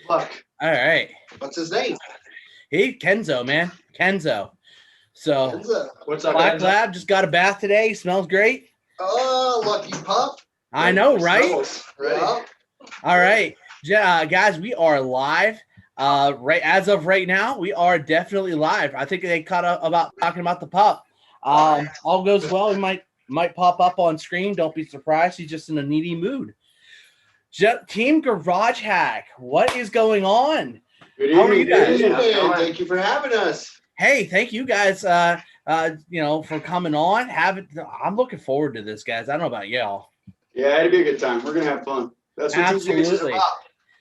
Luck. All right. What's his name? Hey, Kenzo, man. Kenzo. So, What's up, Black Kenzo? Lab just got a bath today. Smells great. Oh, lucky pup. I know, right? Ready. Yeah. All right. Guys, we are live. Right as of right now, we are definitely live. I think they caught up about talking about the pup. All goes well. He might pop up on screen. Don't be surprised. He's just in a needy mood. Team Garage Hack, what is going on? Good How are evening. you guys? Good evening. How's it going? Thank you for having us. Hey, thank you guys. For coming on. I'm looking forward to this, guys. I don't know about y'all. Yeah, it'll be a good time. We're gonna have fun. That's what TGH is Absolutely. about.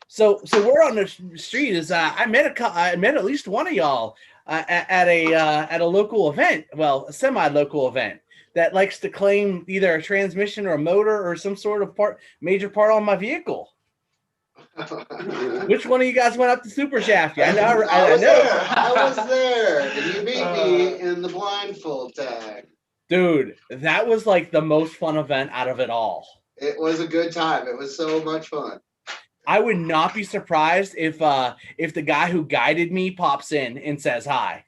So we're on the street. I met at least one of y'all at a local event. Well, a semi-local event that likes to claim either a transmission or a motor or some sort of major part on my vehicle. Which one of you guys went up to Super Shafty? I know. I was there. And you beat me in the blindfold tag. Dude, that was like the most fun event out of it all. It was a good time. It was so much fun. I would not be surprised if the guy who guided me pops in and says hi.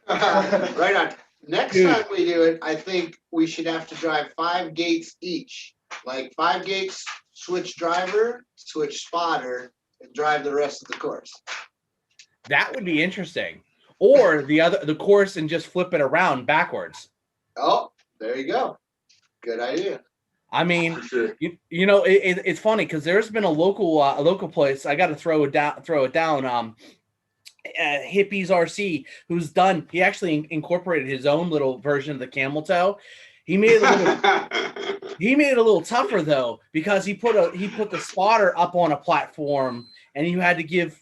Right on. Next time we do it, I think we should have to drive 5 gates each. Like 5 gates, switch driver, switch spotter, and drive the rest of the course. That would be interesting. Or the course and just flip it around backwards. Oh, there you go. Good idea. I mean, Sure. it's funny because there's been a local place. I got to throw it down. Hippies RC, he actually incorporated his own little version of the camel toe. He made it a little tougher though, because he put the spotter up on a platform and you had to give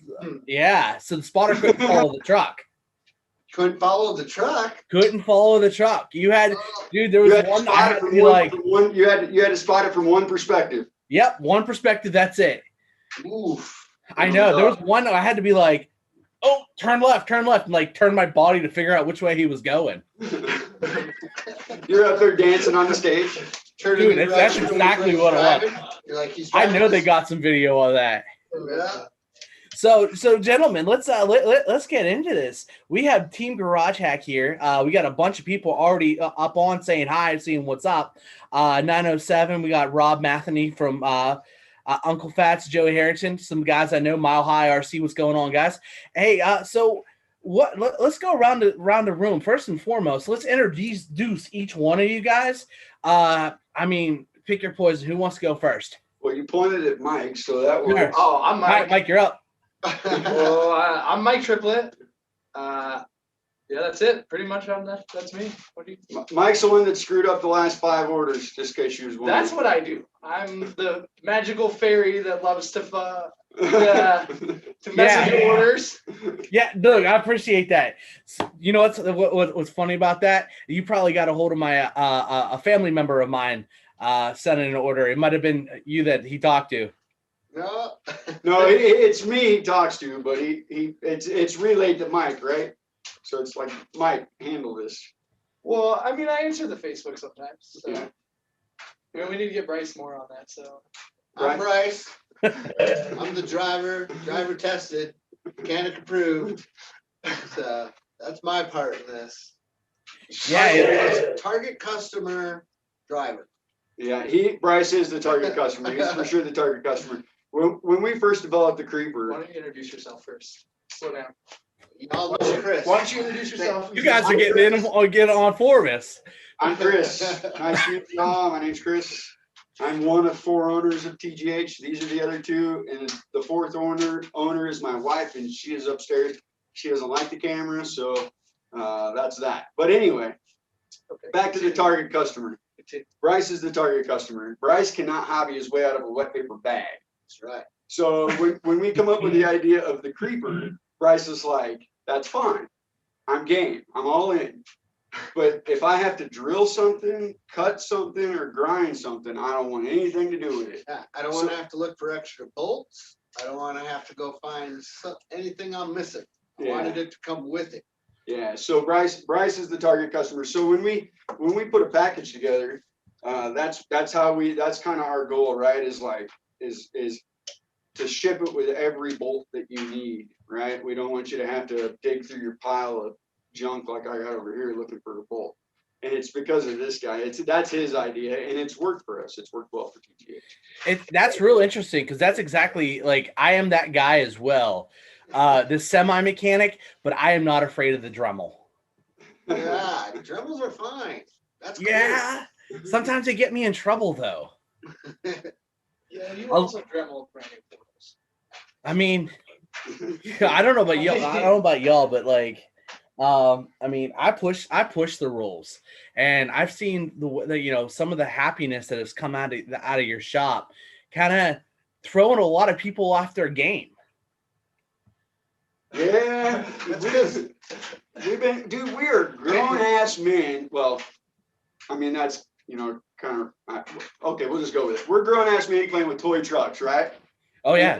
so the spotter couldn't follow the truck. Couldn't follow the truck. You had, dude. There was one. I had to be like, you had to spot it from one perspective. Yep, one perspective. That's it. Oof. I know. There was one. I had to be like, oh, turn left, and like turn my body to figure out which way he was going. You're out there dancing on the stage. Dude, that's exactly what it was. You're like, he's I know they got some video of that. Yeah. So gentlemen, let's get into this. We have Team Garage Hack here. We got a bunch of people already up on saying hi, seeing what's up. 907, we got Rob Matheny from Uncle Fats, Joey Harrington, some guys I know, Mile High RC. What's going on, guys? Hey, so let's go around the room. First and foremost, let's introduce each one of you guys. Pick your poison. Who wants to go first? Well, you pointed at Mike, so that was. Oh, I'm Mike. Mike, you're up. Well, I'm Mike Triplet. Yeah, that's it. Pretty much, that's me. What do you? Mike's the one that screwed up the last 5 orders, just in case you was wondering. That's what I do. I'm the magical fairy that loves to mess with your orders. Yeah, Doug, I appreciate that. You know what's funny about that? You probably got a hold of my a family member of mine sending an order. It might have been you that he talked to. No, it's me he talks to, but it's relayed to Mike, right? So it's like, Mike, handle this. Well, I answer the Facebook sometimes. So. Yeah. We need to get Bryce more on that. So I'm Bryce. I'm the driver tested, mechanic approved. So that's my part in this. Target customer driver. Yeah, Bryce is the target customer. He's for sure the target customer. When we first developed the Creeper. Why don't you introduce yourself first? Slow down. Y'all know Chris. Why don't you introduce yourself? You guys are getting on for us. I'm Chris. Nice to meet you all. My name's Chris. I'm one of 4 owners of TGH. These are the other 2, and the 4th owner is my wife, and she is upstairs. She doesn't like the camera, so that's that. But anyway, back to the target customer. Bryce is the target customer. Bryce cannot hobby his way out of a wet paper bag. That's right. So when we come up with the idea of the Creeper, Bryce is like, that's fine. I'm game. I'm all in. But if I have to drill something, cut something, or grind something, I don't want anything to do with it. Yeah, I don't want to have to look for extra bolts. I don't want to have to go find anything I'm missing. I wanted it to come with it. Yeah. So Bryce is the target customer. So when we put a package together, that's kind of our goal, right? Is to ship it with every bolt that you need, right? We don't want you to have to dig through your pile of junk like I got over here looking for a bolt. And it's because of this guy. That's his idea, and it's worked for us. It's worked well for TGH. That's real interesting because that's exactly like I am that guy as well. The semi mechanic, but I am not afraid of the Dremel. Yeah, Dremels are fine. That's cool. Yeah. Sometimes they get me in trouble though. Yeah, you also Dremel brand new photos. I mean, I don't know about y'all. I don't know about y'all, but like, I mean, I push the rules, and I've seen the some of the happiness that has come out of your shop, kind of throwing a lot of people off their game. Yeah, we've been, dude. We are grown ass men. Well, I mean that's kind of okay. We'll just go with it. We're grown ass men playing with toy trucks, right? Oh yeah.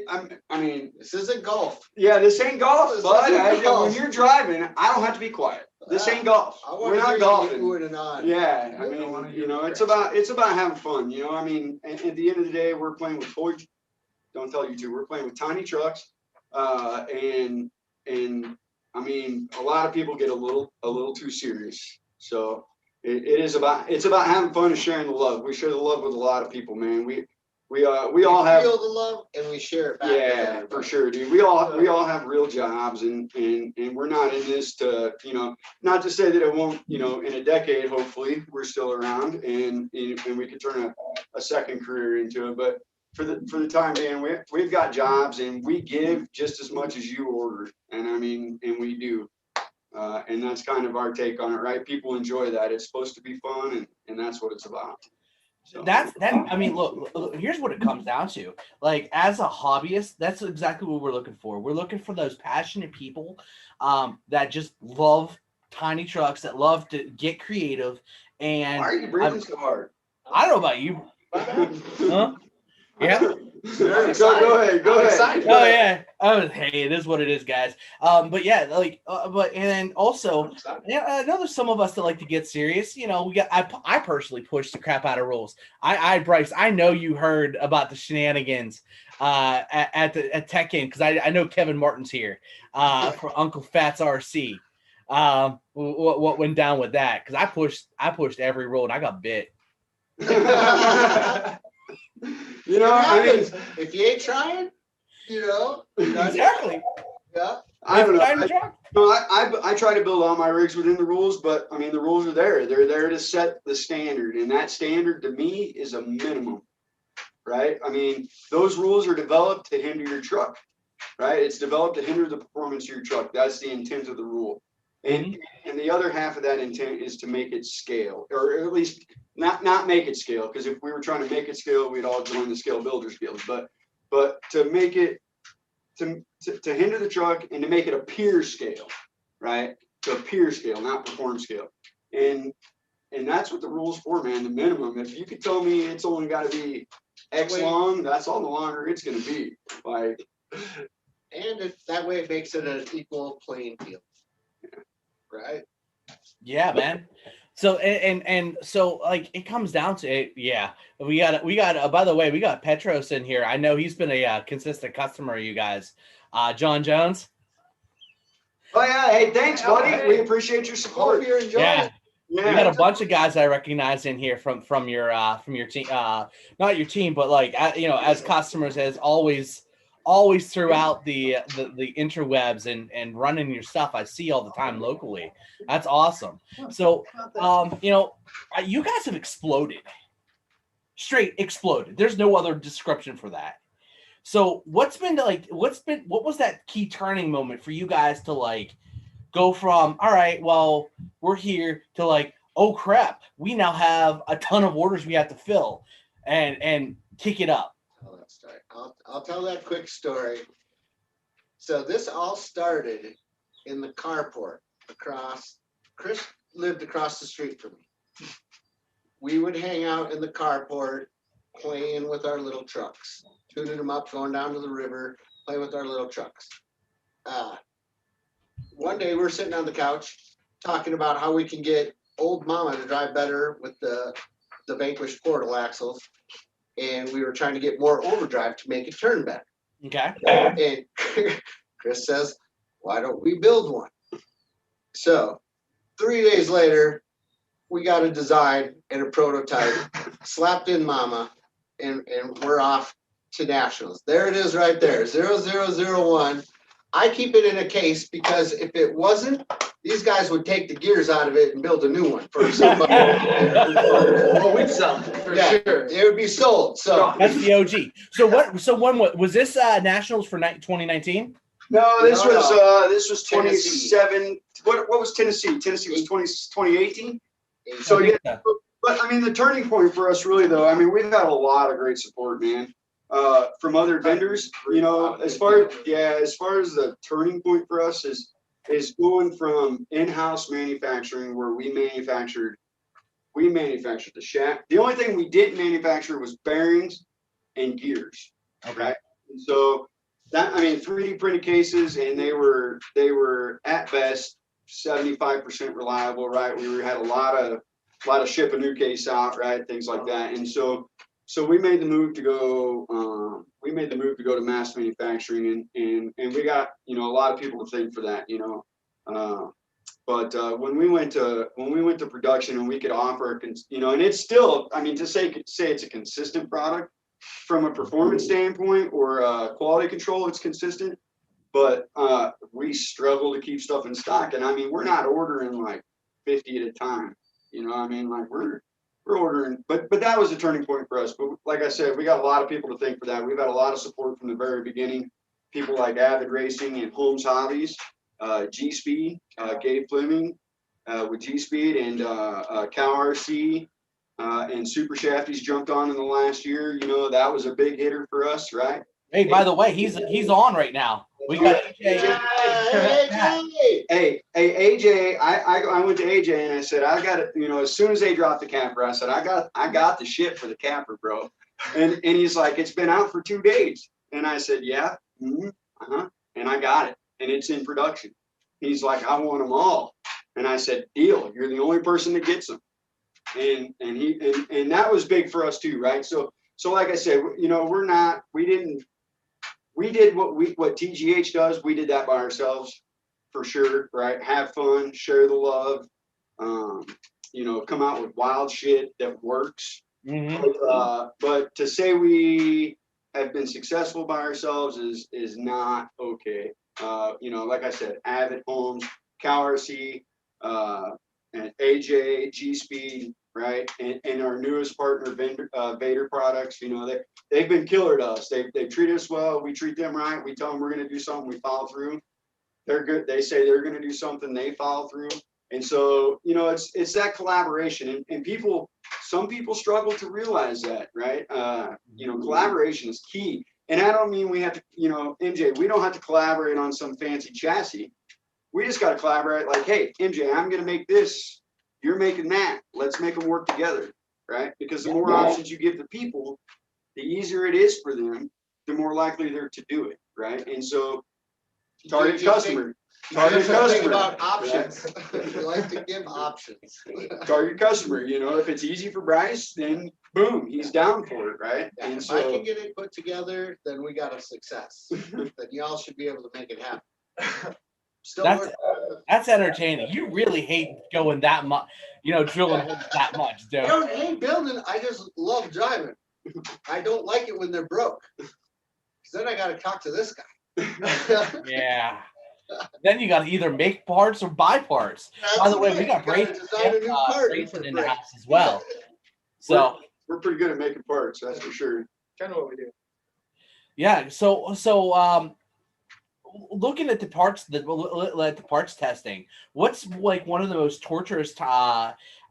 I mean, this isn't golf. Yeah, this ain't golf, This bud. isn't golf. When you're driving, I don't have to be quiet. This ain't golf. We're not golfing. Yeah, I mean, it's about having fun. I mean, at the end of the day, we're playing with toys. Don't tell you two. We're playing with tiny trucks, and I mean, a lot of people get a little too serious. So it's about having fun and sharing the love. We share the love with a lot of people, man. We all have feel the love and we share it back. Yeah, for sure, dude. We all have real jobs, and we're not in this to not to say that it won't in a decade. Hopefully, we're still around, and we can turn a second career into it. But for the time being, we've got jobs, and we give just as much as you order, and I mean, and we do. And that's kind of our take on it, right? People enjoy that. It's supposed to be fun, and that's what it's about. So. I mean, look, here's what it comes down to. Like, as a hobbyist, that's exactly what we're looking for. We're looking for those passionate people that just love tiny trucks, that love to get creative. And why are you breathing so hard? I don't know about you. Huh? Yeah. Go ahead. Oh yeah. Oh hey, it is what it is, guys. But yeah, like, but and then also, I know there's some of us that like to get serious. I personally push the crap out of rules. Bryce, I know you heard about the shenanigans at Tech In because I know Kevin Martin's here for Uncle Fat's RC. What went down with that? Because I pushed every rule and I got bit. I mean, if you ain't trying, exactly. Yeah. I don't know. I try to build all my rigs within the rules, but I mean the rules are there. They're there to set the standard, and that standard to me is a minimum, right? I mean, those rules are developed to hinder your truck, right? It's developed to hinder the performance of your truck. That's the intent of the rule. And the other half of that intent is to make it scale, or at least not make it scale, because if we were trying to make it scale, we'd all join the Scale Builders Guild. But to make it to hinder the truck and to make it appear scale, right? To appear scale, not perform scale. And that's what the rule's for, man. The minimum. If you could tell me it's only got to be X long, that's all the longer it's going to be. Like, and that way it makes it an equal playing field. Right. Yeah, man. So and so like it comes down to it. Yeah, we got. By the way, we got Petros in here. I know he's been a consistent customer of you guys. John Jones. Oh yeah, hey, thanks, buddy. We appreciate your support. Hope you're enjoying it. Yeah. We got a bunch of guys I recognize in here from your team. Not your team, but like as customers, as always throughout the interwebs and running your stuff. I see all the time locally. That's awesome. So, you guys have exploded, straight exploded. There's no other description for that. So what was that key turning moment for you guys to like go from, all right, well, we're here to like, oh crap, we now have a ton of orders we have to fill and kick it up. I'll tell that quick story. So this all started in the carport across. Chris lived across the street from me. We would hang out in the carport, playing with our little trucks, tuning them up, going down to the river, playing with our little trucks. One day we're sitting on the couch talking about how we can get old mama to drive better with the vanquished portal axles. and we were trying to get more overdrive to make it turn better. Okay. And Chris says, why don't we build one? So 3 days later, we got a design and a prototype, slapped in mama, and we're off to nationals. There it is right there, 0001. I keep it in a case because if it wasn't, these guys would take the gears out of it and build a new one for somebody. Oh, we'd sell it for Yeah, sure. it would be sold. So That's the OG. So what? So when was this nationals for 2019? No, this No, was Tennessee. 27. What was Tennessee? Tennessee was 2018. So I yeah, think so. but I mean the turning point for us really though, I mean we've had a lot of great support, man, from other vendors. You know, as far as the turning point for us is going from in-house manufacturing where we manufactured the shaft. The only thing we didn't manufacture was bearings and gears. Okay. Right? And so that, I mean, 3D printed cases, and they were at best 75% reliable, right? We had a lot of ship a new case out, right? Things like that. And so we made the move to go to mass manufacturing, and we got, you know, a lot of people to thank for that, you know. But when we went to production and we could offer, you know, and it's still, I mean, to say it's a consistent product from a performance standpoint or quality control, it's consistent. But we struggle to keep stuff in stock, and I mean, we're not ordering like 50 at a time. You know, I mean, like we're ordering, but that was a turning point for us. But like I said, we got a lot of people to thank for that. We've had a lot of support from the very beginning. People like Avid Racing and Holmes Hobbies. G Speed, Gabe Fleming with G Speed, and Cow RC and Super Shafty's jumped on in the last year. You know, that was a big hitter for us, right? Hey, by the way, he's on right now. We got AJ. Hey, AJ, I went to AJ and I said, I got it, you know, as soon as they dropped the camper, I said, I got the shit for the camper, bro. And he's like, it's been out for 2 days. And I said, yeah, and I got it. And it's in production. He's like, I want them all. And I said, deal, you're the only person that gets them. And that was big for us too, right? So like I said, you know, we did what TGH does. We did that by ourselves for sure, right? Have fun, share the love, you know, come out with wild shit that works. Mm-hmm. But to say we have been successful by ourselves is not okay. You know, like I said, Avid, Holmes, Cow RC, and AJ, G Speed, right, and our newest partner, Vader Products. You know, they've been killer to us. They treat us well. We treat them right. We tell them we're going to do something. We follow through. They're good. They say they're going to do something. They follow through. And so, you know, it's that collaboration, and some people struggle to realize that, right? You know, collaboration is key. And I don't mean we have to, you know, MJ, we don't have to collaborate on some fancy chassis. We just got to collaborate like, hey, MJ, I'm going to make this. You're making that. Let's make them work together, right? Because the more options you give the people, the easier it is for them, the more likely they're to do it, right? And so target customer. Target customer. Think about options. We like to give options. Target customer, you know, if it's easy for Bryce, then boom, he's down for it, right? Yeah, And if so I can get it put together, then we got a success. Then y'all should be able to make it happen. Still That's entertaining. You really hate going that much, you know, drilling holes that much, I dude. don't hate building. I just love driving. I don't like it when they're broke. Because then I got to talk to this guy. Yeah. Then you got to either make parts or buy parts. By the way, we got Brayson in the house as well. So we're pretty good at making parts, that's for sure. Kind of what we do. yeah. So looking at the parts testing, what's like one of the most torturous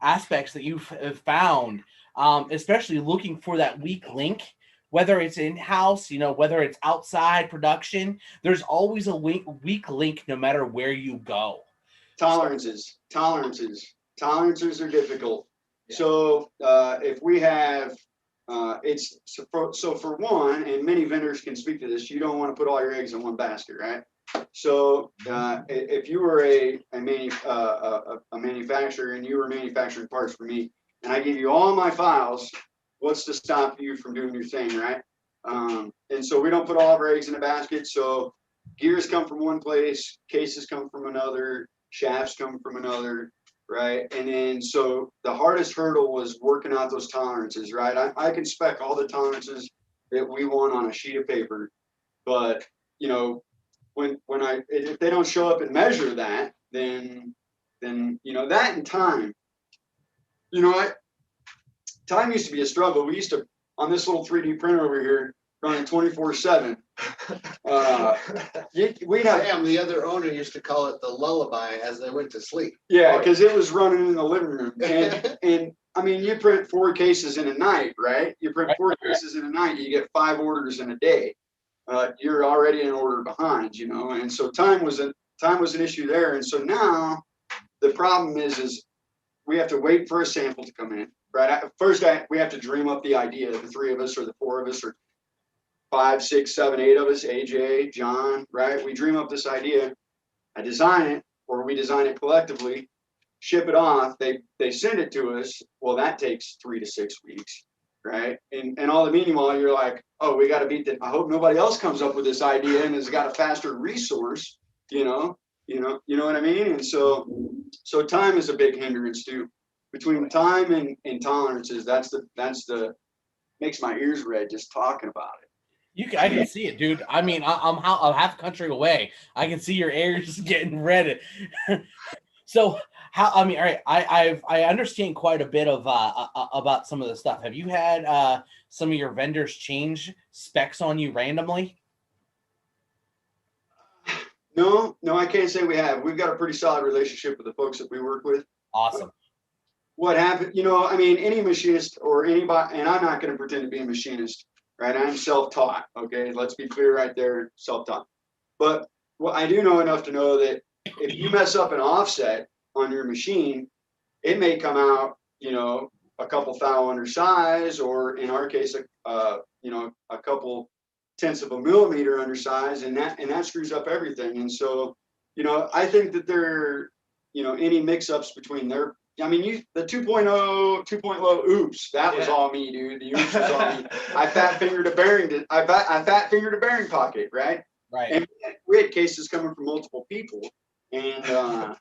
aspects that you've found, especially looking for that weak link? Whether it's in-house, you know, whether it's outside production, there's always a weak link no matter where you go. Tolerances are difficult. Yeah. So if we have, so for one, and many vendors can speak to this, you don't want to put all your eggs in one basket, right? So if you were a manufacturer and you were manufacturing parts for me, and I give you all my files, what's to stop you from doing your thing, right? And so we don't put all of our eggs in a basket. So gears come from one place, cases come from another, shafts come from another, right? And then so the hardest hurdle was working out those tolerances, right? I can spec all the tolerances that we want on a sheet of paper, but you know, if they don't show up and measure that, then you know that and time. You know, time used to be a struggle. We used to on this little 3D printer over here running 24/7. We'd have Sam, the other owner, used to call it the lullaby as they went to sleep. yeah, because it was running in the living room, and I mean, you print 4 cases in a night, right? You print 4 cases in a night, you get 5 orders in a day. You're already an order behind, you know, and so time was an issue there. And so now the problem is we have to wait for a sample to come in, right? First, we have to dream up the idea. The 3 of us, or the 4 of us, or 5, 6, 7, 8 of us, AJ, John, right? We dream up this idea. I design it, or we design it collectively, ship it off. They send it to us. Well, that takes 3 to 6 weeks. Right. And all the meanwhile, you're like, oh, we got to beat that. I hope nobody else comes up with this idea and has got a faster resource, you know what I mean? And so time is a big hindrance too. Between time and tolerances, that's the makes my ears red just talking about it. I can see it, dude. I mean, I'm half country away. I can see your ears getting red. So how? I mean, all right. I understand quite a bit of about some of the stuff. Have you had some of your vendors change specs on you randomly? No, I can't say we have. We've got a pretty solid relationship with the folks that we work with. Awesome. What happened? You know, I mean, any machinist or anybody, and I'm not going to pretend to be a machinist, right? I'm self-taught. Okay, let's be clear right there, self-taught. But what I do know enough to know that if you mess up an offset on your machine, it may come out, you know, a couple thou undersize, or in our case, you know, a couple tenths of a millimeter undersize, and that screws up everything. And so, you know, I think that there, you know, any mix-ups between their, I mean, the 2.0, oops, that was all me, dude. The oops was all me. I fat fingered a bearing. I fat fingered a bearing pocket, right? Right. And we had cases coming from multiple people, and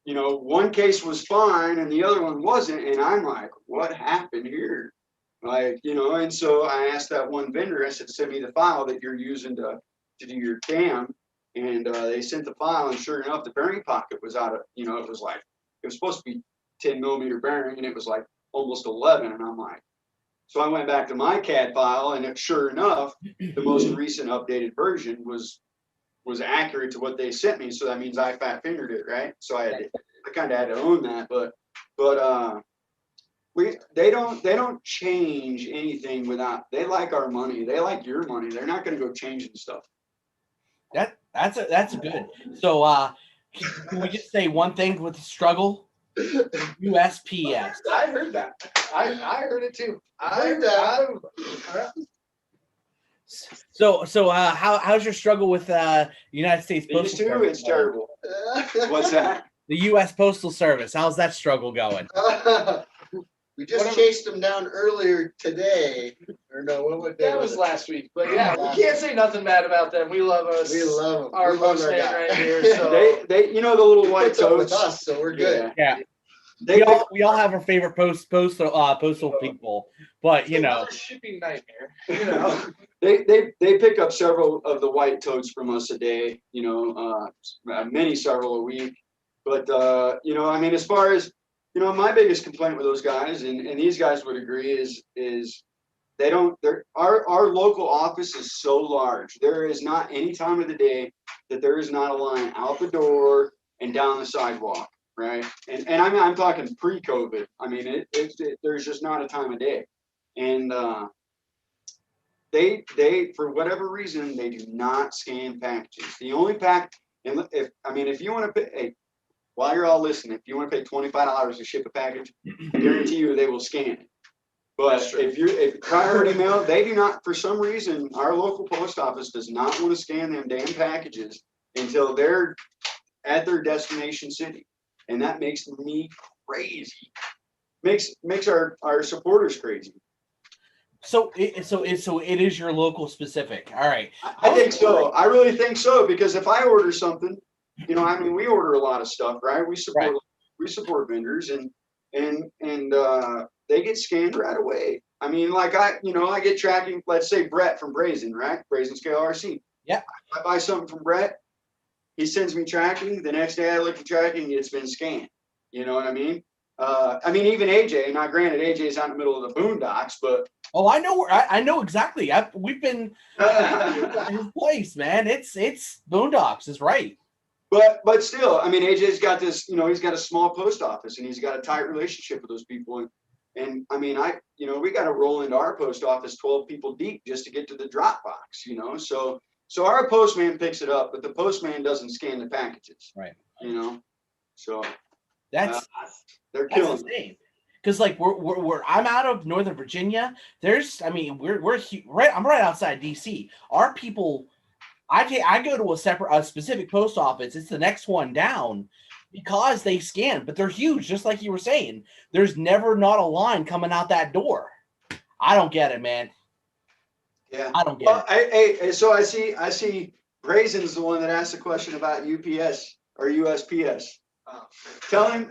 you know, one case was fine and the other one wasn't, and I'm like, what happened here? Like, you know, and so I asked that one vendor, I said, send me the file that you're using to do your cam, and they sent the file, and sure enough, the bearing pocket was out of, you know, it was supposed to be 10 millimeter bearing, and it was like almost 11, and I'm like, so I went back to my CAD file, and sure enough, the most recent updated version was accurate to what they sent me. So that means I fat fingered it, right? So I kind of had to own that, but they don't change anything without, they like our money. They like your money. They're not going to go changing stuff. That's good. So can we just say one thing with the struggle? USPS. I heard that. I heard it too. So how's your struggle with United States Postal These two, Service? it's terrible. What's that? The U.S. Postal Service. How's that struggle going? We just chased them down earlier today. Or no, what day That was it? last week. But yeah, we can't say nothing bad about them. We love us. We love them. Our We love post guy. right here. So They you know the little white Puts up with toads. us, so we're good. Yeah. They We all have our favorite postal people, but you know, another shipping nightmare. You know. they pick up several of the white toads from us a day. You know, several a week. But you know, I mean, as far as, you know, my biggest complaint with those guys, and these guys would agree, is our local office is so large. There is not any time of the day that there is not a line out the door and down the sidewalk, right? And I'm talking pre-COVID. I mean, there's just not a time of day. And they for whatever reason, they do not scan packages. The only and if you want to pay, hey, while you're all listening, if you want to pay $25 to ship a package, I guarantee you they will scan it. But if priority mail, they do not, for some reason, our local post office does not want to scan them damn packages until they're at their destination city. And that makes me crazy. makes our supporters crazy. So it is your local specific. All right. I think so. I really think so, because if I order something, I mean, we order a lot of stuff, right? We support vendors, and they get scanned right away. I mean, like I get tracking. Let's say Brett from Brazen, right? Brazen Scale RC. Yeah. I buy something from Brett. He sends me tracking. The next day I look at tracking, it's been scanned. You know what I mean? Even AJ. Now, granted, AJ's out in the middle of the boondocks, but I know where I know exactly. We've been his place, man. It's Boondocks is right. But still, I mean, AJ's got this. He's got a small post office, and he's got a tight relationship with those people. And I mean, we got to roll into our post office 12 people deep just to get to the drop box. So our postman picks it up, but the postman doesn't scan the packages. Right. So That's killing. insane. Because like we're I'm out of Northern Virginia. We're right. I'm right outside DC. Our people, I go to a specific post office. It's the next one down because they scan, but they're huge. Just like you were saying, there's never not a line coming out that door. I don't get it, man. Yeah, I don't get it. So I see Brazen's the one that asked the question about UPS or USPS. Oh. Tell him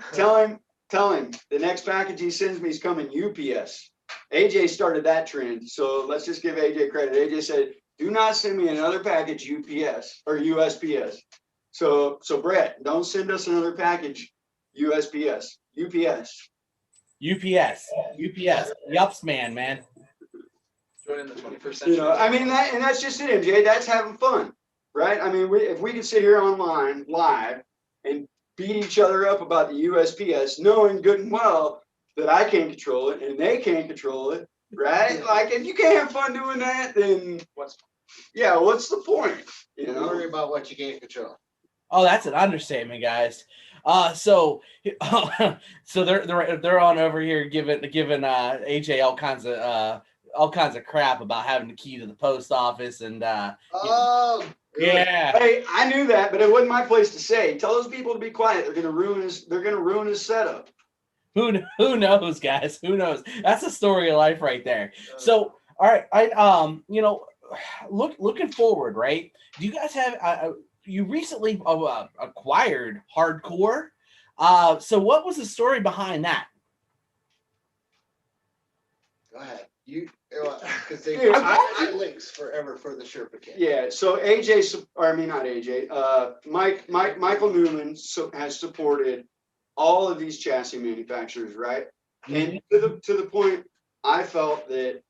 the next package he sends me is coming UPS. AJ started that trend, so let's just give AJ credit. AJ said, "Do not send me another package UPS or USPS." So Brett, don't send us another package USPS. UPS. Yups, man. Joining the 21st century. I mean, that's just it, MJ. That's having fun, right? I mean, if we could sit here online live and beat each other up about the USPS, knowing good and well that I can't control it and they can't control it, right? Like, if you can't have fun doing that, then what's the point? Don't worry about what you can't control. Oh, that's an understatement, guys. So they're on over here giving AJ all kinds of crap about having the key to the post office and yeah. Hey, I knew that, but it wasn't my place to say. Tell those people to be quiet. They're gonna ruin his setup. Who knows, guys? Who knows? That's a story of life right there. So, all right, looking forward, right? Do you guys have you recently acquired Hardcore? So what was the story behind that? Go ahead. Because they got links forever for the Sherpa kit. Yeah. So not AJ. Michael Newman has supported all of these chassis manufacturers, right? And to the point, I felt that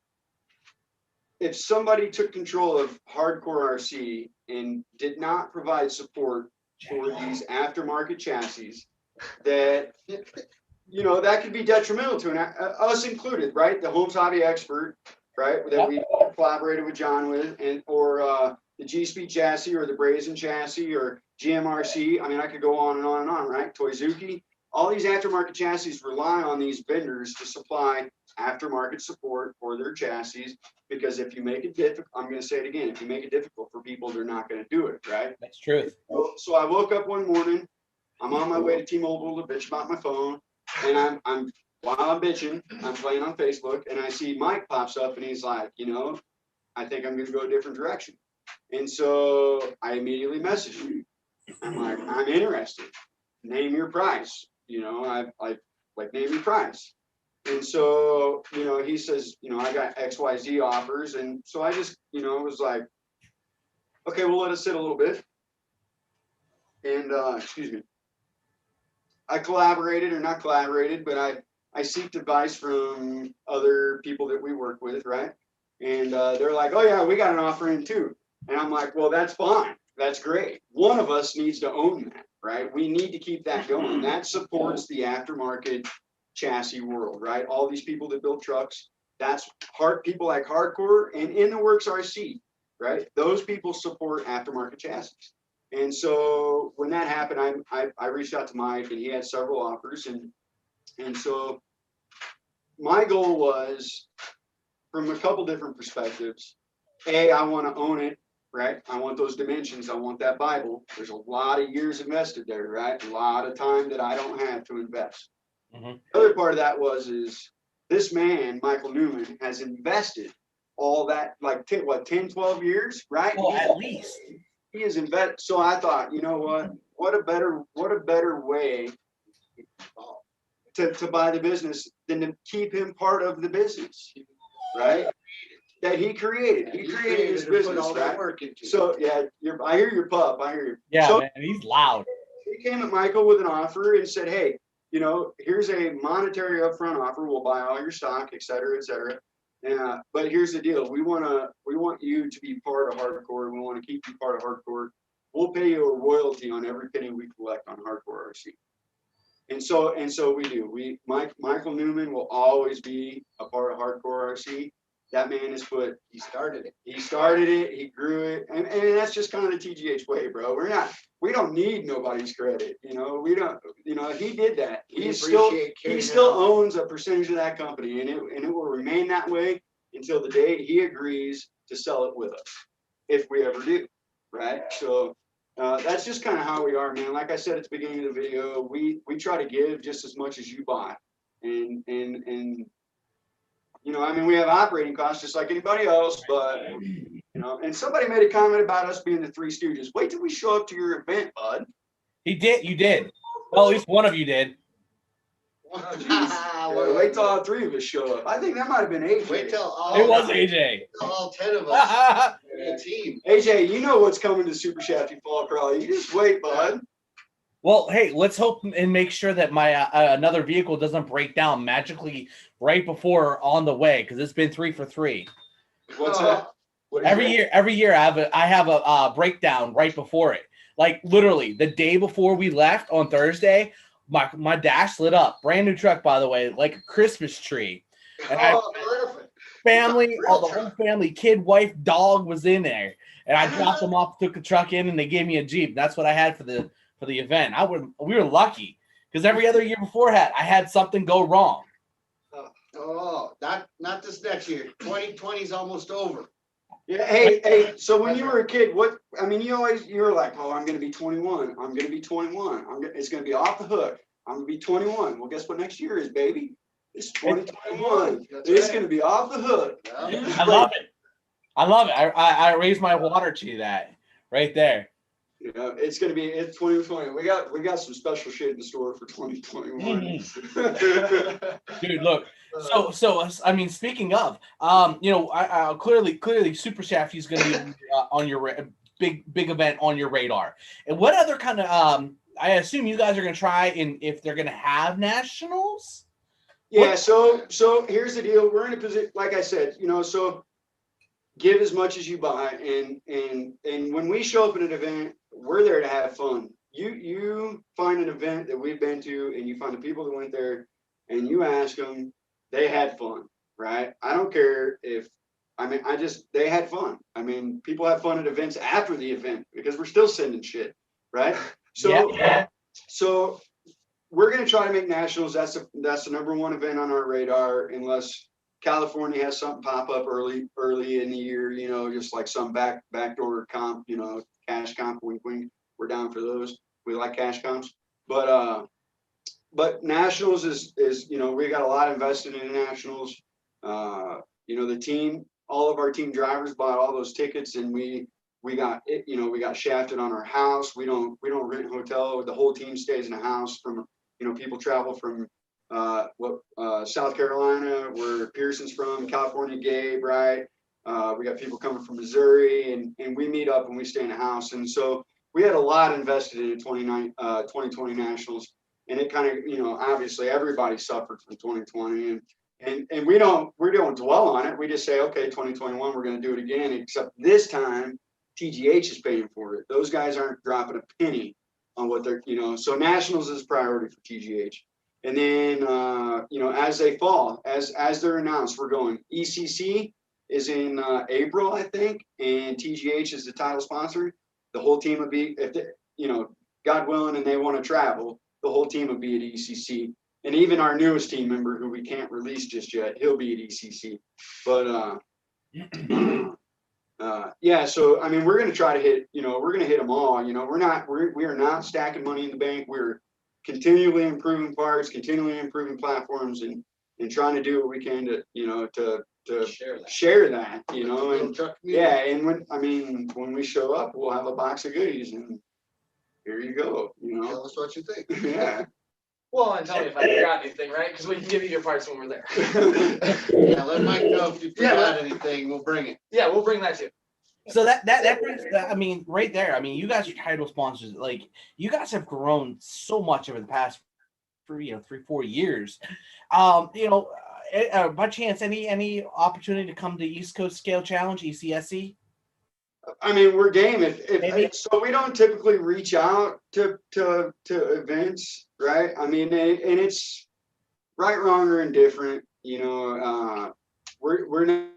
if somebody took control of Hardcore RC and did not provide support for these aftermarket chassis, that that could be detrimental to us included, right? The Holmes Hobby Expert, right? That we collaborated with John with, or the G-Speed chassis, or the Brazen chassis, or GMRC. I mean, I could go on and on and on, right? Toyzuki. All these aftermarket chassis rely on these vendors to supply aftermarket support for their chassis, because if you make it difficult, I'm going to say it again, if you make it difficult for people, they're not going to do it, right? That's truth. So I woke up one morning, I'm on my way to T-Mobile to bitch about my phone, and I'm while I'm bitching, I'm playing on Facebook, and I see Mike pops up, and he's like, I think I'm going to go a different direction. And so I immediately messaged him. I'm like, I'm interested. Name your price. I like name your price. And so, he says, I got XYZ offers. And so I just, was like, okay, we'll let it sit a little bit. And, excuse me. I collaborated, or not collaborated, but I seeked advice from other people that we work with, right? And they're like, oh yeah, we got an offer in too. And I'm like, well, that's fine. That's great. One of us needs to own that, right? We need to keep that going. That supports the aftermarket chassis world, right? All these people that build trucks, that's people like Hardcore and In the Works RC, right? Those people support aftermarket chassis. And so when that happened, I reached out to Mike, and he had several offers. And so my goal was, from a couple different perspectives, I want to own it, right? I want those dimensions. I want that Bible. There's a lot of years invested there, right? A lot of time that I don't have to invest. Mhm. The other part of that is this man, Michael Newman, has invested all that, like 10, 12 years, right? Well, at least. He is invested. So I thought, you know what? What a better way to buy the business than to keep him part of the business, right? That he created. He created this to put business, all that right? work into. So yeah, I hear your pup. I hear you. Yeah, So man, he's loud. he came at Michael with an offer and said, hey, you know, here's a monetary upfront offer. We'll buy all your stock, et cetera, et cetera. But here's the deal. We want you to be part of hardcore. We want to keep you part of hardcore. We'll pay you a royalty on every penny we collect on hardcore RC. And so we do. Michael Newman will always be a part of hardcore RC. That man has put. He started it. He started it. He grew it, and that's just kind of the TGH way, bro. We don't need nobody's credit. You know, we don't. You know, he did that. He still owns a percentage of that company, and it will remain that way until the day he agrees to sell it with us, if we ever do, right? So. That's just kind of how we are, man. Like I said at the beginning of the video, we try to give just as much as you buy, and you know, I mean, we have operating costs just like anybody else, but you know, and somebody made a comment about us being the Three Stooges. Wait till we show up to your event, bud. He did. You did. Well, at least one of you did. Wait till all three of us show up. I think that might have been AJ. Wait till It was AJ. all 10 of us in a team. AJ, you know what's coming to Super Shafty Fall Crawl. You just wait, bud. Well, hey, let's hope and make sure that my another vehicle doesn't break down magically right before on the way, because it's been 3 for 3. What's that? What is Every year I have a breakdown right before it. Like literally the day before we left on Thursday, my dash lit up. Brand new truck, by the way, like a Christmas tree. And Perfect. family, all the whole family, kid, wife, dog was in there. And I dropped them off, took the truck in, and they gave me a Jeep. That's what I had for the event. We were lucky because every other year before that, I had something go wrong. Oh, not this next year. 2020 is almost over. Yeah. Hey. So when you were a kid, you were like, oh, I'm going to be 21. I'm going to be 21. It's going to be off the hook. I'm going to be 21. Well, guess what next year is, baby? It's 2021. It's going to be off the hook. Yeah. I love it. I raised my water to that right there. You know, it's 2020. We got some special shit in the store for 2021. Dude, look. So I mean, speaking of, you know, I clearly Super Shafty is going to be on your big event on your radar. And what other kind of I assume you guys are going to try if they're going to have nationals. Yeah. So here's the deal. We're in a position, like I said, you know, so give as much as you buy, and when we show up at an event, we're there to have fun. You find an event that we've been to, and you find the people that went there, and you ask them, they had fun, right? I don't care they had fun. I mean, people have fun at events after the event because we're still sending shit, right? So, Yeah. So we're going to try to make nationals. That's the #1 event on our radar, unless California has something pop up early in the year, you know, just like some backdoor comp, you know, cash comp, wink, wink. We're down for those. We like cash comps, but nationals is, you know, we got a lot invested in nationals. You know, the team, all of our team drivers bought all those tickets, and we got it, you know, we got shafted on our house. We don't rent a hotel. The whole team stays in a house. From, you know, people travel from South Carolina, where Pearson's from, California, Gabe, right? We got people coming from Missouri, and we meet up and we stay in a house. And so we had a lot invested in the 2020 Nationals, and it kind of, you know, obviously everybody suffered from 2020, and we don't dwell on it. We just say, okay, 2021, we're going to do it again, except this time TGH is paying for it. Those guys aren't dropping a penny on what they're, you know, so Nationals is priority for TGH. And then, you know, as they fall, as they're announced, we're going. ECC is in April, I think, and TGH is the title sponsor. The whole team would be, if they, you know, God willing, and they want to travel, the whole team would be at ECC. And even our newest team member, who we can't release just yet, he'll be at ECC. But yeah, so I mean, we're going to try to hit, you know, we're going to hit them all. You know, we are not stacking money in the bank. We're continually improving parts, continually improving platforms, and trying to do what we can to, you know, to share that, you know, and yeah, and when we show up, we'll have a box of goodies, and here you go, you know. Tell us what you think. Yeah. Well, and tell me if I forgot anything, right? Because we can give you your parts when we're there. Yeah, let Mike know if you forgot anything. We'll bring it. Yeah, we'll bring that too. So that brings, I mean, right there. I mean, you guys are title sponsors. Like, you guys have grown so much over the past 3-4 years. You know, by chance, any opportunity to come to East Coast Scale Challenge, ECSC? I mean, we're game. Maybe. So we don't typically reach out to events, right? I mean, and it's right, wrong, or indifferent. You know, we're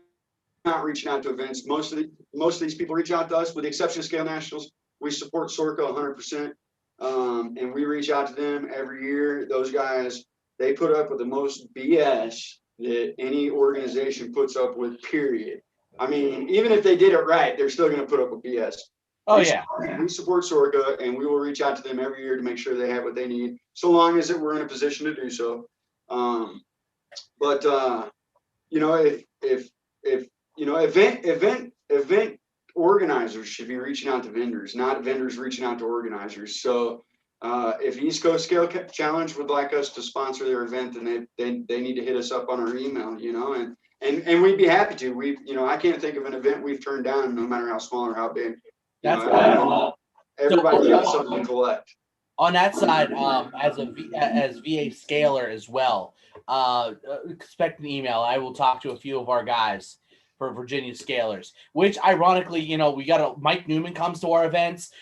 not reaching out to events. Most of these people reach out to us, with the exception of Scale Nationals. We support Sorka 100%, and we reach out to them every year. Those guys, they put up with the most BS that any organization puts up with, period. I mean, even if they did it right, they're still going to put up with BS. Oh, yeah. We support Sorka, and we will reach out to them every year to make sure they have what they need, so long as we're in a position to do so. But you know, if you know, event organizers should be reaching out to vendors, not vendors reaching out to organizers. So if East Coast Scale Challenge would like us to sponsor their event, then they need to hit us up on our email, you know, and we'd be happy to. You know, I can't think of an event we've turned down, no matter how small or how big. That's right. Everybody's got something to collect. On that side, as VA scaler as well, expect an email. I will talk to a few of our guys for Virginia scalers, which ironically, you know, we got Mike Newman comes to our events,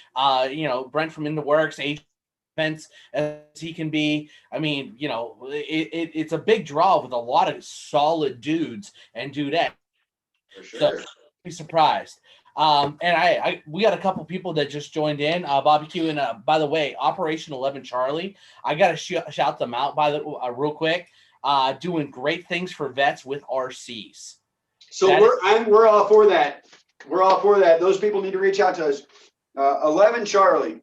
you know, Brent from In the Works, events as he can be. I mean, you know, it's a big draw with a lot of solid dudes and dudettes. For sure. So be surprised. And we got a couple people that just joined in, Bobby Q, and by the way, Operation 11 Charlie, I got to shout them out real quick, doing great things for vets with RCs. So we're all for that. We're all for that. Those people need to reach out to us. 11 Charlie,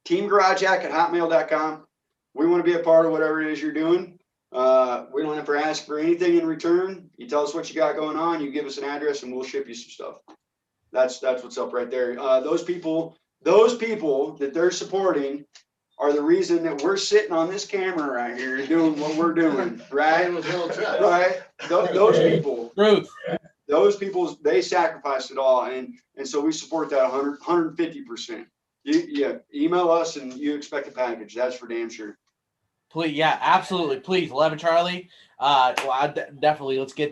teamgaragehack@hotmail.com. We want to be a part of whatever it is you're doing. We don't have to ask for anything in return. You tell us what you got going on. You give us an address, and we'll ship you some stuff. That's what's up right there. Those people that they're supporting are the reason that we're sitting on this camera right here doing what we're doing, right? Right. Those people, they sacrificed it all, and so we support that 150%. Yeah, email us and you expect a package. That's for damn sure. Please, yeah, absolutely. Please, 11 Charlie. Definitely let's get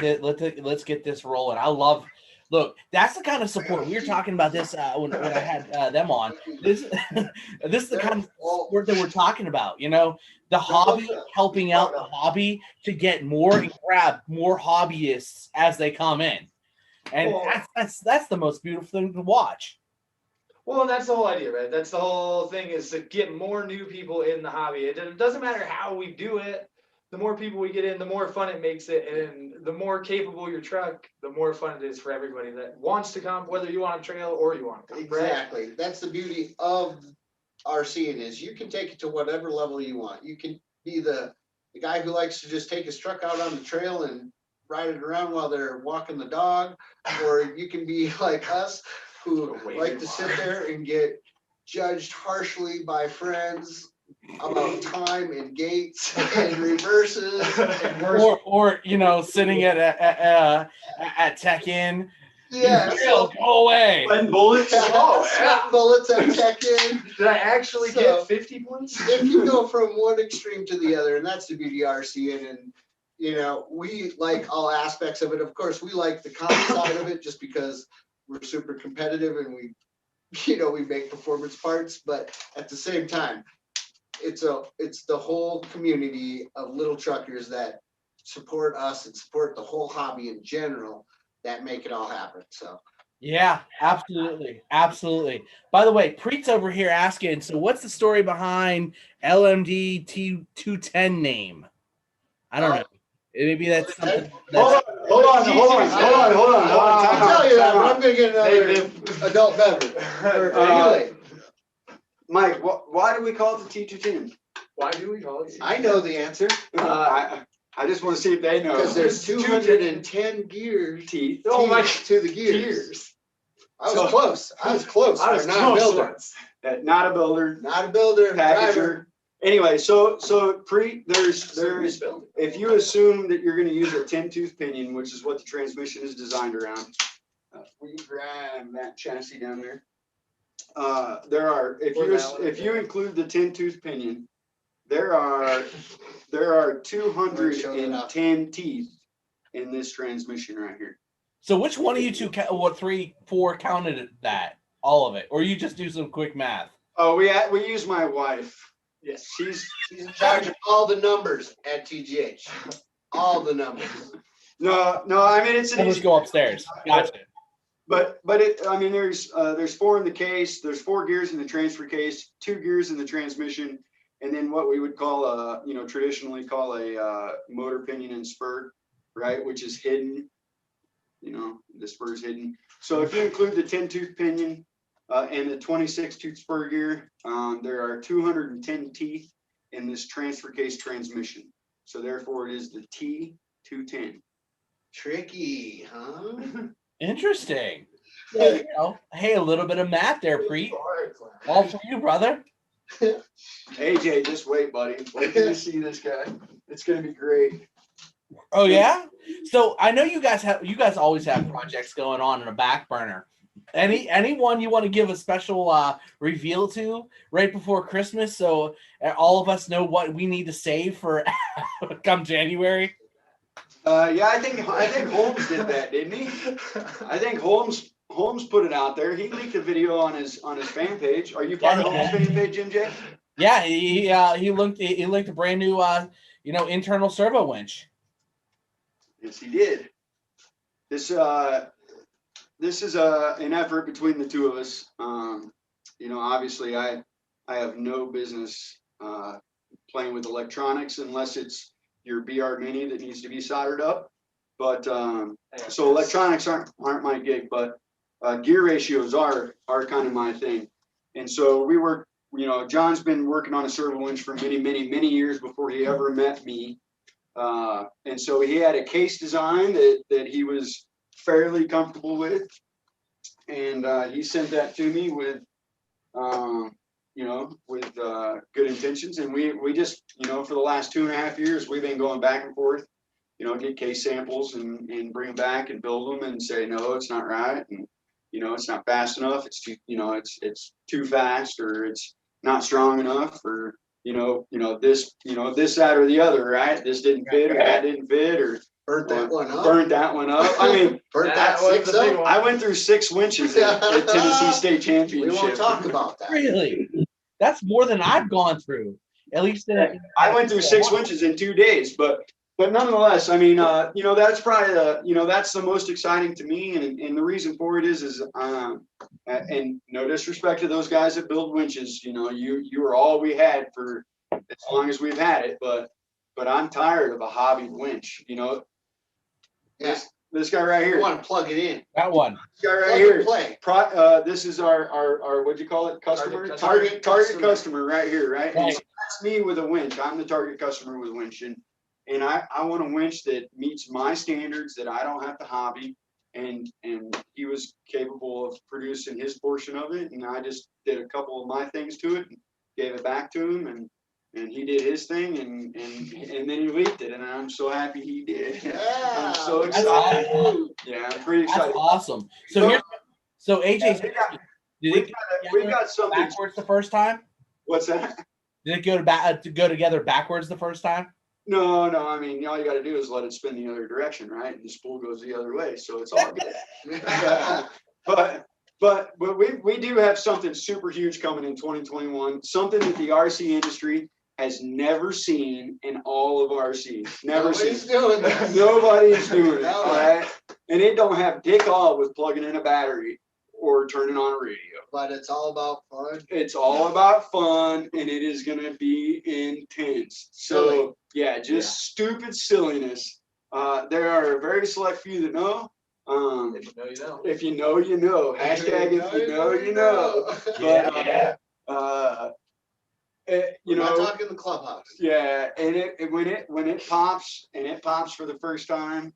this rolling. I love. Look, that's the kind of support we were talking about this when I had them on. This is the kind of support that we're talking about. You know, the hobby, helping out the hobby to get more and grab more hobbyists as they come in, and that's the most beautiful thing to watch. Well, and that's the whole idea, right? That's the whole thing, is to get more new people in the hobby. It doesn't matter how we do it. The more people we get in, the more fun it makes it, and the more capable your truck, the more fun it is for everybody that wants to come, whether you want to trail or you want to come. Exactly. Right? That's the beauty of RCing, is you can take it to whatever level you want. You can be the guy who likes to just take his truck out on the trail and ride it around while they're walking the dog, or you can be like us who like to sit there and get judged harshly by friends about time and gates and reverses, and or you know, sitting at Tech In. Yeah, Go away. And bullets. Bullets at Tech In. Did I actually get 50 points? If you go from one extreme to the other, and that's the beauty of RCing, and you know, we like all aspects of it. Of course, we like the comp side of it just because we're super competitive and we make performance parts, but at the same time, it's the whole community of little truckers that support us and support the whole hobby in general that make it all happen. So yeah, absolutely. By the way, Preet's over here asking, so what's the story behind LMDT 210 name? I don't know. Maybe that's something. Hold on. I'll tell you that, but I'm gonna get another adult beverage. Mike, why do we call it the T210? Why do we call it? I know the answer. I just want to see if they know. Because there's 210 gears teeth. Oh my to the gears. Gears. I was close. I was close. I was for not a close builder. once. Not a builder, Not a builder. packager. Driver. Anyway, so there's if you assume that you're going to use a 10-tooth pinion, which is what the transmission is designed around. Will you grab that chassis down there? There are if you include the 10-tooth pinion, there are 210 teeth in this transmission right here. So which one of you two, what 3, 4 counted that? All of it, or you just do some quick math? Oh, we use my wife. Yes. She's in charge of all the numbers at TGH. All the numbers. No, I mean it's an Let's easy. go upstairs. Gotcha. But I mean there's 4 in the case. There's 4 gears in the transfer case, 2 gears in the transmission, and then what we would call traditionally call a motor pinion and spur, right, which is hidden. The spur is hidden. So if you include the 10-tooth pinion and the 26-tooth spur gear, there are 210 teeth in this transfer case transmission. So therefore, it is the T210. Tricky, huh? Interesting. Hey, a little bit of math there, Preet. All for you, brother. AJ, just wait, buddy. Wait till you see this guy. It's gonna be great. Oh yeah. So I know you guys always have projects going on in a back burner. Anyone you want to give a special reveal to right before Christmas, so all of us know what we need to save for come January? Yeah, I think Holmes did that, didn't he? I think Holmes put it out there. He leaked a video on his fan page. Are you part of Holmes' fan page, MJ? Yeah, he linked a brand new internal servo winch. Yes, he did. This is an effort between the two of us. Obviously, I have no business playing with electronics unless it's your BR Mini that needs to be soldered up. But so electronics aren't my gig, but gear ratios are kind of my thing. And so we work. John's been working on a servo winch for many years before he ever met me. And so he had a case design that he was fairly comfortable with, and he sent that to me with good intentions. And we just for the last 2.5 years we've been going back and forth, get case samples and bring them back and build them and say no, it's not right, and it's not fast enough, it's too it's too fast, or it's not strong enough, or this, that, or the other, right? This didn't fit, or that didn't fit, or Burnt that one up. I mean, Burnt that was 6 the big up. one. I went through 6 winches at Tennessee State We Championship. won't talk about that. Really, that's more than I've gone through. At least I went through 6 winches in 2 days, but nonetheless, I mean, that's probably that's the most exciting to me, and the reason for it is and no disrespect to those guys that build winches, you are all we had for as long as we've had it, but I'm tired of a hobby winch, Yeah. This guy right You here, want to plug it in. that one. this guy right Plug here. and play. This is our what'd you call it? Customer? Target Target customer right here, right? And Right. so that's me with a winch. I'm the target customer with a winch. And I want a winch that meets my standards, that I don't have to hobby. And he was capable of producing his portion of it. And I just did a couple of my things to it and gave it back to him. And he did his thing, and then he leaked it, and I'm so happy he did. I'm so Yeah. excited. awesome. Yeah, I'm pretty That's excited. awesome. So AJ, did it We've got something. backwards the first time? What's that? Did it go together backwards the first time? No. I mean, all you got to do is let it spin the other direction, right? And the spool goes the other way, so it's all good. But we do have something super huge coming in 2021. Something that the RC industry has never seen in all of RC. Never Nobody's seen. doing this. Nobody's doing it. No. All right. And it don't have dick all with plugging in a battery or turning on a radio. But it's all about fun. It's all about fun, and it is going to be intense. So Silly. yeah, just stupid silliness. There are a very select few that know. If you know, you know. If you know, you know. Hashtag if you know, you know. But We're You not know, talking the clubhouse. yeah, and when it pops and it pops for the first time,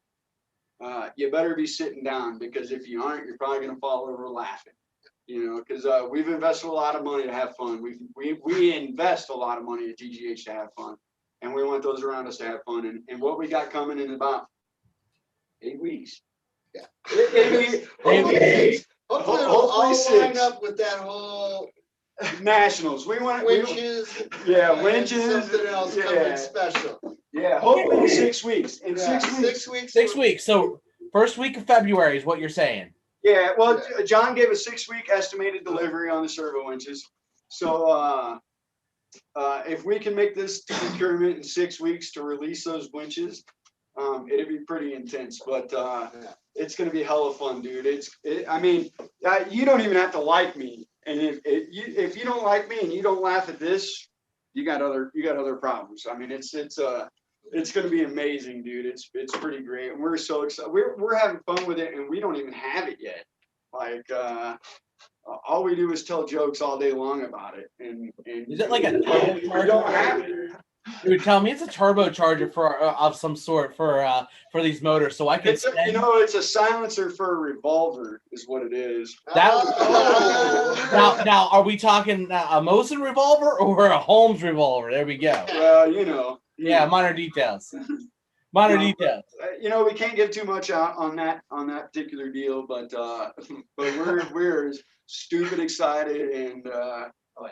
you better be sitting down, because if you aren't, you're probably gonna fall over laughing. You know, because we've invested a lot of money to have fun. We invest a lot of money at TGH to have fun, and we want those around us to have fun. And what we got coming in about 8 weeks. Yeah. 8 weeks. Hopefully it'll Hopefully all 6. line up with that whole Nationals. We want winches. Yeah, and winches. Something else Yeah. coming special. Yeah, hopefully in 6 weeks. In Yeah, 6 weeks. 6 weeks. 6 weeks. So first week of February is what you're saying. Yeah, well, Yeah. John gave a 6-week estimated delivery on the servo winches. So if we can make this procurement in 6 weeks to release those winches, it'd be pretty intense. But it's gonna be hella fun, dude. I mean, you don't even have to like me, and if you don't like me and you don't laugh at this, you got other problems. I mean, it's gonna be amazing, dude. It's pretty great, and we're so excited. We're having fun with it, and we don't even have it yet. Like all we do is tell jokes all day long about it. And Is it like a we don't have turbocharger? it. Dude, tell me it's a turbocharger for of some sort for these motors, so I can It's it's a silencer for a revolver, is what it is. Now, are we talking a Mosin revolver or a Holmes revolver? There we go. Well, Yeah, minor details. Minor No, details. We can't give too much out on that particular deal, but we're stupid excited, and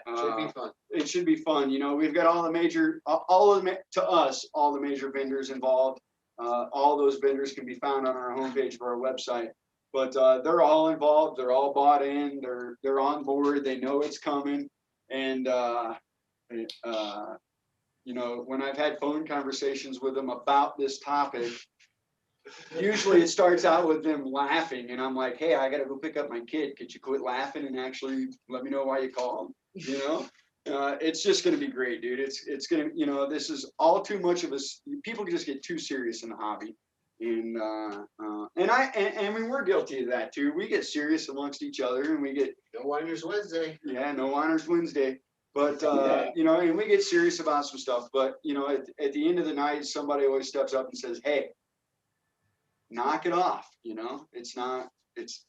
Should be fun. it should be fun. We've got all the major, all the major vendors involved. All those vendors can be found on our homepage of our website. But they're all involved. They're all bought in. They're on board. They know it's coming. And when I've had phone conversations with them about this topic, usually it starts out with them laughing, and I'm like, "Hey, I gotta go pick up my kid. Could you quit laughing and actually let me know why you called?" It's just gonna be great, dude. It's gonna, this is all too much of us. People just get too serious in the hobby, and we're guilty of that too. We get serious amongst each other, and we get No Whiners Wednesday. no honors Wednesday. But and we get serious about some stuff. But at the end of the night, somebody always steps up and says, "Hey, knock it off." It's not. It's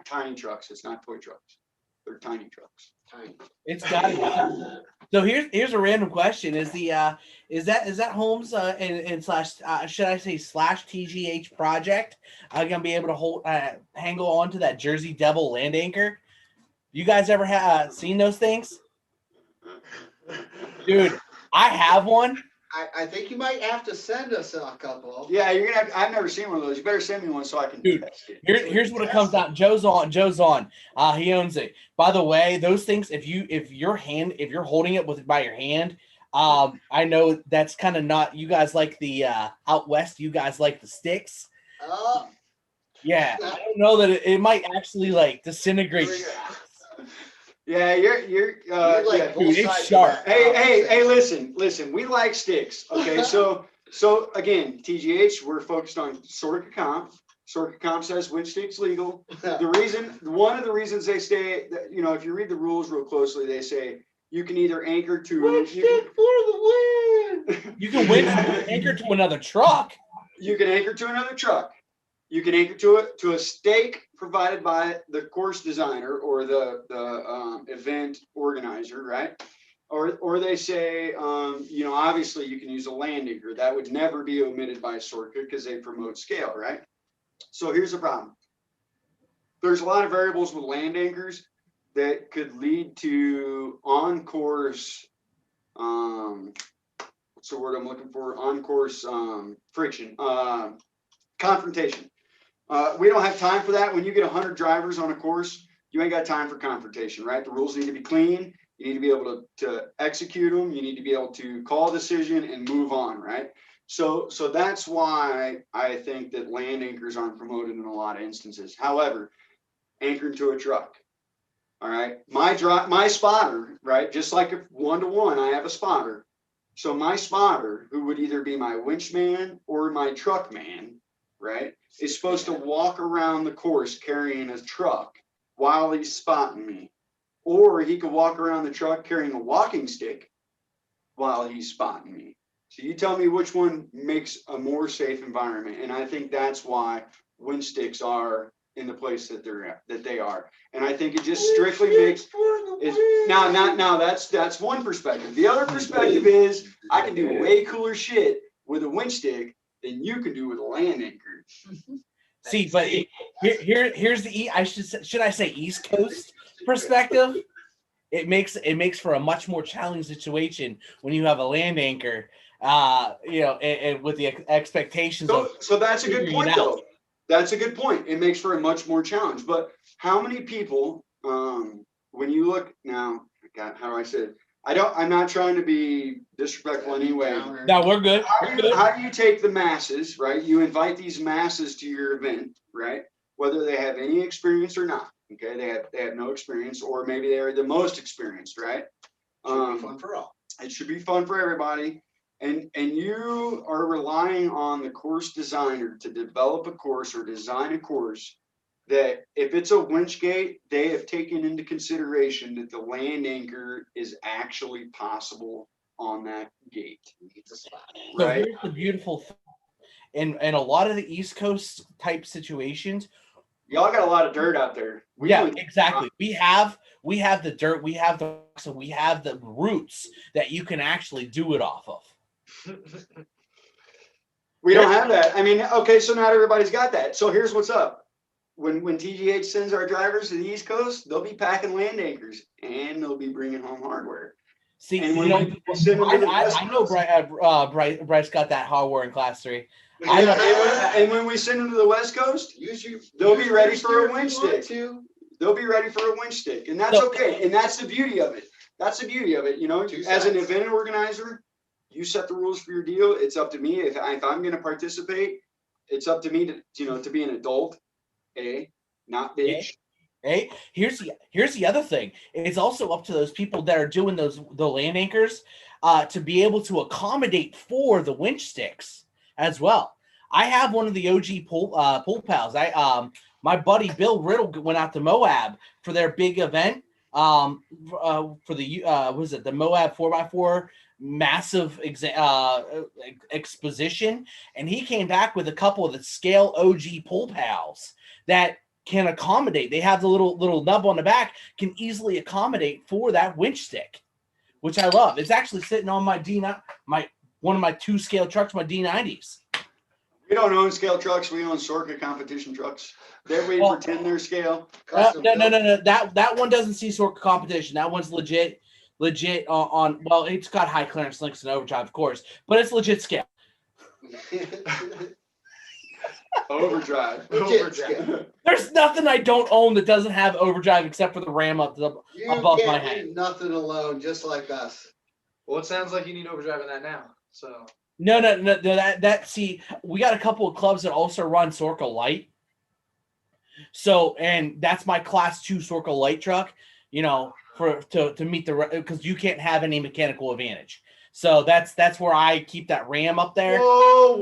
tiny trucks. It's not toy trucks. They're tiny trucks. Tiny. It's got to be. So here's a random question: is that Holmes and slash should I say slash TGH project gonna be able to hang on to that Jersey Devil land anchor? You guys ever seen those things? Dude, I have one. I think you might have to send us a couple. Yeah, you're gonna have. I've never seen one of those. You better send me one so I can test it. Here's what it comes down. Joe's on. He owns it. By the way, those things, if you're holding it by your hand, I know that's kind of not. You guys like the out west. You guys like the sticks. Yeah, I don't know that it might actually like disintegrate. Yeah, you're like Dude, it's sharp. Hey, listen, we like sticks. Okay, so again, TGH, we're focused on Sorka Comp. Sorka Comp says winch stick's legal. One of the reasons they say that, if you read the rules real closely, they say you can either anchor to Winch stick for the win. You can anchor to another truck. You can anchor to another truck. You can anchor to a stake provided by the course designer or the event organizer, right? Or they say, obviously you can use a land anchor. That would never be omitted by Sorka because they promote scale, right? So here's the problem. There's a lot of variables with land anchors that could lead to on-course, what's the word I'm looking for? On-course friction, confrontation. We don't have time for that. When you get 100 drivers on a course, you ain't got time for confrontation, right? The rules need to be clean. You need to be able to execute them. You need to be able to call a decision and move on, right? So that's why I think that land anchors aren't promoted in a lot of instances. However, anchored to a truck, all right? My spotter, right? Just like if 1-to-1, I have a spotter. So my spotter, who would either be my winch man or my truck man, right, is supposed to walk around the course carrying a truck while he's spotting me. or he could walk around the truck carrying a walking stick while he's spotting me. So you tell me which one makes a more safe environment. And I think that's why winch sticks are in the place that they are. And I think it just strictly makes it now that's one perspective. The other perspective is I can do way cooler shit with a winch stick than you can do with a land anchor. See, but here's the should I say East Coast perspective? It makes for a much more challenging situation when you have a land anchor, and with the expectations so that's a good point though. That's a good point. It makes for a much more challenge. But how many people, when you look now, God, how do I say it? I'm not trying to be disrespectful anyway. No, we're good. How do you take the masses, right? You invite these masses to your event, right? Whether they have any experience or not. Okay, they have no experience, or maybe they're the most experienced, right? Should be fun for all. It should be fun for everybody. And you are relying on the course designer to develop a course or design a course that if it's a winch gate, they have taken into consideration that the land anchor is actually possible on that gate. So right? here's the beautiful thing. In a lot of the East Coast type situations, y'all got a lot of dirt out there. Exactly. We have the dirt, we have the roots that you can actually do it off of. We don't have that. I mean, okay, so not everybody's got that. So here's what's up. When TGH sends our drivers to the East Coast, they'll be packing land anchors and they'll be bringing home hardware. See, and I know Bryce got that hardware in class 3. And when we send them to the West Coast, they'll be ready for a winch stick. They'll be ready for a winch stick, and that's okay. And that's the beauty of it. That's the beauty of it. You know, as an event organizer, you set the rules for your deal. It's up to me. If I'm going to participate, it's up to me to be an adult, not bitch. Hey, here's the other thing. It's also up to those people that are doing the land anchors to be able to accommodate for the winch sticks as well. I have one of the OG pool pals. My buddy Bill Riddle went out to Moab for their big event for the the Moab 4x4 massive exposition, and he came back with a couple of the scale OG pool pals that can accommodate. They have the little nub on the back, can easily accommodate for that winch stick, which I love. It's actually sitting on my one of my 2 scale trucks, my D90s. We don't own scale trucks. We own Sorka competition trucks. They pretend they're scale. No. That one doesn't see Sorka competition. That one's legit on. Well, it's got high clearance links and overdrive, of course, but it's legit scale. Overdrive. There's nothing I don't own that doesn't have overdrive except for the Ram above my head. Nothing alone, just like us. Well, it sounds like you need overdrive in that now. So no. See, we got a couple of clubs that also run Sorka Light. So, and that's my class 2 Sorka Light truck. You know, to meet because you can't have any mechanical advantage. So that's where I keep that Ram up there. Whoa.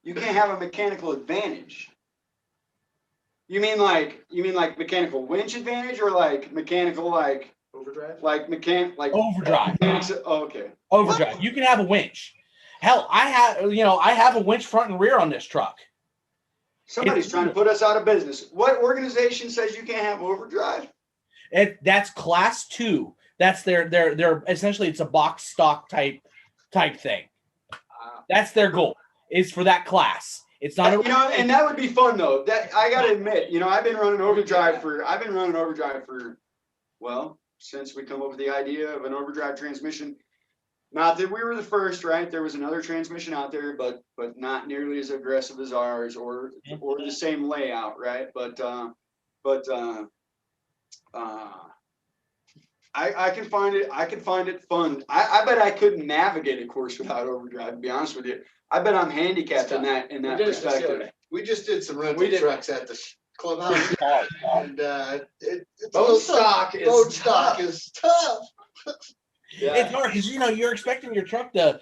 You can't have a mechanical advantage. You mean like mechanical winch advantage or like mechanical overdrive? Overdrive. Okay. Overdrive. What? You can have a winch. Hell, I have a winch front and rear on this truck. Somebody's trying to put us out of business. What organization says you can't have overdrive? That's class 2. That's their essentially it's a box stock type thing. That's their goal is for that class. It's not and that would be fun though. That I gotta admit, I've been running overdrive for since we come up with the idea of an overdrive transmission. Not that we were the first, right? There was another transmission out there, but not nearly as aggressive as ours or the same layout, right? But I can find it fun. I bet I couldn't navigate a course without overdrive, to be honest with you. I bet I'm handicapped in that perspective. We just did some rental trucks at the clubhouse, and boat stock is tough. Yeah. It's hard because you're expecting your truck to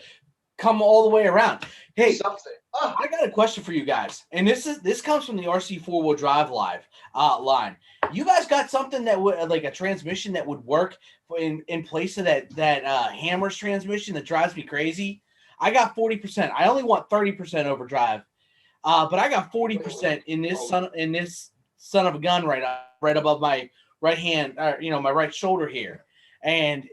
come all the way around. Hey, Something. I got a question for you guys, and this comes from the RC 4-wheel drive live line. You guys got something that would like a transmission that would work in place of that Hammer's transmission that drives me crazy? I got 40%. I only want 30% overdrive, but I got 40% in this son of a gun right above my right hand, my right shoulder here, and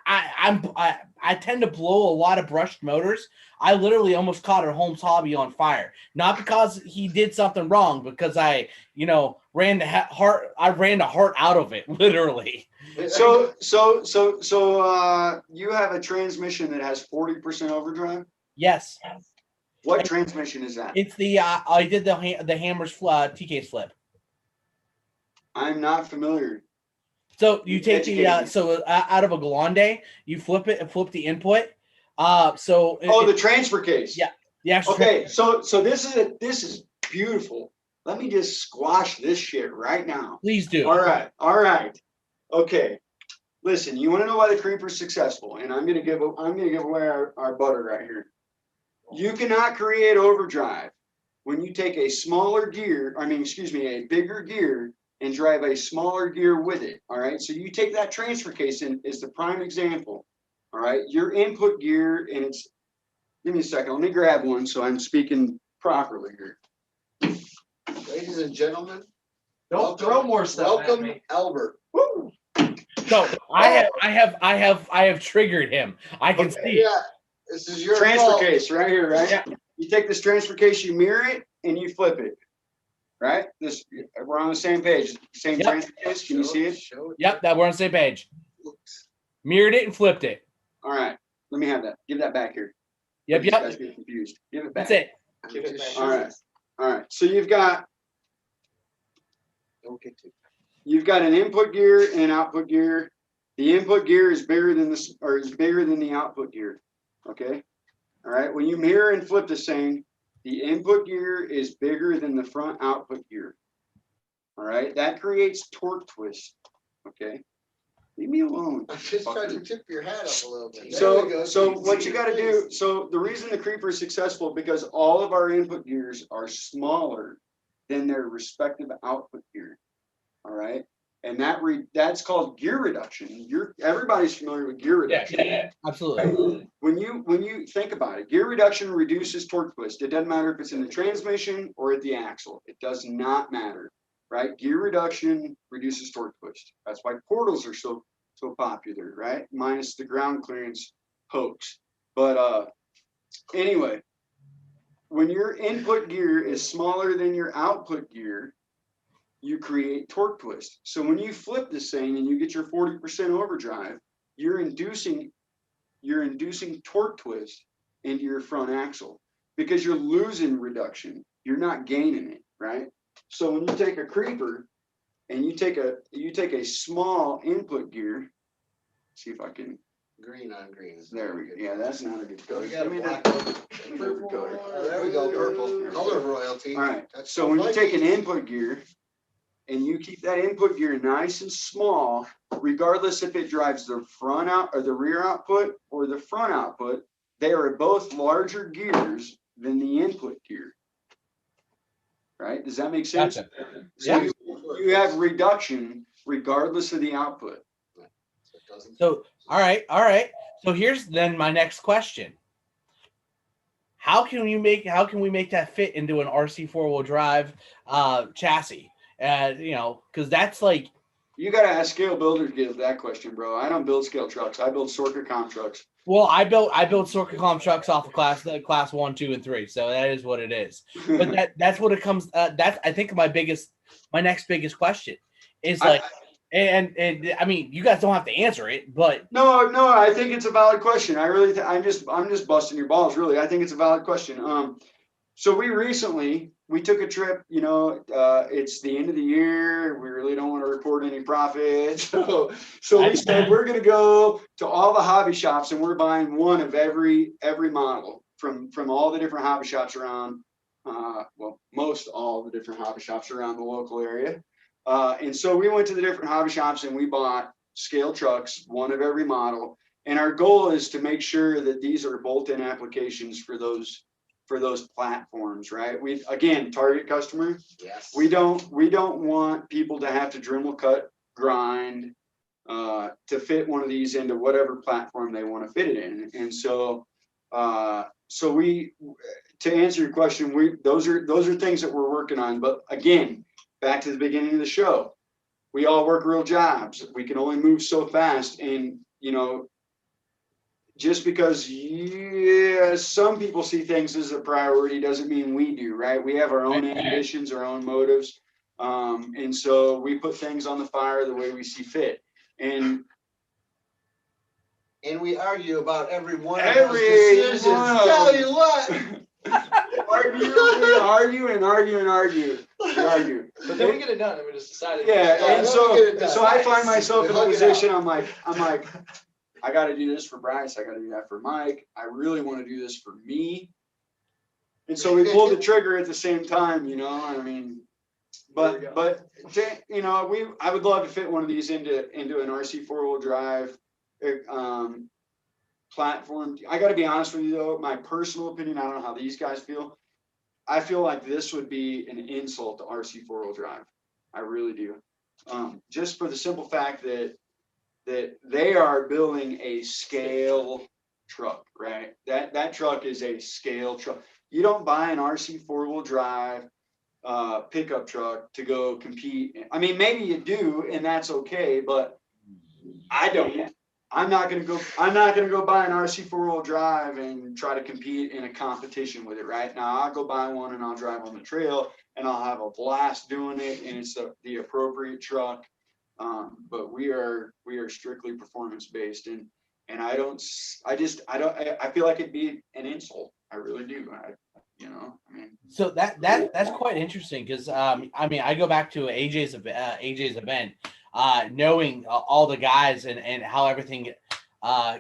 I tend to blow a lot of brushed motors. I literally almost caught a Holmes hobby on fire, not because he did something wrong, because I ran the heart out of it, literally. So you have a transmission that has 40% overdrive? Yes. What transmission is that? It's the I did the Hammer's TK flip. I'm not familiar. So you take the out of a Glande, you flip the input. The transfer case. Yeah. Okay, so this is beautiful. Let me just squash this shit right now. Please do. All right. Okay. Listen, you want to know why the creeper's successful? And I'm gonna give away our butter right here. You cannot create overdrive when you take a bigger gear and drive a smaller gear with it. All right. So you take that transfer case in is the prime example. All right. Your input gear, and give me a second. Let me grab one so I'm speaking properly here. Ladies and gentlemen, Don't throw more stuff at welcome me. Albert. Woo! So I have triggered him. I can see. Yeah, this is your Transfer fault. case right here, right? Yeah. You take this transfer case, you mirror it, and you flip it. Right? We're on the same page. Same Yep. transfer case. Can you see it? Yep, that we're on the same page. Mirrored it and flipped it. All right. Let me have that. Give that back here. Yep. These guys get confused. Give it back. That's it. Give it back. All right. All right. So you've got an input gear and an output gear. The input gear is bigger than the output gear. Okay. All right. When you mirror and flip this thing, the input gear is bigger than the front output gear. All right. That creates torque twist. Okay. Leave me alone. I'm just trying to tip your hat up a little bit. So what you got to do, so the reason the creeper is successful because all of our input gears are smaller than their respective output gear. All right. And that's called gear reduction. Everybody's familiar with gear reduction. Yeah, absolutely. When you think about it, gear reduction reduces torque twist. It doesn't matter if it's in the transmission or at the axle. It does not matter, right? Gear reduction reduces torque twist. That's why portals are so popular, right? Minus the ground clearance hoax. But anyway, when your input gear is smaller than your output gear, you create torque twist. So when you flip this thing and you get your 40% overdrive, you're inducing torque twist into your front axle because you're losing reduction. You're not gaining it, right? So when you take a creeper and you take a small input gear, see if I can. Green on green. There we go. Yeah, that's not a good color. We got a black Purple color. There we go, purple. Color royalty. All right. That's So when you take an input gear and you keep that input gear nice and small, regardless if it drives the front out or the rear output or the front output, they are both larger gears than the input gear. Right? Does that make sense? Gotcha. So Yeah. you have reduction regardless of the output. So all right. So here's then my next question. How can we make that fit into an RC 4-wheel drive chassis? Because that's like, you got to ask scale builders to get that question, bro. I don't build scale trucks. I build Sorka Com trucks. well, I built Sorka Com trucks off of class 1, 2, and 3. So that is what it is. But that's what it comes. That's I think my next biggest question is like, and I mean, you guys don't have to answer it, but No, I think it's a valid question. I really, I'm just busting your balls. Really, I think it's a valid question. So we took a trip. It's the end of the year. We really don't want to report any profit. So we said we're going to go to all the hobby shops and we're buying one of every model from all the different hobby shops around. Most all the different hobby shops around the local area. And so we went to the different hobby shops and we bought scale trucks, one of every model. And our goal is to make sure that these are bolt-in applications for those platforms, right? We, again, target customer. Yes. We don't want people to have to Dremel, cut, grind to fit one of these into whatever platform they want to fit it in. And so, to answer your question, those are things that we're working on. But again, back to the beginning of the show, we all work real jobs. We can only move so fast, and just because some people see things as a priority doesn't mean we do, right? We have our own ambitions, our own motives, and so we put things on the fire the way we see fit. And we argue about every one of Every those decisions. one of Tell them. you what. we argue. But then we get it done and we just decided. Yeah, and so I find myself We in a hug it position. out. I'm like, I got to do this for Bryce. I got to do that for Mike. I really want to do this for me. And so we pulled the trigger at the same time, I mean, but I would love to fit one of these into an RC 4-wheel drive platform. I got to be honest with you though, my personal opinion, I don't know how these guys feel. I feel like this would be an insult to RC 4-wheel drive. I really do. Just for the simple fact that they are building a scale truck, right? That truck is a scale truck. You don't buy an RC 4-wheel drive pickup truck to go compete. I mean, maybe you do, and that's okay, but I don't. I'm not gonna go buy an RC 4-wheel drive and try to compete in a competition with it, right? Now I'll go buy one and I'll drive on the trail and I'll have a blast doing it, and it's the appropriate truck. But we are strictly performance based, and I feel like it'd be an insult. I really do. So that's quite interesting because I go back to AJ's event, knowing all the guys and how everything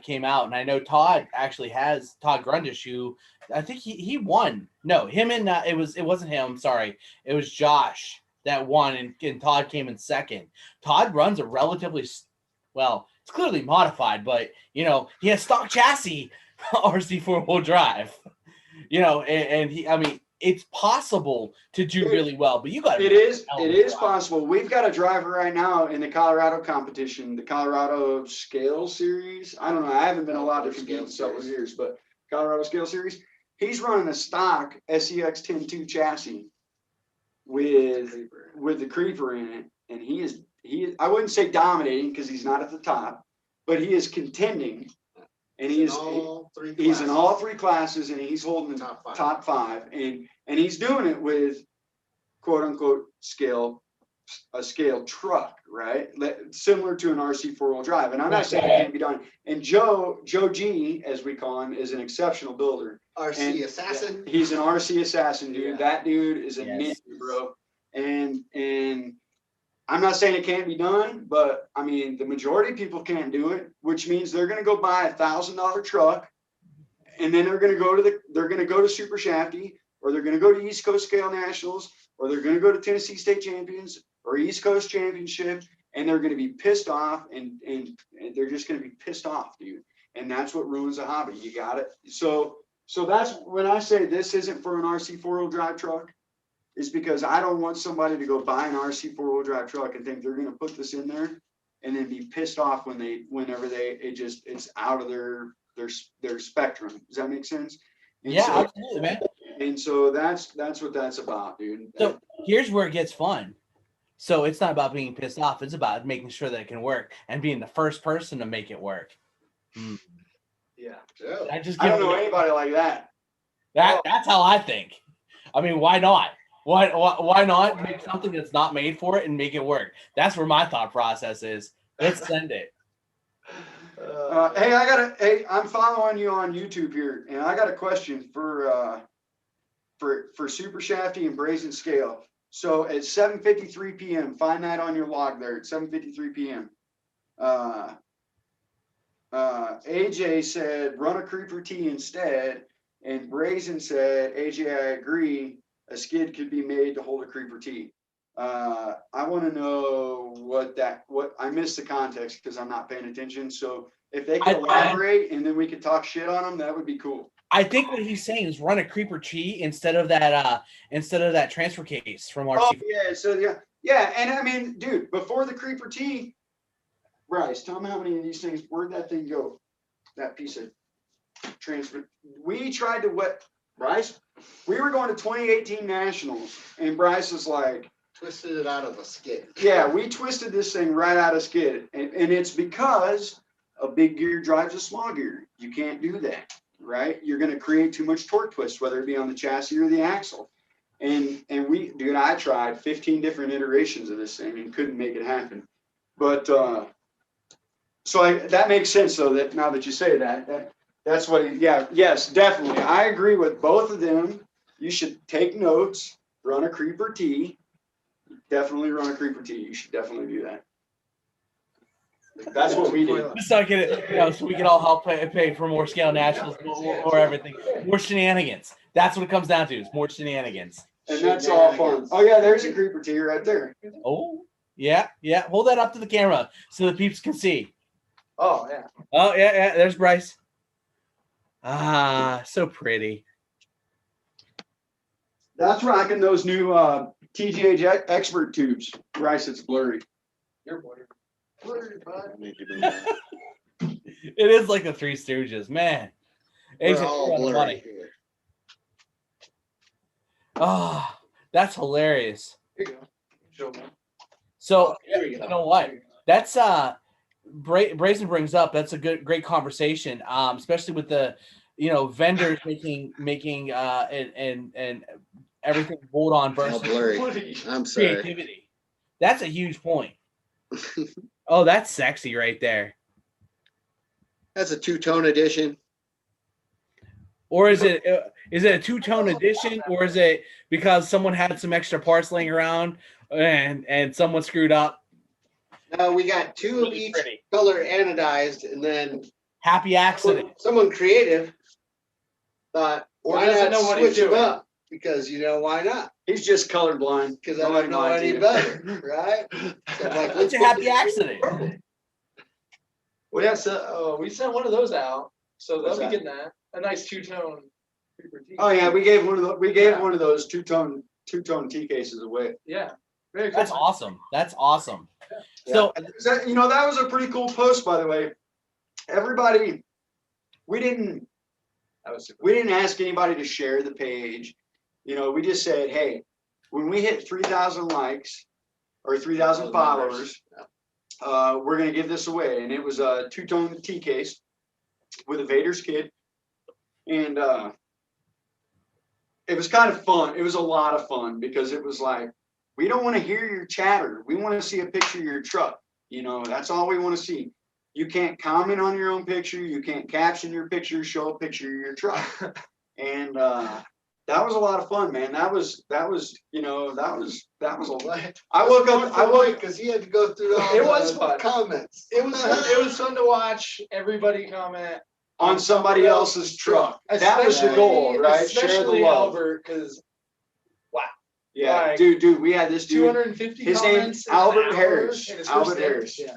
came out, and I know Todd actually has Todd Grundish, who I think he won. No, him and it wasn't him. Sorry, it was Josh that won, and Todd came in second. Todd runs a relatively it's clearly modified, but he has stock chassis RC 4-wheel drive. And it's possible to do really well, but you got it is possible. We've got a driver right now in the Colorado competition, the Colorado Scale Series. I don't know. I haven't been allowed to compete in several years, but Colorado Scale Series. He's running a stock SEX 10.2 chassis with the creeper in it, and he is I wouldn't say dominating because he's not at the top, but he is contending. And he's in all three classes, and he's holding the top five, and he's doing it with quote unquote a scale truck, right? Similar to an RC 4-wheel drive. And I'm not saying it can't be done. And Joe G, as we call him, is an exceptional builder. RC assassin. He's an RC assassin, dude. Yeah. That dude is a ninja, bro. And I'm not saying it can't be done, but I mean, the majority of people can't do it, which means they're going to go buy $1,000 truck, and then they're going to go to Super Shafty, or they're going to go to East Coast Scale Nationals, or they're going to go to Tennessee State Champions or East Coast Championship, and they're going to be pissed off, and they're just going to be pissed off, dude. And that's what ruins a hobby. You got it. So that's when I say this isn't for an RC 4-wheel drive truck. Is because I don't want somebody to go buy an RC 4-wheel drive truck and think they're going to put this in there and then be pissed off whenever it's out of their spectrum. Does that make sense? And absolutely, man. And so that's what that's about, dude. So here's where it gets fun. So it's not about being pissed off. It's about making sure that it can work and being the first person to make it work. Yeah. I don't know anybody like that. That's how I think. I mean, why not? Why not make something that's not made for it and make it work? That's where my thought process is. Let's send it. I'm following you on YouTube here, and I got a question for Super Shafty and Brazen Scale. So at 7:53 p.m., find that on your log there at 7:53 p.m. AJ said run a Creeper T instead, and Brazen said, AJ, I agree. A skid could be made to hold a Creeper T. I want to know what I missed the context because I'm not paying attention. So If they could elaborate and then we could talk shit on them, that would be cool. I think what he's saying is run a creeper T instead of that transfer case from RC. Oh yeah, so yeah, and I mean, dude, before the creeper T, Bryce, tell me how many of these things, where'd that thing go? That piece of transfer. We tried to Bryce, we were going to 2018 Nationals, and Bryce was like, Twisted it out of a skid. yeah, we twisted this thing right out of skid. And it's because a big gear drives a small gear. You can't do that, right? You're going to create too much torque twist, whether it be on the chassis or the axle. And I tried 15 different iterations of this thing and couldn't make it happen. But that makes sense, though, that now that you say that's what, yes, definitely. I agree with both of them. You should take notes, run a creeper T. Definitely run a creeper T. You should definitely do that. That's what we did. So we can all help pay for more scale nationals or everything. More shenanigans. That's what it comes down to. Is more shenanigans. And that's all fun. Oh yeah, there's a creeper T right there. Oh yeah. Hold that up to the camera so the peeps can see. Oh yeah. Oh yeah. There's Bryce. Ah, so pretty. That's rocking those new TGH expert tubes. Bryce, it's blurry. You're blurry. Blurry, bud. It is like the Three Stooges, man. We're all blurry here. Oh, that's hilarious. Here you go. Show me. So There we you go. know what? That's Brazen brings up. That's a great conversation. Especially with the vendors making and everything bolt on All versus blurry. I'm sorry. creativity. That's a huge point. Oh, that's sexy right there. That's a two-tone edition. Or is it a two-tone edition, or is it because someone had some extra parts laying around and someone screwed up? No, we got two of Really each pretty. color anodized, and then Happy accident. someone creative thought, Or why doesn't not know what he's switch them doing. up? Because why not? He's just colorblind. Because I don't know any better, right? So I'm like, It's let's a happy accident. Well, yeah. So we sent one of those out, so they'll What's be that? getting that. A nice two-tone. Creeper T. Oh yeah, we gave one of those two-tone T cases away. Yeah. Very cool. That's awesome. That's awesome. Yeah. So That was a pretty cool post, by the way. Everybody, we didn't That was super. ask anybody to share the page. We just said, hey, when we hit 3,000 likes or 3,000 followers, we're gonna give this away. And it was a two-tone T case with a Vader's kid, and it was kind of fun. It was a lot of fun because it was like, we don't want to hear your chatter. We want to see a picture of your truck. That's all we want to see. You can't comment on your own picture. You can't caption your picture, show a picture of your truck. And that was a lot of fun, man. That was a lot. I woke up because he had to go through all It the was fun. comments. It was fun to watch everybody comment on somebody else's truck. That was the goal, right? Share the Especially love. Albert, because Yeah, like, dude, we had this dude, 250 his comments name's in an Albert hour Harris. in his Albert first day. Harris. Yeah.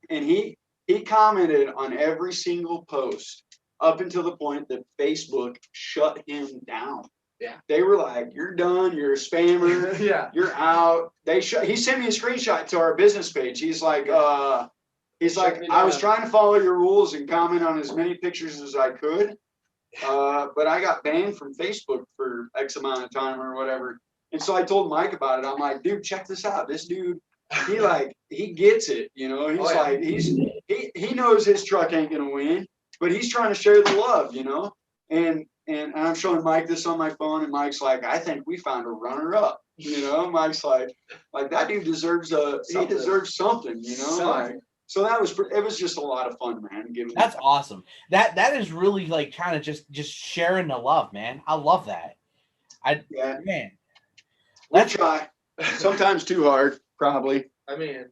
and he commented on every single post up until the point that Facebook shut him down. Yeah. They were like, "You're done. You're a spammer. Yeah. You're out." He sent me a screenshot to our business page. He's like, "I was trying to follow your rules and comment on as many pictures as I could, but I got banned from Facebook for X amount of time or whatever." And so I told Mike about it. I'm like, "Dude, check this out. This dude, he gets it. He's like, he knows his truck ain't gonna win, but he's trying to share the love, And I'm showing Mike this on my phone, and Mike's like, "I think we found a runner-up." Mike's like that dude deserves he deserves something, Something. So it was just a lot of fun, man. That's awesome. That is really like kind of just sharing the love, man. I love that. Man. We try. Sometimes too hard, probably. I mean,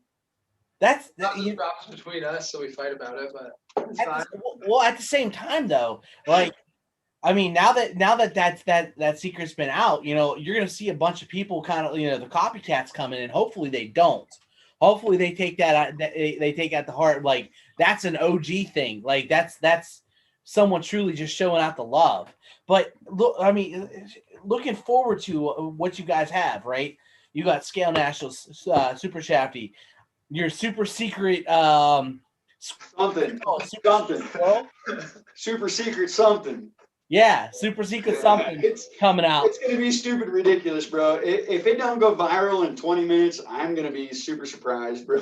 That's not the problems between us, so we fight about it, but it's fine. well, at the same time though, like, I mean, now that that secret's been out, you're gonna see a bunch of people kind of, the copycats coming in. Hopefully they don't, Hopefully they take that they take that to heart. Like that's an OG thing. Like that's someone truly just showing out the love. But look, I mean, looking forward to what you guys have, right? You got Scale Nationals, Super Shafty, your super secret Something. super Something. Super secret something. yeah, super secret something It's coming out. it's gonna be stupid ridiculous, bro. If it don't go viral in 20 minutes, I'm gonna be super surprised, bro.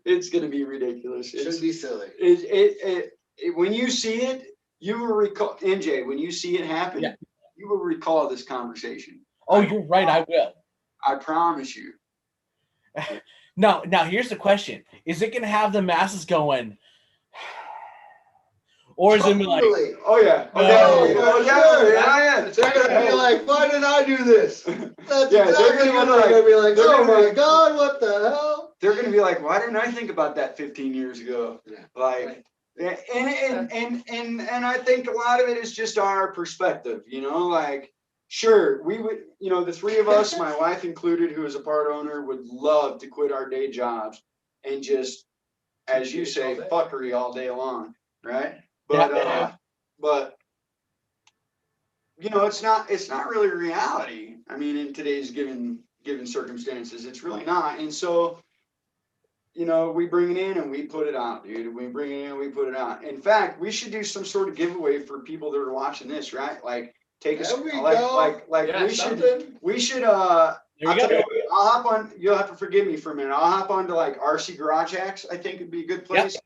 It's gonna be ridiculous. Shouldn't be silly. When you see it, you will recall MJ. When you see it happen, Yeah. you will recall this conversation. Oh, you're right. I will. I promise you. Now here's the question: is it going to have the masses going, or is it gonna be like, Totally. Oh yeah. No. Oh, Sure. yeah. They're gonna be like, why didn't I do this? That's Yeah, they're exactly gonna what be they're like- gonna be like. they're Oh gonna my be- God, what the hell? They're gonna be like, why didn't I think about that 15 years ago? Yeah. Like, yeah, and I think a lot of it is just our perspective, you know, like, sure, we would, you know, the three of us, my wife included, who is a part owner, would love to quit our day jobs and just, as you say, fuckery all day long, right? But you know, it's not really reality. I mean, in today's given circumstances, it's really not. And so, you know, we bring it in and we put it out, dude. We bring it in and we put it out. In fact, we should do some sort of giveaway for people that are watching this, right? Like, take us There we like go. Yeah, we something. should there you I'll tell go. you what, I'll hop on. You'll have to forgive me for a minute. I'll hop on to like RC Garage Hacks. I think would be a good place,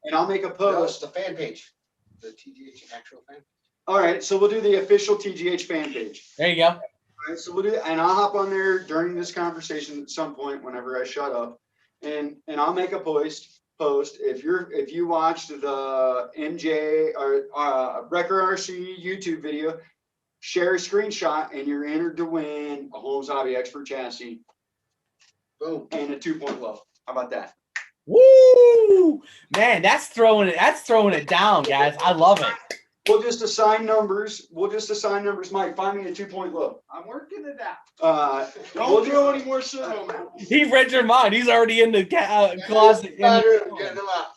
and I'll make a No, it's post. the fan page. The TGH actual fan page. All right, so we'll do the official TGH fan page. There you go. All right, so we'll do, and I'll hop on there during this conversation at some point whenever I shut up, and I'll make a post. If you watched the MJ or Wrecker RC YouTube video, share a screenshot, and you're entered to win a Holmes Hobby Expert chassis Boom. and a 2-point low. How about that? Woo! Man, that's throwing it down, guys. I love it. We'll just assign numbers. Mike, find me a 2-point low. I'm working it out. Don't throw any more soda. He read your mind. He's already in the closet. Getting them out.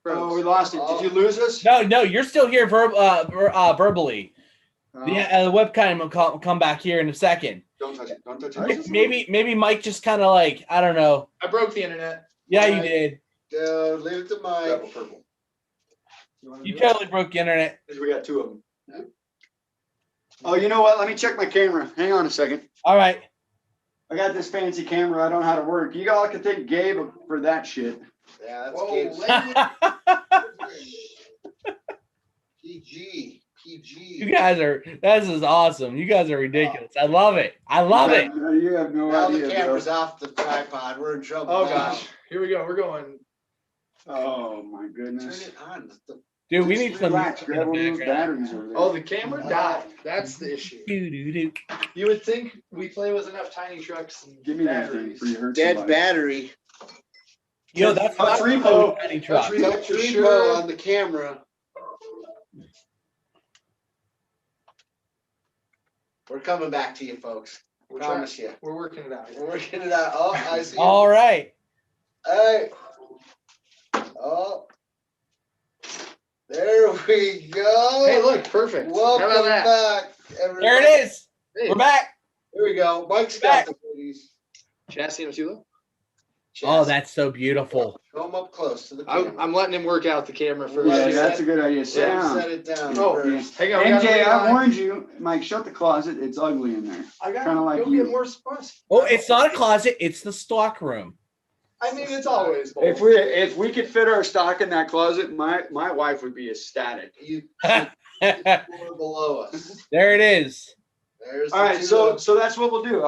Oh, we lost it. Did you lose us? No, you're still here verbally. Oh, The webcam will come back here in a second. Don't touch it. Don't touch it. Maybe Mike just kind of like, I don't know. I broke the internet. Yeah, you did. Dude, leave it to Purple, Mike. purple. wanna You do it? totally broke the internet. Because we got two of them. Oh, you know what? Let me check my camera. Hang on a second. All right. I got this fancy camera. I don't know how to work. You all can thank Gabe for that shit. Yeah, that's Whoa, Gabe's. PG. You guys this is awesome. You guys are ridiculous. I love it. I love it. You have no Now idea. the camera's off the tripod. We're in trouble. Oh now. gosh, here we go. We're going. Oh my Turn goodness. it on. Dude, we Just need some relax. music in Grab one of the those background. batteries over there. Oh, the camera died. That's the issue. Doo-doo-doo. You would think we play with enough tiny trucks and Give me that thing batteries. for you hurt Dead somebody. battery. Yo, that's Touch not repo. a tiny truck. Touch Touch For repo sure. on the camera. We're coming back to you, folks. We're Promise you. We're working it out. We're working it out. Oh, I see. All right. Hey. Oh. There we go. Hey, look, perfect. Welcome How about that? back, everybody. There it is. Hey, We're back. Here we go. Mike's Back. got the goodies. Chassis and Tula. Oh, that's so beautiful. Show him up close to the camera. I'm letting him work out the camera first. Yeah, Right. that's a good idea. Sit Set down. it down. Oh, first. hang on. we gotta MJ, I realign. warned you. Mike, shut the closet. It's ugly in there. I got kinda like go you. get more space. Oh, it's not a closet. It's the stock room. I mean, it's always. If we could fit our stock in that closet, my wife would be ecstatic. You There floor below us. it is. There's All the right, two so of that's what we'll do.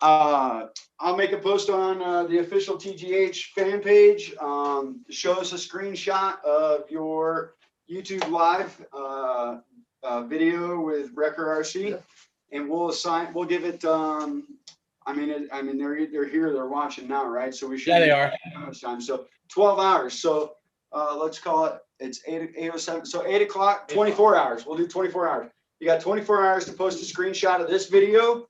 I'll make a post on the official TGH fan page. Show us a screenshot of your YouTube live video with Wrecker RC, Yep. and we'll give it. I mean, they're here, they're watching now, right? So we should. Yeah, they are. Time. So 12 hours. So let's call it. It's 8:07. So 8 o'clock. 24 hours. We'll do 24 hours. You got 24 hours to post a screenshot of this video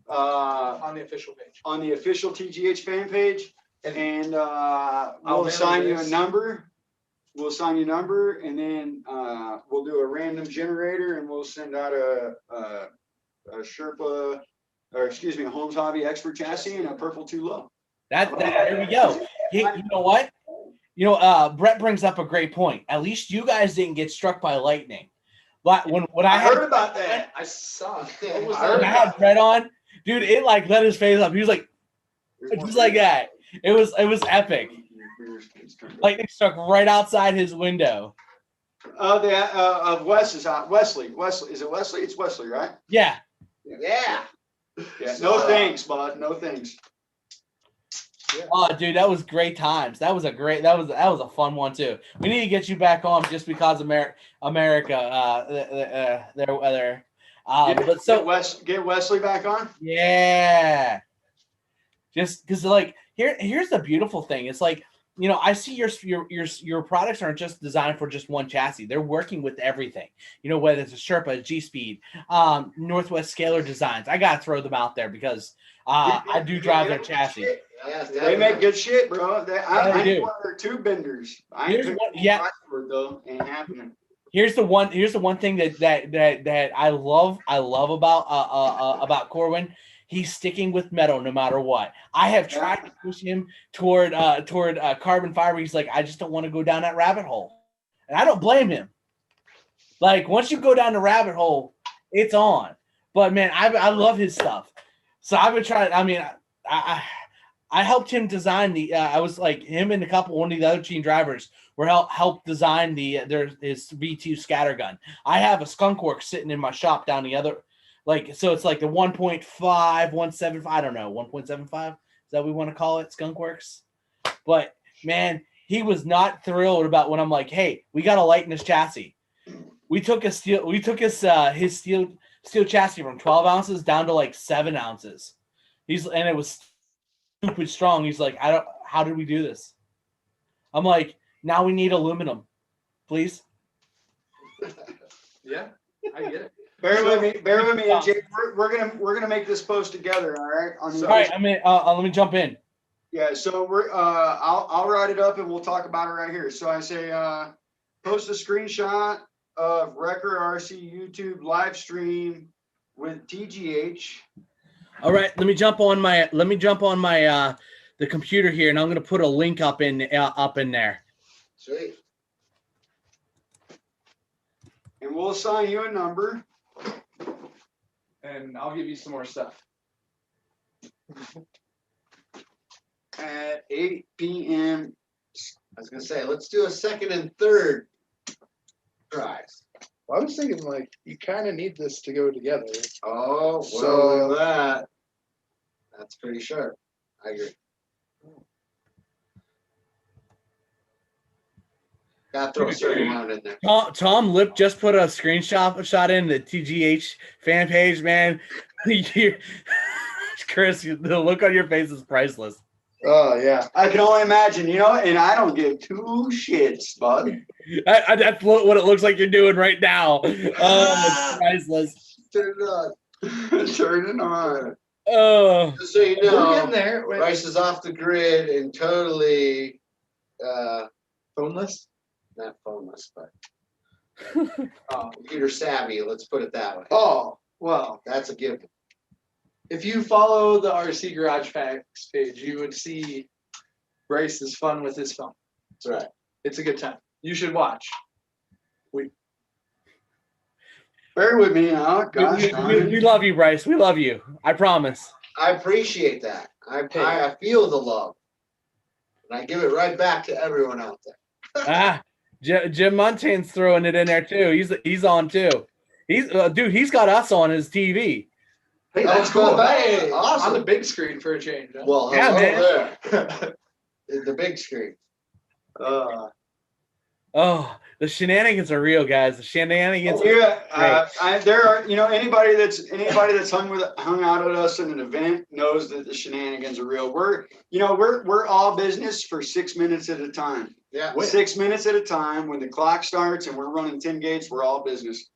On the official page. on the official TGH fan page, and I'll we'll mail assign you a this. number. We'll assign you a number, and then we'll do a random generator, and we'll send out a Sherpa, or excuse me, a Holmes Hobby Expert chassis and a purple 2 low. That there we go. You know what? Brett brings up a great point. At least you guys didn't get struck by lightning. But when I I had heard about that. I saw it. What was I heard when I that? had Brett on, dude, it like lit his face up. He was like, just like that. It was epic. Lightning struck right outside his window. Of Wes's house. Wesley. Is it Wesley? It's Wesley, right? Yeah. Yeah. Yeah. No thanks, bud. No thanks. Oh, dude, that was great times. That was a fun one too. We need to get you back on just because America. But so Get Wesley back on. yeah, just because like here's the beautiful thing. It's like, I see your products aren't just designed for just one chassis. They're working with everything. Whether it's a Sherpa, G-Speed, Northwest Scalar Designs. I gotta throw them out there because I do drive their chassis. Yes, They make good shit, bro. I do. need one of their tube benders. I Here's ain't what- picking yeah. price for it, though. Ain't happening. Here's the one thing that I love about Corwin. He's sticking with metal no matter what. I have tried to push him toward carbon fiber. He's like, I just don't want to go down that rabbit hole, and I don't blame him. Like, once you go down the rabbit hole, it's on. But man, I love his stuff. So I've been trying. I mean, I helped him design the. I was like him and one of the other team drivers were helped design his V2 scattergun. I have a Skunk Works sitting in my shop down the other. So it's like the 1.5, 1.75, I don't know, 1.75. Is that what we want to call it? Skunk Works. But man, he was not thrilled about when I'm like, hey, we got to lighten this chassis. We took his steel chassis from 12 ounces down to like 7 ounces. And it was stupid strong. He's like, how did we do this? I'm like, now we need aluminum, please. Yeah, I get it. Bear with me, and Jake. We're gonna make this post together, all right? All right, let me jump in. Yeah, so I'll write it up and we'll talk about it right here. So I say post a screenshot of Wrecker RC YouTube live stream with TGH. All right, let me jump on my the computer here, and I'm gonna put a link up in there. Sweet. And we'll assign you a number. And I'll give you some more stuff. At 8 p.m. I was gonna say, let's do a second and third prize. Well, I was thinking like you kind of need this to go together. Oh, So- well, that's pretty sharp. I agree. Gotta throw a certain amount in there. Tom Lip just put a screenshot in the TGH fan page, man. Chris, the look on your face is priceless. Oh yeah. I can only imagine, and I don't give 2 shits, bud. That's what it looks like you're doing right now. Oh, it's priceless. Turn it on. Turn it on. Oh, Just so you We're know, getting there. Wait, Rice is off the grid and totally phoneless? not phoneless, but computer savvy. Let's put it that way. Oh, well. That's a given. If you follow the RC Garage Facts page, you would see Bryce is fun with his phone. That's right. It's a good time. You should watch. Bear with me now. Gosh, we love you, Bryce. We love you. I promise. I appreciate that. I feel the love. And I give it right back to everyone out there. Jim Montane's throwing it in there too. He's on too. He's got us on his TV. Hey, Oh, that's cool. good. Hey, Awesome. on the big screen for a change. Huh? Well, Yeah, hello man. there. The big screen. Oh, the shenanigans are real, guys. The shenanigans. Yeah, there are, anybody that's hung out at us in an event knows that the shenanigans are real. We're all business for 6 minutes at a time. Yeah. 6 minutes at a time. When the clock starts and we're running 10 gates, we're all business.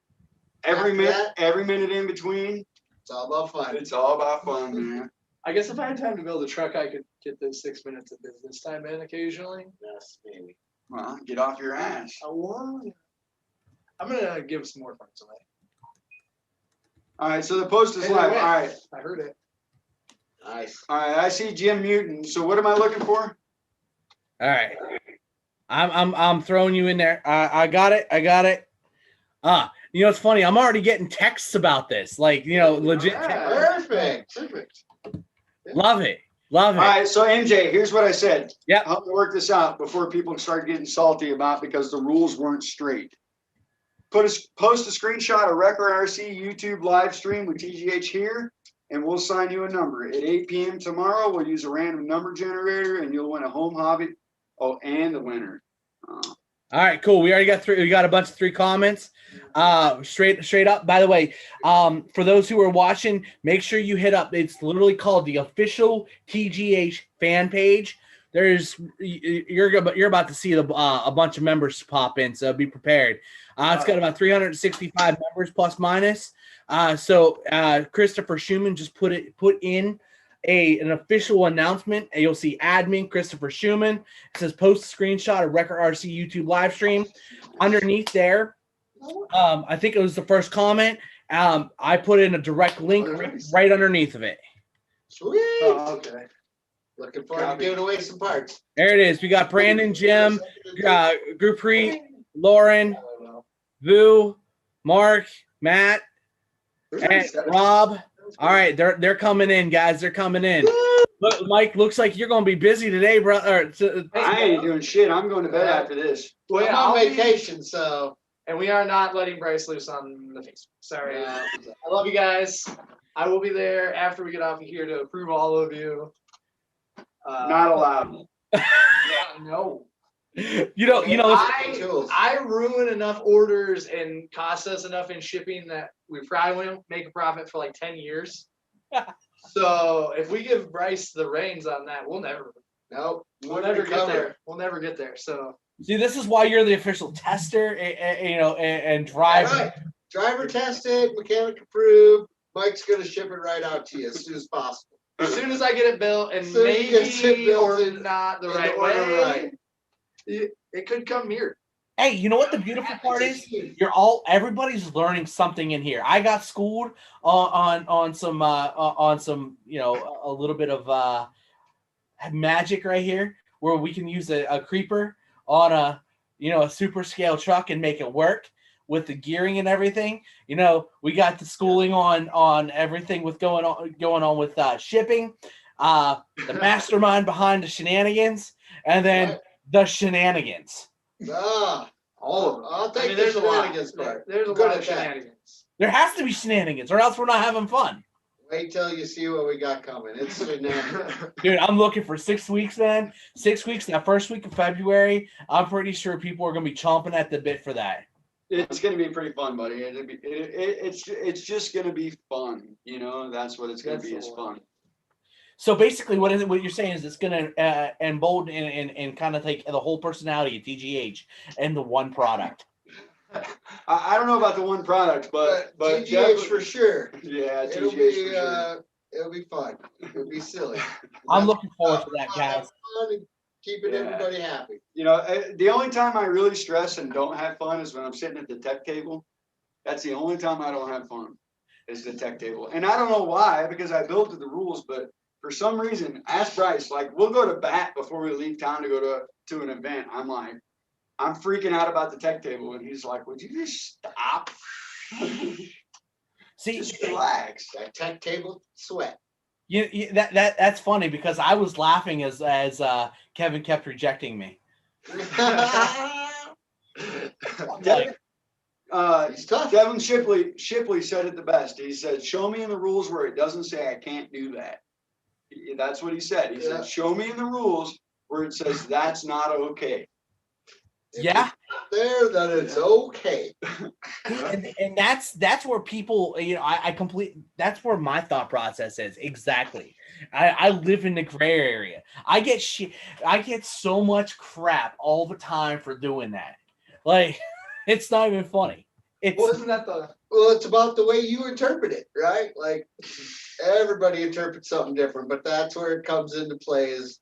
Every After minute in between, It's all about fun. It's all about fun, man. I guess if I had time to build a truck, I could get those 6 minutes of business time in occasionally. Yes, maybe. Well, get off your ass. I want. I'm gonna give some more parts away. All right, so the post is Hey, live. wait. All right, I heard it. Nice. all right. I see Jim Mutant. So what am I looking for? All right. I'm throwing you in there. I got it. You know, it's funny. I'm already getting texts about this. Like, you know, legit. Perfect. Love it. All right, so MJ, here's what I said. Yep. Help me work this out before people start getting salty about because the rules weren't straight. Post a screenshot of Record RC YouTube live stream with TGH here, and we'll sign you a number. At 8 p.m. tomorrow, we'll use a random number generator, and you'll win a home hobby. Oh, and the winner. All right, cool. We already got three. We got a bunch of 3 comments. Straight up. By the way, for those who are watching, make sure you hit up. It's literally called the official TGH fan page. You're about to see a bunch of members pop in, so be prepared. It's got about 365 members plus minus. So Christopher Schumann just put in an official announcement, and you'll see admin Christopher Schumann. It says post a screenshot of Record RC YouTube live stream. Underneath there, I think it was the first comment. I put in a direct link right underneath of it. Sweet. Oh, okay. Looking forward to giving away some parts. There it is. We got Brandon, Jim, Gupri, Lauren, Vu, Mark, Matt, and Rob. All right, they're coming in, guys. They're coming in. Look, Mike, looks like you're gonna be busy today, bro. I ain't doing shit. I'm going to bed after this. Well, I'm on vacation, so. And we are not letting Bryce loose on the Facebook. Sorry. Yeah. I love you guys. I will be there after we get off of here to approve all of you. Not allowed. Yeah, no. You know. I ruin enough orders and cost us enough in shipping that we probably won't make a profit for like 10 years. So if we give Bryce the reins on that, we'll never get there. We'll never get there. So See, this is why you're the official tester, and driver. Right. Driver tested, mechanic approved. Mike's gonna ship it right out to you as soon as possible. as soon as I get it built, and Soon as you get it maybe built or in- not the in right order, way, right. it could come here. Hey, you know what the beautiful part is? Everybody's learning something in here. I got schooled on some a little bit of magic right here, where we can use a creeper on a super scale truck and make it work with the gearing and everything. We got the schooling on everything with going on with shipping, the mastermind behind the shenanigans, and then the shenanigans. All of them. I'll take there's the a lot. shenanigans part. There's a Good lot at of that. shenanigans. There has to be shenanigans, or else we're not having fun. Wait till you see what we got coming. It's shenanigans. Dude, I'm looking for 6 weeks, man. 6 weeks, that first week of February. I'm pretty sure people are going to be chomping at the bit for that. It's going to be pretty fun, buddy. It's just going to be fun. That's what it's going to be, is fun. So basically, what you're saying is it's going to embolden and kind of take the whole personality of TGH and the one product. I don't know about the one product, but TGH definitely- for sure. Yeah, It'll TGH be for sure. it'll be fun. It'll be silly. I'm looking forward to that, Have guys. fun and keeping Yeah. everybody happy. The only time I really stress and don't have fun is when I'm sitting at the tech table. That's the only time I don't have fun, is the tech table. And I don't know why, because I built to the rules, but for some reason, ask Bryce, like, we'll go to bat before we leave town to go to an event. I'm like, I'm freaking out about the tech table. And he's like, would you just stop? See, Just relax. That tech table sweat. that's funny, because I was laughing as Kevin kept rejecting me. Like, He's tough. Devin Shipley said it the best. He said, show me in the rules where it doesn't say I can't do that. That's what he said. He Yeah. said, show me in the rules where it says that's not okay. yeah. There, that it's okay. And that's where people, that's where my thought process is. Exactly. I live in the gray area. I get so much crap all the time for doing that. Like, it's not even funny. Wasn't that the Well, it's about the way you interpret it, right? Like everybody interprets something different, but that's where it comes into play is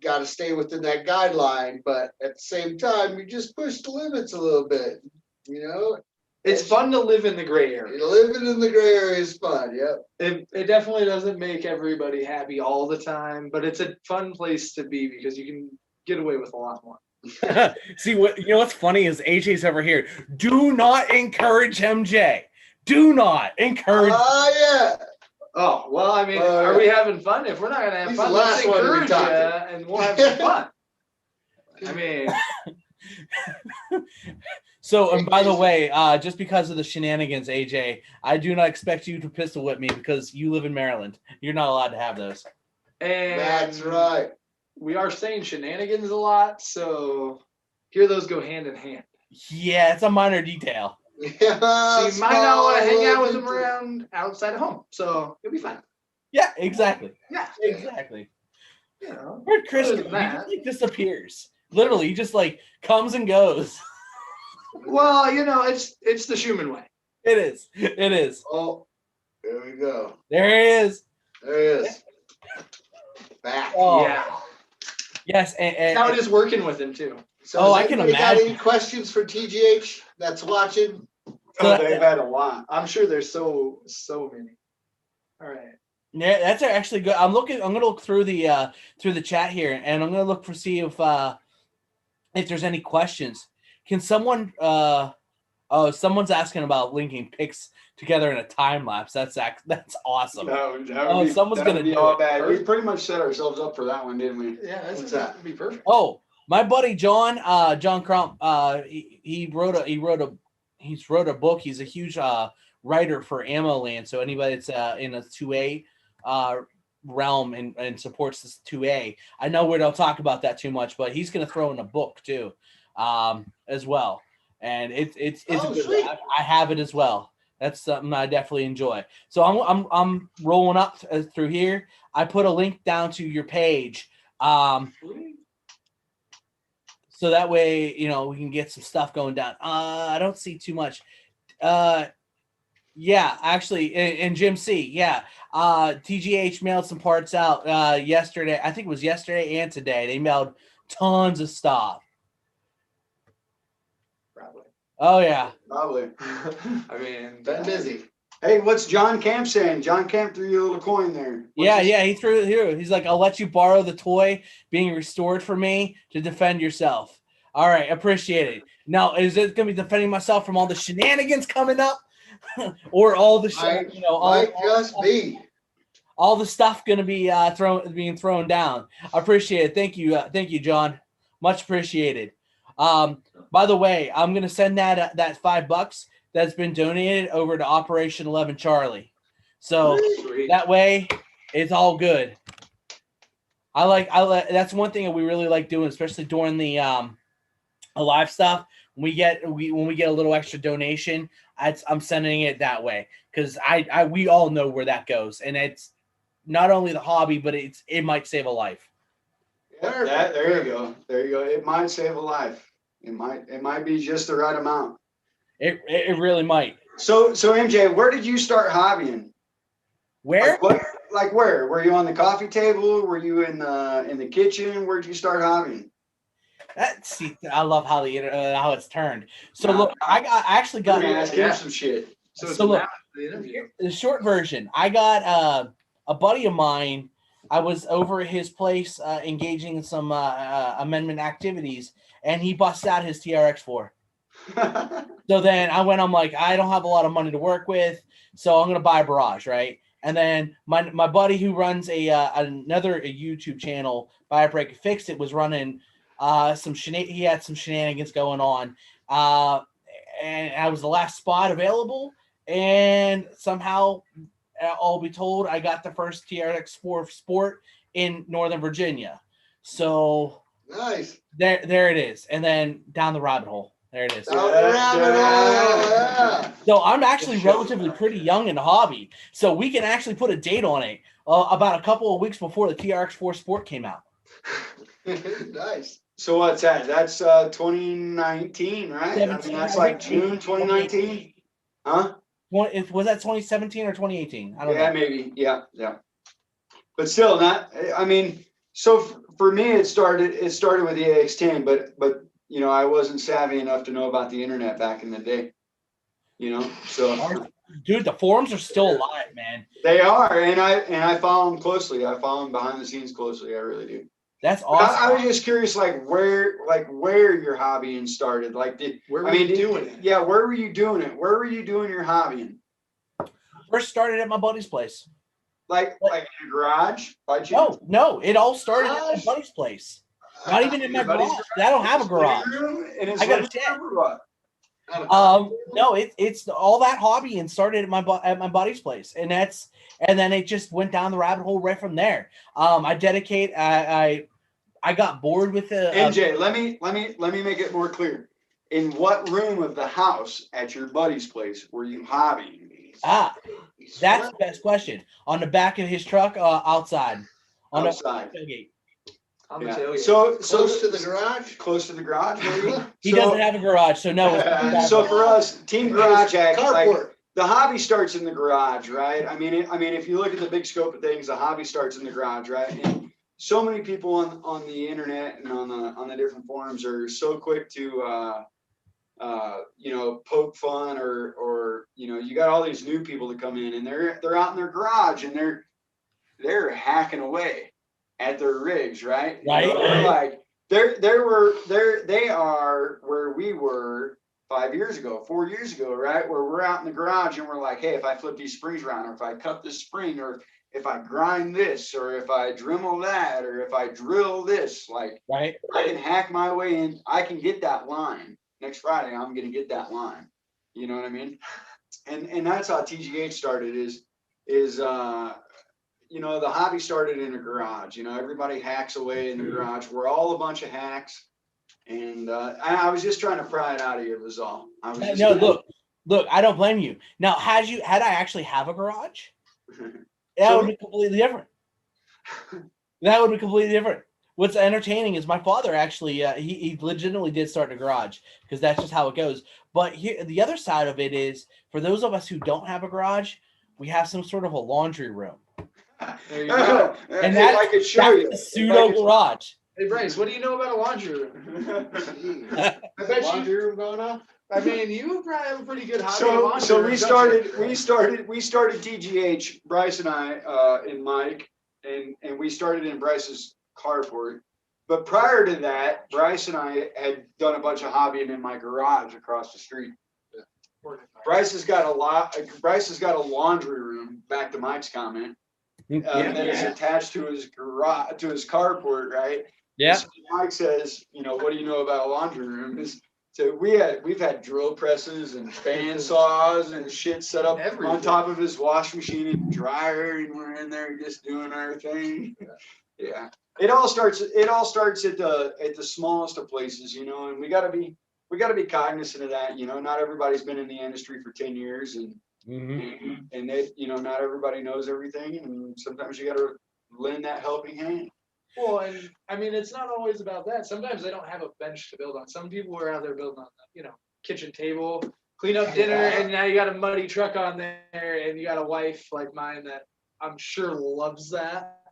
got to stay within that guideline, but at the same time, you just push the limits a little bit, you know? It's fun to live in the gray area. Living in the gray area is fun, yep. It definitely doesn't make everybody happy all the time, but it's a fun place to be because you can get away with a lot more. See what you know? What's funny is AJ's over here. Do not encourage MJ. Do not encourage. Oh, yeah. Oh, well, I mean, are we having fun? If we're not gonna have He's fun, the let's last one to be encourage you talking. and we'll have some fun. I mean, So, and by the way, just because of the shenanigans, AJ, I do not expect you to pistol whip me because you live in Maryland. You're not allowed to have those. and That's right. We are saying shenanigans a lot, so here those go hand in hand. Yeah, it's a minor detail. Yeah, So you might not want to hang out with them small around outside of home. So it'll be fun. Yeah, exactly. Yeah. Exactly. You know. Where'd Chris Other go? than He that- just like disappears. Literally, he just like comes and goes. Well, you know, it's the Schumann way. It is. It is. Oh, there we go. There he is. There he is. Back. Oh, Yeah. yes. And, How it is working with him too. So Oh, has I can anybody got imagine. any questions for TGH that's watching? Oh, they've had a lot. I'm sure there's so many. All right. yeah, that's actually good. I'm gonna look through the chat here, and I'm gonna look for see if there's any questions. Can someone someone's asking about linking pics together in a time lapse. That's awesome. Someone's gonna be do all it. bad. We pretty much set ourselves up for that one, didn't we? Yeah, What's that? That'd be perfect. Oh, my buddy John Crump, he wrote a book. He's a huge writer for Ammo Land. So anybody that's in a 2A realm and supports this 2A, I know we don't talk about that too much, but he's gonna throw in a book too, as well. And it's Oh, a good sweet. I have it as well. That's something I definitely enjoy. So I'm rolling up through here. I put a link down to your page. So that way, we can get some stuff going down. I don't see too much. Yeah, actually, and Jim C. Yeah, TGH mailed some parts out yesterday. I think it was yesterday and today. They mailed tons of stuff. Probably. Oh yeah. Probably. I mean, Been busy. Hey, what's John Camp saying? John Camp threw you a little coin there. Yeah. He threw it here. He's like, I'll let you borrow the toy being restored for me to defend yourself. All right, appreciate it. Now, is it going to be defending myself from all the shenanigans coming up, or all the all the stuff going to be being thrown down? I appreciate it. Thank you, John. Much appreciated. By the way, I'm going to send that $5 that's been donated over to Operation 11 Charlie. So sweet. that way, it's all good. I like that's one thing that we really like doing, especially during the live stuff. When we get a little extra donation, I'm sending it that way because we all know where that goes, and it's not only the hobby, but it might save a life. Yeah, there you go. It might save a life. It might be just the right amount. It really might. So MJ, where did you start hobbying? Where? Like where? Were you on the coffee table? Were you in the kitchen? Where'd you start hobbying? I love how how it's turned. So look, I actually got. Let me ask him some shit. So look, the interview. the short version. I got a buddy of mine. I was over at his place engaging in some amendment activities, and he busted out his TRX-4. So then I'm like, I don't have a lot of money to work with, so I'm gonna buy a barrage, right? And then my buddy who runs another YouTube channel, Buy a Break and Fix It, was running he had some shenanigans going on, and I was the last spot available, and somehow, all be told, I got the first TRX-4 Sport in Northern Virginia. So Nice. there it is, and then down the rabbit hole. There it is. Down the rabbit hole, yeah. So I'm actually relatively pretty young in the hobby, so we can actually put a date on it about a couple of weeks before the TRX-4 Sport came out. Nice. So what's that? That's 2019, right? I mean, that's like June 2019. Huh? Was that 2017 or 2018? I don't Yeah, know. maybe. Yeah. But still not, I mean, so for me, it started with the AX10, but you know, I wasn't savvy enough to know about the internet back in the day, you know, so. Dude, the forums are still alive, man. They are, and I follow them closely. I follow them behind the scenes closely. I really do. That's But awesome. I was just curious, where your hobbying started. Where were you doing it? Yeah, where were you doing it? Where were you doing your hobbying? First started at my buddy's place. Like in a garage? By chance? No, it all started at my buddy's place. Not even in my Your buddy's garage. I don't have a garage. I got a shed. No, it's all that hobby and started at my buddy's place, and then it just went down the rabbit hole right from there. I got bored with the NJ, let me make it more clear. In what room of the house at your buddy's place were you hobbying? That's the best question. On the back of his truck, outside. On Outside. the tailgate. I'm gonna Yeah. tell you. So Close to the garage? Close to the garage, maybe? He doesn't have a garage, so no. So for us, Team Garage Act, like, Carport. the hobby starts in the garage, right? I mean, if you look at the big scope of things, the hobby starts in the garage, right? And so many people on the internet and on the different forums are so quick to you know, poke fun or you know, you got all these new people that come in and they're out in their garage and they're hacking away at their rigs, right? Right. You know, like they are where we were 5 years ago, 4 years ago, right? Where we're out in the garage and we're like, hey, if I flip these springs around, or if I cut this spring, or if I grind this, or if I Dremel that, or if I drill this, like, Right. I can hack my way in. I can get that line. Next Friday, I'm gonna get that line. You know what I mean? And that's how TGH started. Is you know, the hobby started in a garage. You know, everybody hacks away in the garage. We're all a bunch of hacks. And I was just trying to pry it out of you, was all. I was just Look, I don't blame you. Now, had I actually have a garage, that would be completely different. That would be completely different. What's entertaining is my father actually, he legitimately did start in a garage, because that's just how it goes. But here, the other side of it is, for those of us who don't have a garage, we have some sort of a laundry room. There you go. And if I could show you. a pseudo garage. Hey Bryce, what do you know about a laundry room? I bet laundry room going on? I mean, you probably have a pretty good hobby. of laundry So room, we don't started you? TGH, Bryce and I, and Mike, and we started in Bryce's carport. But prior to that, Bryce and I had done a bunch of hobbying in my garage across the street. Bryce has got a laundry room, back to Mike's comment, that is attached to his garage, to his carport, right? Yeah. So Mike says, you know, what do you know about a laundry room? So we've had drill presses and band saws and shit set up on top of his washing machine and dryer, and we're in there just doing our thing. Yeah. It all starts at the smallest of places, you know, and we gotta be cognizant of that. You know, not everybody's been in the industry for 10 years, and they, you know, not everybody knows everything, and sometimes you gotta lend that helping hand. Well, and I mean, it's not always about that. Sometimes they don't have a bench to build on. Some people are out there building on, you know, kitchen table, clean up dinner, and now you got a muddy truck on there, and you got a wife like mine that I'm sure loves that.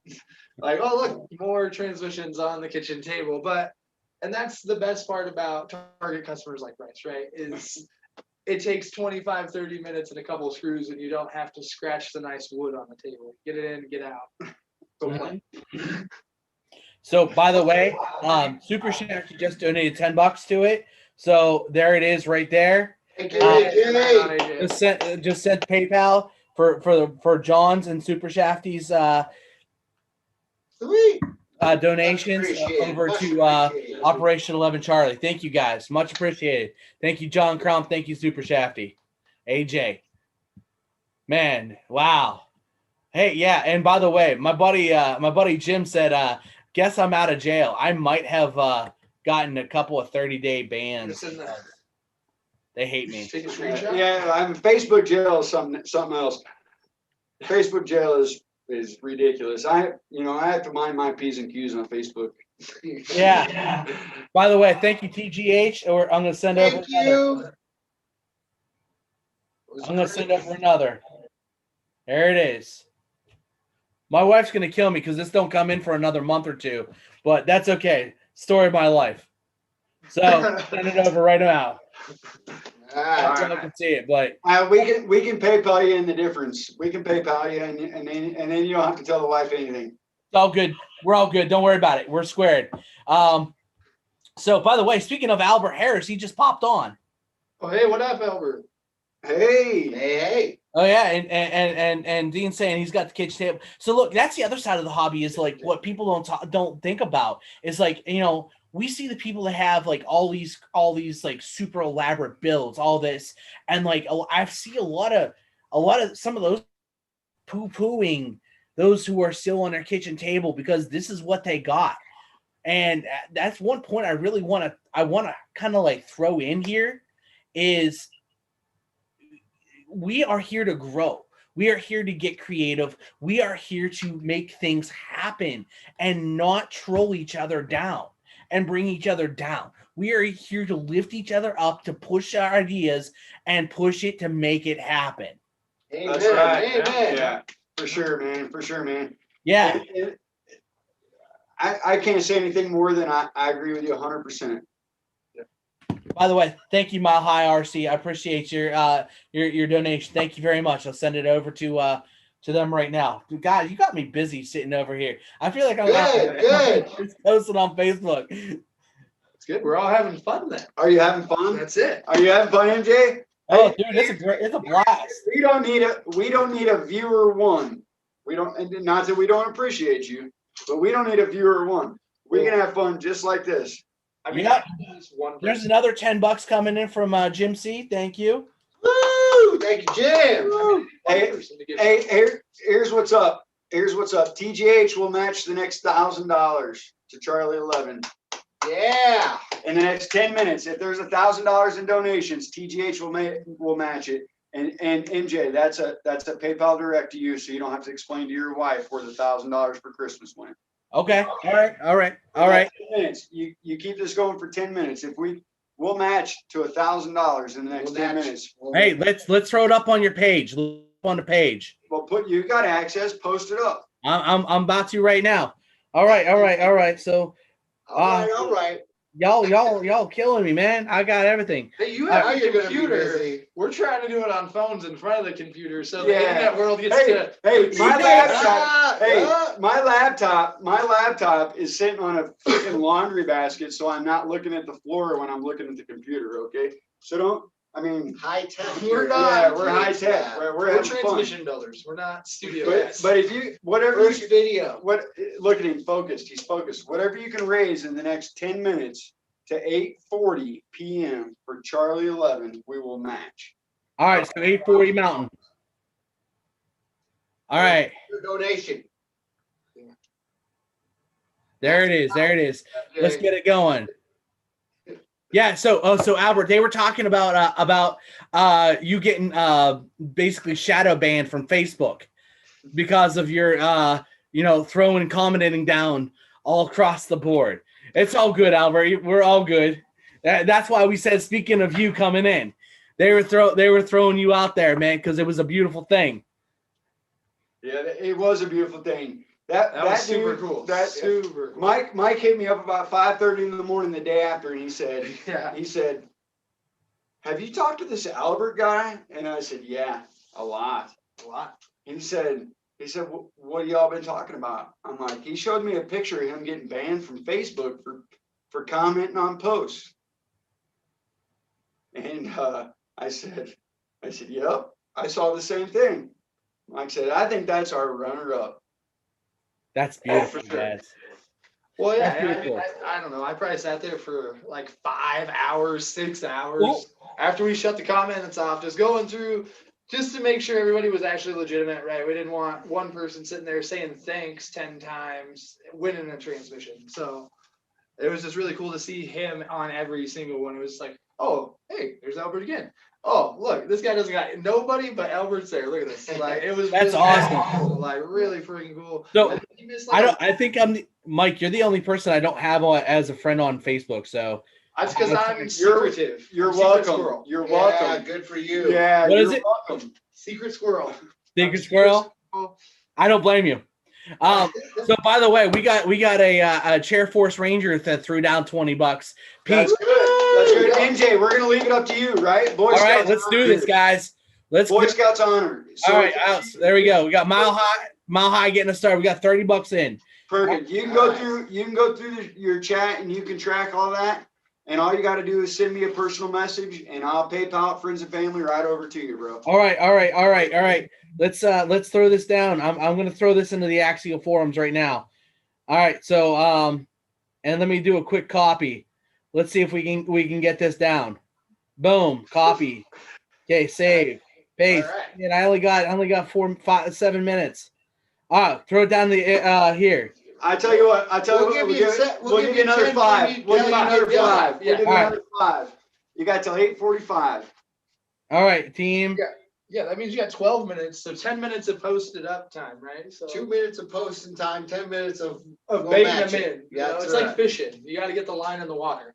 Like, oh, look, more transmissions on the kitchen table. And that's the best part about target customers like Bryce, right? Is it takes 25, 30 minutes and a couple of screws, and you don't have to scratch the nice wood on the table. Get it in, get out. Go play. So, by the way, Super Shack just donated $10 to it. So there it is, right there. Thank you. Just sent PayPal for John's and Super Shafty's Sweet. donations over to Operation 11 Charlie. Thank you guys, much appreciated. Thank you, John Crump. Thank you, Super Shafty, AJ. Man, wow. Hey, yeah, and by the way, my buddy Jim said, guess I'm out of jail. I might have gotten a couple of 30-day bans. They hate me. Take a screenshot. Yeah, I'm Facebook jail is something else. Facebook jail is ridiculous. I have to mind my P's and Q's on Facebook. Yeah. By the way, thank you, TGH. Or I'm gonna send over. Thank you. I'm gonna send over another. There it is. My wife's gonna kill me because this don't come in for another month or two, but that's okay. Story of my life. So send it over right now. Ah, So I can see it, but We can PayPal you in the difference. We can PayPal you, and then you don't have to tell the wife anything. it's all good. We're all good. Don't worry about it. We're squared. So by the way, speaking of Albert Harris, he just popped on. Oh, hey, what up, Albert? Hey, hey. Oh yeah, and Dean's saying he's got the kitchen table. So look, that's the other side of the hobby is like what people don't think about is like, you know, we see the people that have like all these like super elaborate builds, all this, and like I see a lot of some of those poo-pooing those who are still on their kitchen table because this is what they got. And that's one point I really want to kind of like throw in here is we are here to grow. We are here to get creative. We are here to make things happen and not troll each other down and bring each other down. We are here to lift each other up, to push our ideas and push it to make it happen. Amen. that's right. Amen. Yeah, for sure, man. For sure, man. Yeah. And I can't say anything more than I agree with you 100%. By the way, thank you, Mile High RC. I appreciate your donation. Thank you very much. I'll send it over to them right now. God, you got me busy sitting over here. I feel like I'm Good. posting on Facebook. It's good. We're all having fun then. Are you having fun? That's it. Are you having fun, MJ? Oh, dude, it's a blast. We don't need a viewer one. We don't, and not that we don't appreciate you, but we don't need a viewer one. We can have fun just like this. I mean, Yeah. one There's person. another $10 coming in from Jim C. Thank you. Woo! Thank you, Jim. One Hey, person to give Here's what's up. Here's what's up. TGH will match the next $1,000 to Charlie 11 Yeah. in the next 10 minutes. If there's $1,000 in donations, TGH will match it. And MJ, that's a PayPal direct to you, so you don't have to explain to your wife where the $1,000 for Christmas went. Okay. All right. 10 minutes. You keep this going for 10 minutes. We'll match to $1,000 in the next 10 minutes. Hey, let's throw it up on your page. On the page. Well, you got access. Post it up. I'm about to right now. All right. So All right. y'all killing me, man. I got everything. Hey, you Now have a you're gonna be computer. busy. We're trying to do it on phones in front of the computer so the Yeah. internet world gets Hey, to. my laptop. Ah, Hey, ah. my laptop is sitting on a freaking laundry basket, so I'm not looking at the floor when I'm looking at the computer. Okay, so High tech. We're yeah, not. we're high tech. We're We're having fun. transmission builders. We're not studio But guys. if you First video. look at him focused. He's focused. Whatever you can raise in the next 10 minutes to 8:40 p.m. for Charlie 11, we will match. All right, so 840 Mountain. All right, Your donation. there it is. Let's get it going. Yeah, so Albert, they were talking about you getting basically shadow banned from Facebook because of your throwing and commenting down all across the board. It's all good, Albert. We're all good. That's why we said, speaking of you coming in, they were throwing you out there, man, because it was a beautiful thing. Yeah, it was a beautiful thing. That That was super dude, cool. That Super cool. Mike hit me up about 5:30 in the morning the day after, and he said, Yeah. "Have you talked to this Albert guy?" And I said, "Yeah, a lot." A lot. And he said, "What have y'all been talking about?" I'm like, he showed me a picture of him getting banned from Facebook for commenting on posts. And I said, "Yep, I saw the same thing." Mike said, "I think that's our runner-up." That's beautiful, for sure. guys. Well, yeah, That's and pretty cool. I don't know. I probably sat there for like 5 hours, 6 hours Well- after we shut the comments off, just going through just to make sure everybody was actually legitimate, right? We didn't want one person sitting there saying thanks 10 times, winning a transmission. So it was just really cool to see him on every single one. It was like, oh, hey, there's Albert again. Oh, look, this guy doesn't got nobody but Albert's there. Look at this. Like, it was That's really awesome. cool. Like, really freaking cool. So, And he missed, like, I think Mike, you're the only person I don't have as a friend on Facebook. So That's because I'm You're- secretive. You're I'm secret welcome. Squirrel. You're Yeah, welcome. good for you. Yeah, What is you're it? welcome. Secret squirrel. Secret squirrel. I don't blame you. So by the way, we got a Chair Force Ranger that threw down $20. Pete, That's good. That's good. MJ, we're gonna leave it up to you, right? Boy all right, Scouts let's do honor. this, guys. Let's Boy go. Scouts honor. All right, there we go. We got Mile High getting us started. We got $30 in. Perfect. You can go through. You can go through your chat, and you can track all that. And all you got to do is send me a personal message, and I'll PayPal friends and family right over to you, bro. All right. Let's throw this down. I'm gonna throw this into the Axial forums right now. All right, so and let me do a quick copy. Let's see if we can get this down. Boom, copy. Okay, save, paste. All right. And I only got 7 minutes. Throw it down the here. I tell you what. We'll give you we'll give you another 10 5. when you We'll give you tell another you 5. yeah. We'll give you All right. another 5. You got till 8:45. All right, team. Yeah, that means you got 12 minutes, so 10 minutes of posted up time, right? So 2 minutes of posting time, 10 minutes of baiting them matching. in. Yeah, It's that's like right. fishing. You got to get the line in the water.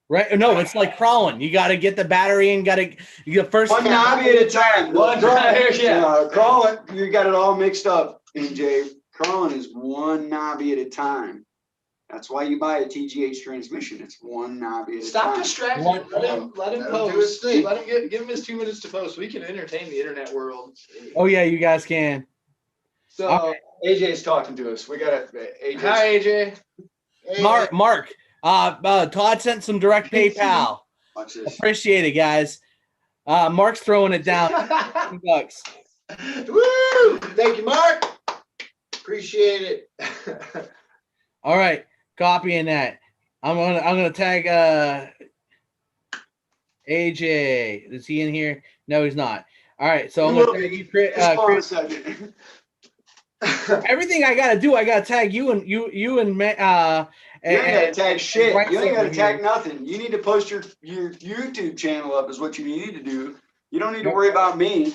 Right? No, it's like crawling. You got to get the battery in. You get first. One knobby at a time. One Crawling. Crawling. You got it all mixed up, MJ. Crawling is one knobby at a time. That's why you buy a TGH transmission. It's one knobby at a Stop time. distracting One- him. Let him Let him do post. his thing. Let him give him his 2 minutes to post. We can entertain the internet world. Oh yeah, you guys can. So, AJ's talking to us. We got AJ. hi AJ. Hey, Mark. Todd sent some direct PayPal. Watch this. Appreciate it, guys. Mark's throwing it down. $10. Woo! Thank you, Mark. Appreciate it. All right, copying that. I'm gonna tag AJ. Is he in here? No, he's not. All right, so I'm gonna tag you, Chris. Just hold on a second. Everything I gotta do, I gotta tag you and You ain't gotta tag shit. Bryce You ain't gotta over tag here. nothing. You need to post your YouTube channel up is what you need to do. You don't need to worry about me.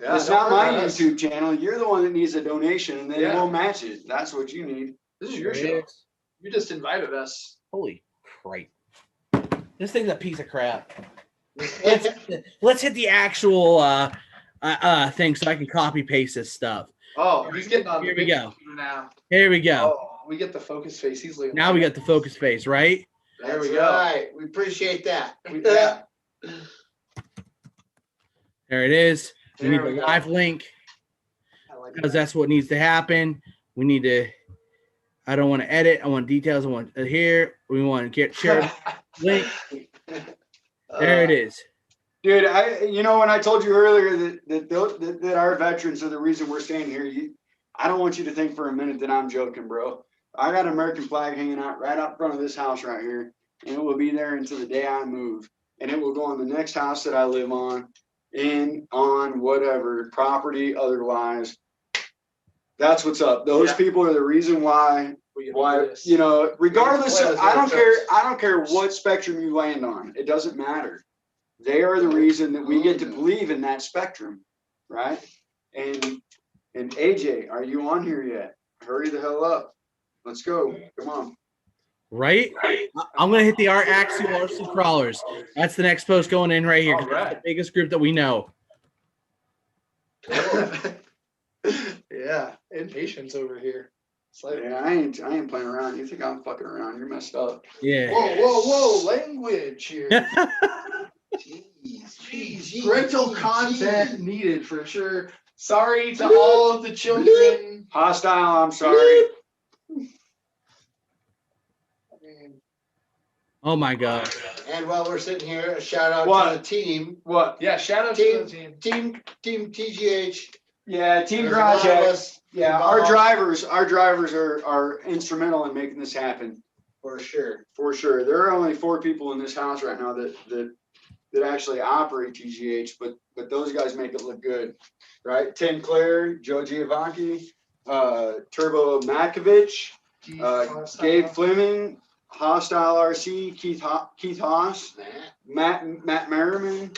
Yeah, It's don't not my worry about us. YouTube channel. You're the one that needs a donation, and then Yeah. we'll match it. That's what you need. This is your There it show. is. You just invited us. Holy crap! This thing's a piece of crap. Let's hit the actual thing so I can copy paste this stuff. Oh, he's getting on Here the we big go. computer now. Here we go. Oh, we get the focus face easily. Now we got the focus face, right? There we That's go. right. We appreciate that. Yeah. There it is. We There need we the go. live link I like because that. that's what needs to happen. We need to. I don't want to edit. I want details. I want here. We want to get share link. There it is. Dude, when I told you earlier that our veterans are the reason we're staying here, I don't want you to think for a minute that I'm joking, bro. I got an American flag hanging out right out front of this house right here, and it will be there until the day I move. And it will go on the next house that I live on, on whatever property, otherwise. That's what's up. Those Yeah. people are the reason why, We get to do this. regardless of, Well, I don't care what spectrum you land on. It doesn't matter. They are the reason that we get to believe in that spectrum, right? And AJ, are you on here yet? Hurry the hell up. Let's go. Come on. Right? I'm gonna hit the Axial RC crawlers. That's the next post going in right here. 'Cause All that's right. the biggest group that we know. Yeah, impatience over here. It's like, Yeah, I ain't playing around. You think I'm fucking around? You're messed up. Yeah. whoa, language here. Jeez. Parental content needed for sure. Sorry to all of the children. Hostile. I'm sorry. Oh my God. And while we're sitting here, a shout out What? to the team. What? Yeah, shout out to the team. Team TGH. Yeah, Team There's a lot of Garage. us Yeah, our involved. drivers are instrumental in making this happen. For sure. For sure. There are only 4 people in this house right now that actually operate TGH, but those guys make it look good, right? Tim Clare, Joe Giovanni, Turbo Makovich, Gabe Fleming, Hostile RC, Keith Haas, Matt Merriman,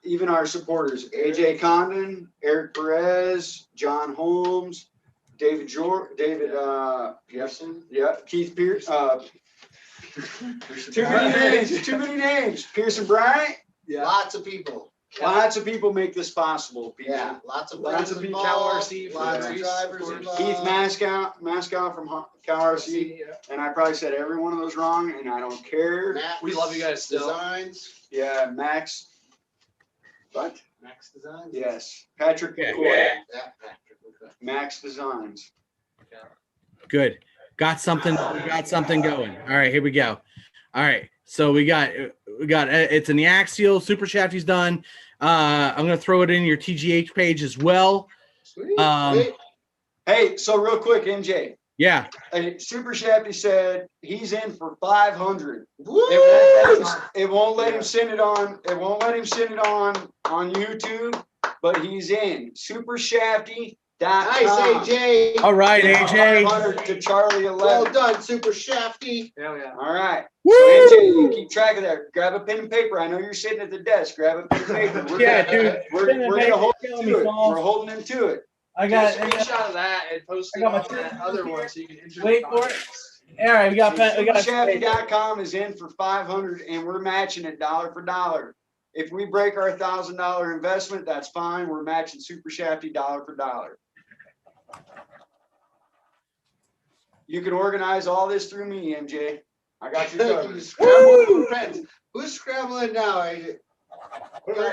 even our supporters, AJ Condon, Eric Perez, John Holmes, David Pearson, yeah, Keith Pierce, Too many names. Too many names. Pearson Bryant. Yeah. Lots of people. Lots of people make this possible. People. Yeah, lots of Lots brands of people. involved, CalRC, lots of Fundraiser, drivers of course. involved. Keith Mascow from CalRC, Yeah. and I probably said every one of those wrong, and I don't care. Max We love you guys still. Designs. Yeah, Max. What? Max Designs. Yes, Patrick Yeah. McCoy. Yeah, Patrick, okay. Max Designs. Good. Got something going. All right, here we go. All right. So we got it's an axial super shaft he's done. I'm gonna throw it in your TGH page as well. Sweet. Wait, Hey, so real quick, MJ. Yeah. Super Shafty said he's in for 500. woo! It won't let him send it on. It won't let him send it on YouTube, but he's in. SuperShafty.com. Nice, AJ. All right, AJ. 500 to Charlie 11. Well done, Super Shafty. Hell yeah. All right. Woo! So AJ, you keep track of that. Grab a pen and paper. I know you're sitting at the desk. Grab a pen and paper. We're Yeah, gonna, dude. We're Pen and gonna paper, hold kill him me, to it. Paul. We're holding him to it. I Get got a screenshot of that and post it I got on my- that other one so you can enter. Wait for it. All right, we got SuperShafty.com is in for 500, and we're matching it dollar for dollar. If we break our $1,000 investment, that's fine. We're matching Super Shafty dollar for dollar. You can organize all this through me, MJ. I got you covered. Scramble friends. Who's scrambling now, AJ?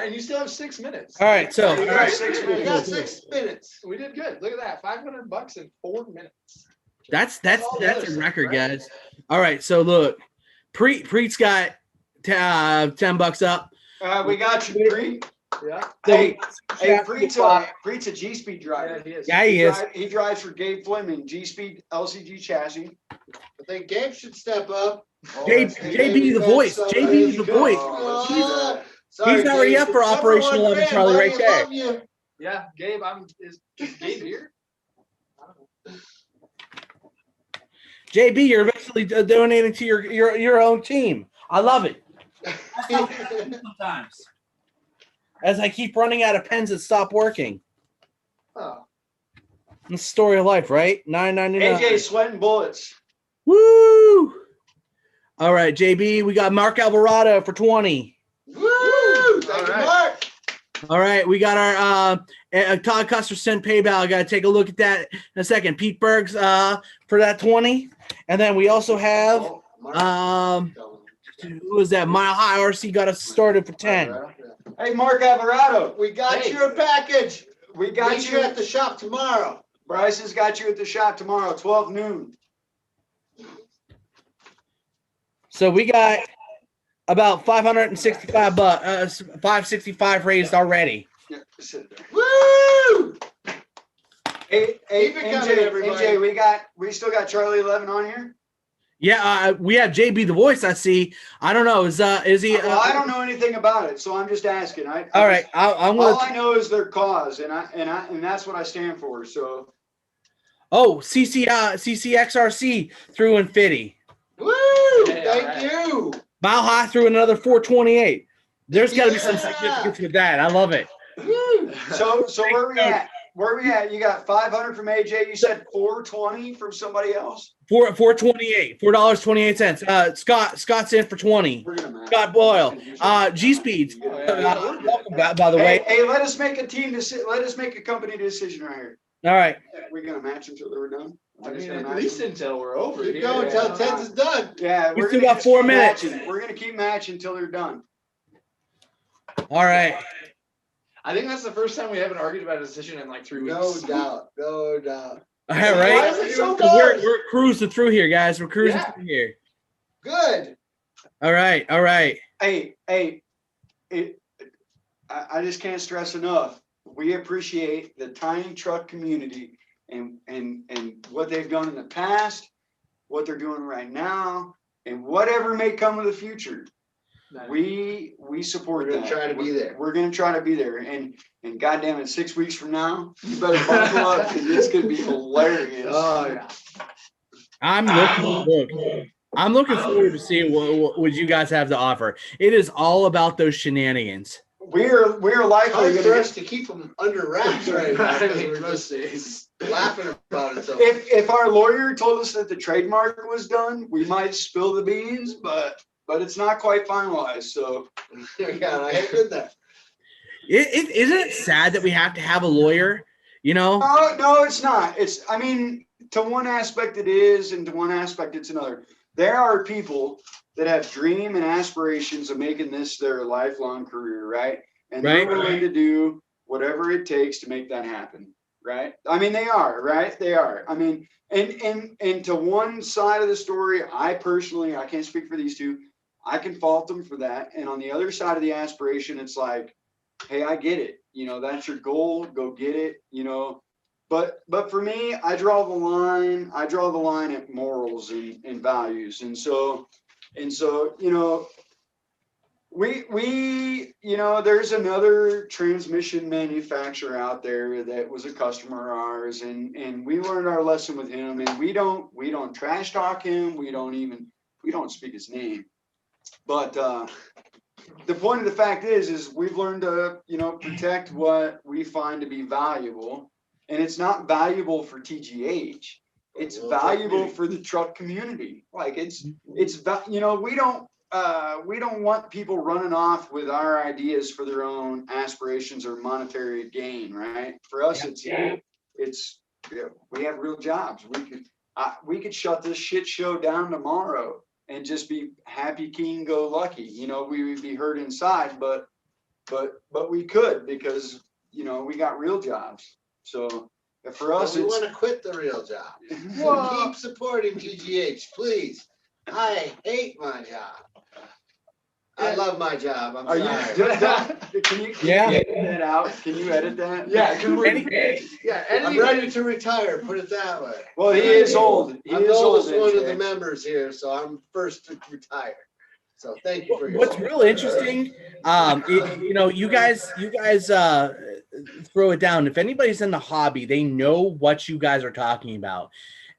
And you still have 6 minutes. All right, so You got 6 We minutes. got 6 minutes. We did good. Look at that. $500 in 4 minutes. that's all the other a stuff, record, right? guys. All right, so look, Preet's got $10 up. We got you, Preet. Yeah. Hey, hey, Yeah, Preet's a G-Speed driver. Yeah, he is. Yeah, he is. He drives for Gabe Fleming, G-Speed LCG chassis. I think Gabe should step up. JB the voice. JB the voice. Oh, sorry, He's already Gabe. up for Number Operation one 11 fan, Charlie buddy, right there. love you. Yeah, Gabe, is Gabe here? I don't know. JB, you're eventually donating to your own team. I love it. Sometimes, as I keep running out of pens that stop working. Oh. It's the story of life, right? $9.99. AJ sweating bullets. Woo! All right, JB, we got Mark Alvarado for 20. Woo! Thank you, All right. Mark. All right, we got our Todd Custer sent PayPal. I got to take a look at that in a second. Pete Bergs for that 20, and then we also have Oh, Mark. who was that? Mile High RC got us started for 10. Hey, Mark Alvarado, We got Hey. your package. we got Meet you you. at the shop tomorrow. Bryson's got you at the shop tomorrow, 12 noon. So we got about 565 bucks, 565 raised already. Yeah, sit there. Woo! Hey, Keep it coming, everybody. MJ, we still got Charlie 11 on here. Yeah, we have JB the voice. I see. I don't know. Is he? Well, I don't know anything about it, so I'm just asking. All right, I'm All gonna. I know is their cause, and that's what I stand for. So Oh, CCXRC threw in 50. Woo! Hey, Thank all right. you. Mile High threw another 428. There's got to be some Yeah. significance with that. I love it. Woo! so where we at? Where we at? You got 500 from AJ. You said 420 from somebody else. 428. $4.28. Scott's in for 20. We're gonna match. Scott Boyle. G Speeds. Welcome back, by the way. Hey, let us make a team let us make a company decision right here. All right. We're gonna match until we're done. I We're just mean, gonna at match least them. until we're over Keep here. going until Yeah. Ted's is done. Yeah, We we're still gonna got just 4 keep minutes. matching. We're gonna keep matching until they're done. All right. I think that's the first time we haven't argued about a decision in like 3 weeks. No doubt. No doubt. All Why right. is it so We're good? cruising through here, guys. We're cruising Yeah. through here. Good. All right. All right. Hey, I just can't stress enough. We appreciate the tiny truck community and what they've done in the past, what they're doing right now, and whatever may come in the future. We support We're gonna that. try to be there. We're gonna try to be there, and goddamn it, 6 weeks from now, you better buckle up because it's gonna be hilarious. Oh yeah. I'm looking forward to seeing what you guys have to offer. It is all about those shenanigans. we're likely Hard for gonna us to keep them under wraps right now, because we're Most just days. laughing about it. So if our lawyer told us that the trademark was done, we might spill the beans, but it's not quite finalized. So yeah, I heard that. Isn't it sad that we have to have a lawyer? You know? no, it's not. I mean, to one aspect it is, and to one aspect it's another. There are people that have dream and aspirations of making this their lifelong career, right? And they're willing to do whatever it takes to make that happen, right? I mean, they are, right? They are. I mean, and to one side of the story, I can't speak for these two. I can fault them for that. And on the other side of the aspiration, it's like, hey, I get it. You know, that's your goal. Go get it. You know, but for me, I draw the line. I draw the line at morals and values. And so, you know, we you know, there's another transmission manufacturer out there that was a customer of ours, and we learned our lesson with him. And we don't trash talk him. We don't speak his name. But the point of the fact is we've learned to, you know, protect what we find to be valuable, and it's not valuable for TGH. It's valuable for the truck community. Like it's you know, we don't want people running off with our ideas for their own aspirations or monetary gain, right? For us, it's we have real jobs. We could shut this shit show down tomorrow and just be happy, keen, go lucky. You know, we would be hurt inside, but we could, because, you know, we got real jobs. So for us, we want to quit the real job. So keep supporting TGH, please. I hate my job. I love my job. I'm sorry. Can you edit that out? Can you edit that? Yeah, because I'm ready to retire, put it that way. Well, he is old. I'm the oldest one of the members here, so I'm first to retire. So thank you for your What's support. real interesting, you know, you guys throw it down. If anybody's in the hobby, they know what you guys are talking about.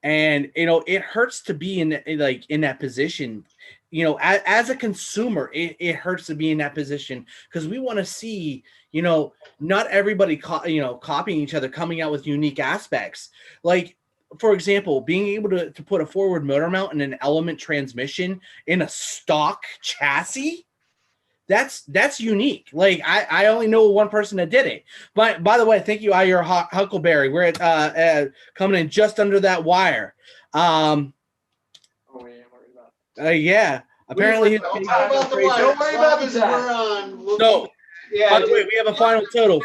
And, you know, it hurts to be in that position. You know, as a consumer, it hurts to be in that position, because we want to see, you know, not everybody, copying each other, coming out with unique aspects. Like, for example, being able to put a forward motor mount and an element transmission in a stock chassis. That's unique. Like, I only know one person that did it. But by the way, thank you, your Huckleberry. We're at coming in just under that wire. Yeah. Apparently, Don't talk about the wire. Don't worry about this. the We're time. on. No. Yeah. By the way, we have a final total.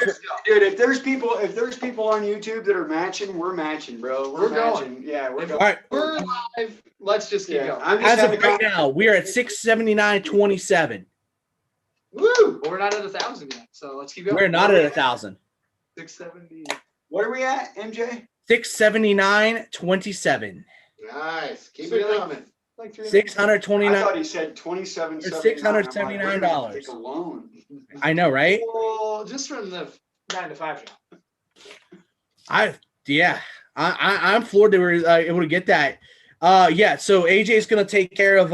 Dude, if there's people on YouTube that are matching, we're matching, bro. We're matching. Yeah, we're going. All right. We're live. Let's just keep going. I'm just As of having right now, we are at 679.27. Woo! But we're not at 1,000 yet, so let's keep going. We're not at 1,000. 670. What are we at, MJ? 679.27. Nice. Keep So it you're coming. Like I 629. thought he said 27. $679. Take a loan. I know, right? Well, just from the 9 to 5 job. I'm floored they were able to get that. Yeah. So AJ's gonna take care of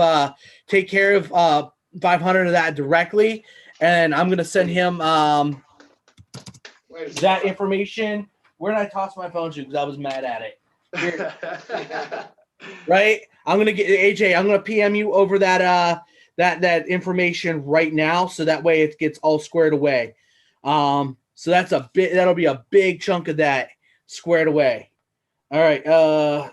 500 of that directly, and I'm gonna send him that information. Where did I toss my phone to? Because I was mad at it. Here. Right. I'm gonna get AJ. I'm gonna PM you over that that information right now, so that way it gets all squared away. So that'll be a big chunk of that squared away. All right. So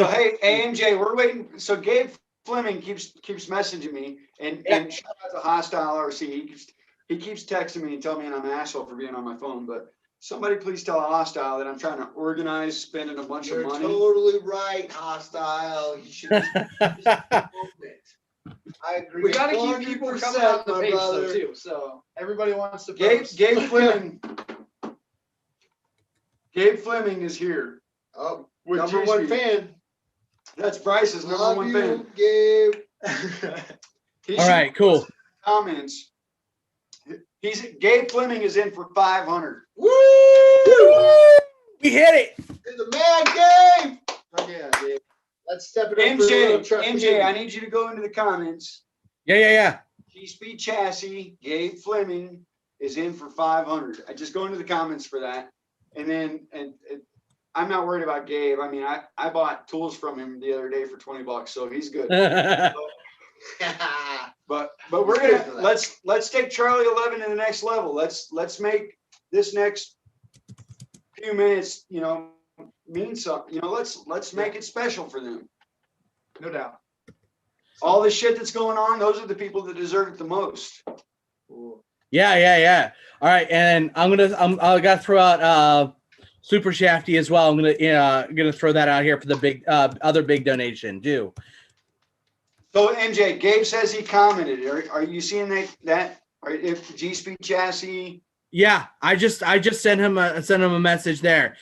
hey, MJ, we're waiting. So Gabe Fleming keeps messaging me, and shout out to Hostile RC. He keeps texting me and telling me I'm an asshole for being on my phone. But somebody please tell Hostile that I'm trying to organize spending a bunch of money. You're totally right, Hostile. You should. I agree. We gotta keep people coming on the page though, too. So everybody wants to post. Gabe Fleming. Gabe Fleming is here. Oh, With number G-Speed. one fan. That's Bryce's number Love one you, fan. Gabe. All right, cool. Comments. Gabe Fleming is in for 500. Woo! We hit it. You're the man, Gabe. Oh, yeah, Gabe. Let's step it up. MJ, I need you to go into the comments. Yeah. G-Speed chassis, Gabe Fleming is in for 500. I just go into the comments for that. And then, I'm not worried about Gabe. I mean, I bought tools from him the other day for $20, so he's good. But we're gonna let's take Charlie 11 to the next level. Let's make this next few minutes, mean something. Let's make it special for them. No doubt. All the shit that's going on, those are the people that deserve it the most. Yeah. All right, and I gotta throw out Super Shafty as well. I'm gonna throw that out here for the big other big donation too. So MJ, Gabe says he commented. Are you seeing that? Or if G-Speed chassis? Yeah, I just sent him a message there.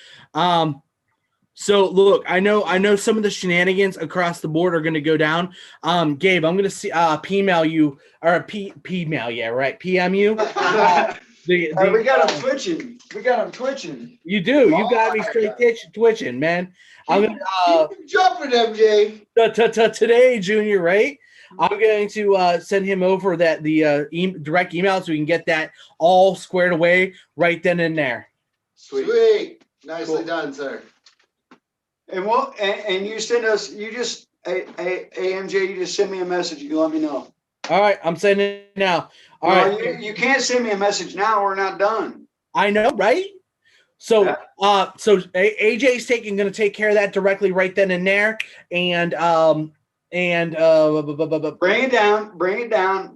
So look, I know some of the shenanigans across the board are going to go down. Gabe, I'm going to PM you. PM you. We got him twitching. You do. You got me straight twitching, man. I'm gonna Keep jumping, MJ. Today, Junior, right? I'm going to send him over the direct email so we can get that all squared away right then and there. Sweet. Nicely done, sir. And you send us. You just AMJ. You just send me a message. You let me know. All right, I'm sending it now. All right. You can't send me a message now. We're not done. I know, right? So, AJ's going to take care of that directly right then and there, and bring it down.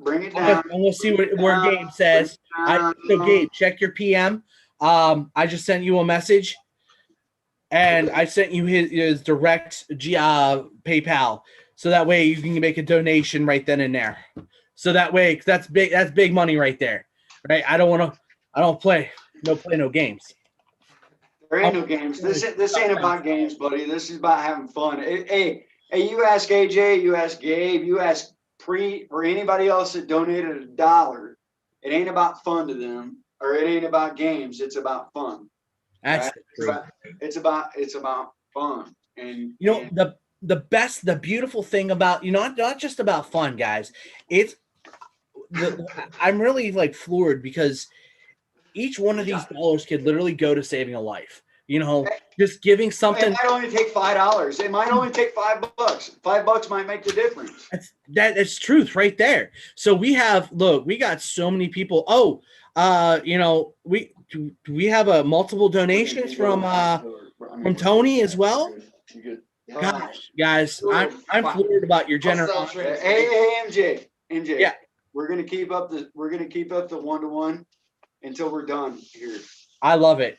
And we'll see where Gabe says. So Gabe, check your PM. I just sent you a message, and I sent you his direct PayPal, so that way you can make a donation right then and there. So that way, 'cause that's big money right there, right? I don't play no games. There ain't no games. This ain't about games, buddy. This is about having fun. Hey, you ask AJ, you ask Gabe, you ask Pre or anybody else that donated $1. It ain't about fun to them, or it ain't about games. It's about fun. That's right? It's about fun. And the beautiful thing about not just about fun, guys. I'm really floored because each one of these dollars could literally go to saving a life. Just giving something. It might only take $5. It might only take $5. $5 might make the difference. That's truth right there. So we got so many people. We have multiple donations from Tony as well. Gosh, guys, I'm floored about your generosity. Hey, MJ. Yeah, we're gonna keep up the 1-to-1 until we're done here. I love it.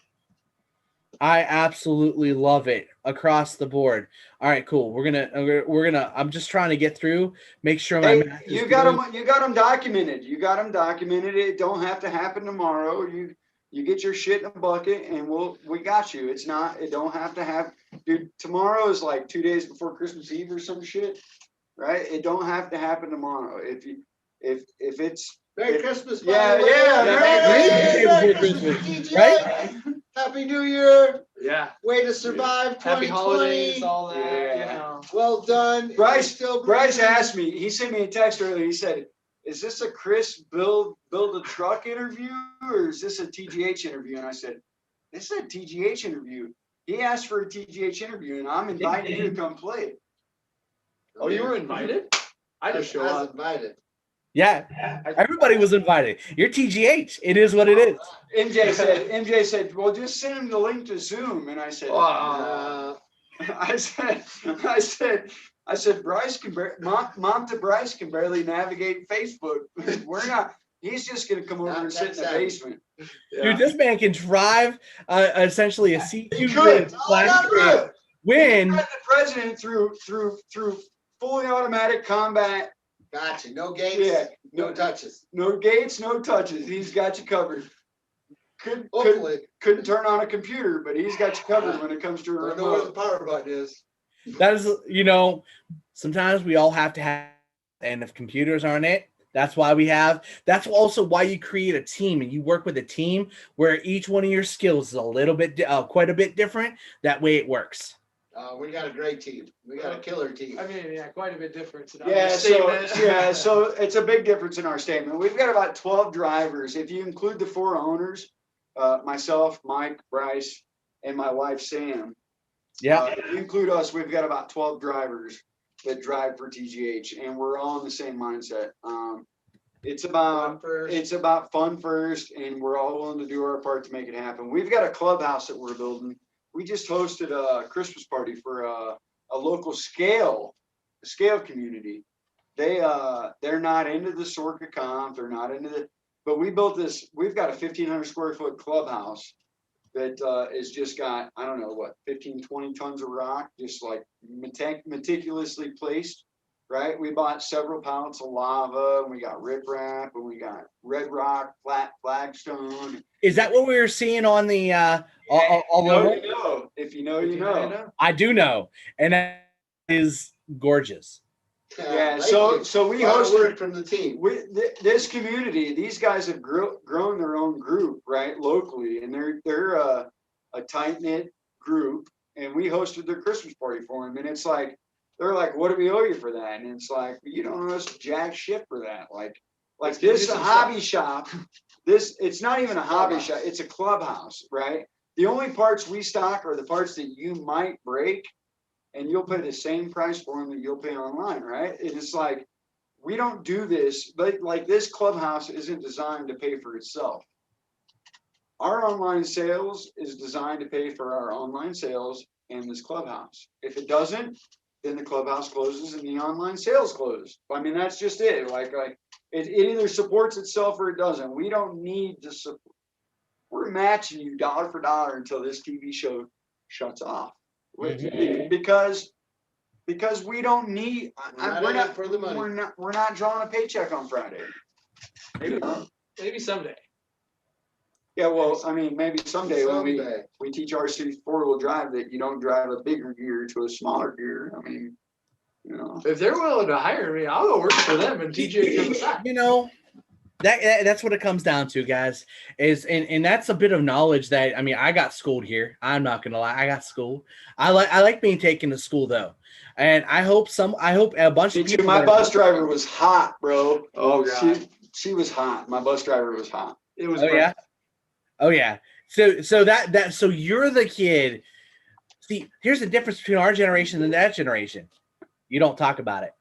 I absolutely love it across the board. All right, cool. We're gonna. I'm just trying to get through. Make sure you got them documented. It don't have to happen tomorrow. You get your shit in a bucket, and we got you. It don't have to have. Dude, tomorrow is like 2 days before Christmas Eve or some shit, right? It don't have to happen tomorrow. If it's Merry Christmas. Merry Christmas. Right? Happy New Year. Yeah. Way to survive 2020. Happy holidays, all that. Yeah. Well done. Bryce asked me. He sent me a text earlier. He said, "Is this a Chris build a truck interview, or is this a TGH interview?" And I said, "This is a TGH interview." He asked for a TGH interview, and I'm inviting you to come play. Oh, you were invited? I just showed up. Invited. Yeah, everybody was invited. You're TGH. It is what it is. MJ said, "Well, just send him the link to Zoom." And I said, I said, Bryce Bryce can barely navigate Facebook. We're not. He's just gonna come over and sit in the basement. Yeah. Dude, this man can drive essentially a C2 win. The president through fully automatic combat. Gotcha. No gates. Yeah. No touches. No gates, no touches. He's got you covered. Couldn't turn on a computer, but he's got you covered when it comes to a I know where the remote. power button is. That is, sometimes we all have to have, and if computers aren't it, that's also why you create a team and you work with a team where each one of your skills is a little bit, quite a bit different. That way it works. We got a great team. We got a killer team. I mean, yeah, quite a bit different. So it's a big difference in our statement. We've got about 12 drivers. If you include the 4 owners, myself, Mike, Bryce, and my wife, Sam. Yeah. If you include us, we've got about 12 drivers that drive for TGH, and we're all in the same mindset. It's about fun first, and we're all willing to do our part to make it happen. We've got a clubhouse that we're building. We just hosted a Christmas party for a local scale community. They're not into the Sorka comp. They're not into the, but we built this. We've got a 1,500 square foot clubhouse that is just got, I don't know what, 15, 20 tons of rock, just like meticulously placed. Right, we bought several pallets of lava, and we got riprap, and we got red rock, flat flagstone. Is that what we were seeing on the all over? You know. If you know, you know. I do know, and that is gorgeous. Yeah. So we hosted word from the team. This community. These guys have grown their own group, right, locally, and they're a tight knit group, and we hosted their Christmas party for them, and it's like. They're like, what do we owe you for that? And it's like, you don't owe us jack shit for that. Like this hobby shop, it's not even a hobby shop. It's a clubhouse, right? The only parts we stock are the parts that you might break, and you'll pay the same price for them that you'll pay online, right? It's like, we don't do this, but like this clubhouse isn't designed to pay for itself. Our online sales is designed to pay for our online sales and this clubhouse. If it doesn't, then the clubhouse closes and the online sales close. I mean, that's just it. Like it either supports itself or it doesn't. We don't need to support. We're matching you dollar for dollar until this TV show shuts off. Because we don't need. We're not for the money. We're not drawing a paycheck on Friday. Maybe someday. Yeah, well, I mean, maybe someday when we teach RC 4-wheel drive that you don't drive a bigger gear to a smaller gear. I mean, you know. If they're willing to hire me, I'll go work for them and teach you from the side. You know, that's what it comes down to, guys. And that's a bit of knowledge that, I mean, I got schooled here. I'm not gonna lie, I got schooled. I like being taken to school though, and I hope a bunch of people. My bus driver was hot, bro. Oh god, she was hot. My bus driver was hot. It was. Oh yeah. So you're the kid. See, here's the difference between our generation and that generation. You don't talk about it.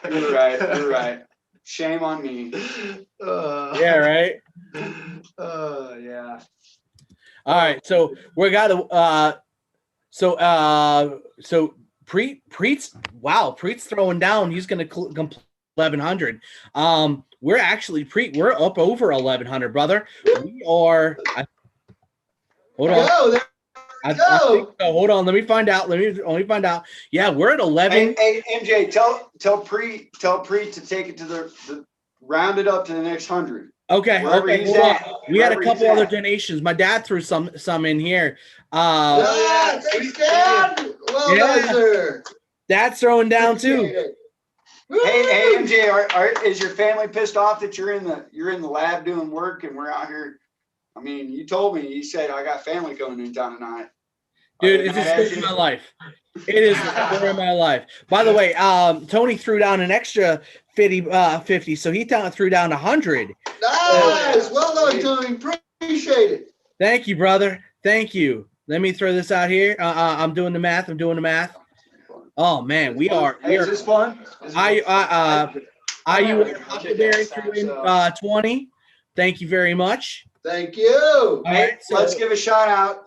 You're right. Shame on me. Yeah, right. Yeah. All right. So we got to. So Preet's. Wow, Preet's throwing down. He's going to complete 1,100. We're actually we're up over 1,100, brother. We are. Hold on. I think so. Hold on. Let me find out. Let me find out. Yeah, we're at 11. Hey MJ, tell Preet to take it to the round it up to the next 100. Okay. Hold on. We had a couple other donations. My dad threw some in here. Thanks, Dad. Well done, sir. Dad's throwing down too. Hey MJ, is your family pissed off that you're in the lab doing work and we're out here? I mean, you told me, you said I got family coming in town tonight. Dude, it's the story of my life. It is the story of my life. By the way, Tony threw down an extra 50, so he threw down 100. Nice, well done, Tony. Appreciate it. Thank you, brother. Thank you. Let me throw this out here. I'm doing the math. Oh man, we are. Is this fun? IU Huckleberry threw in 20. Thank you very much. Thank you. Hey, let's give a shout out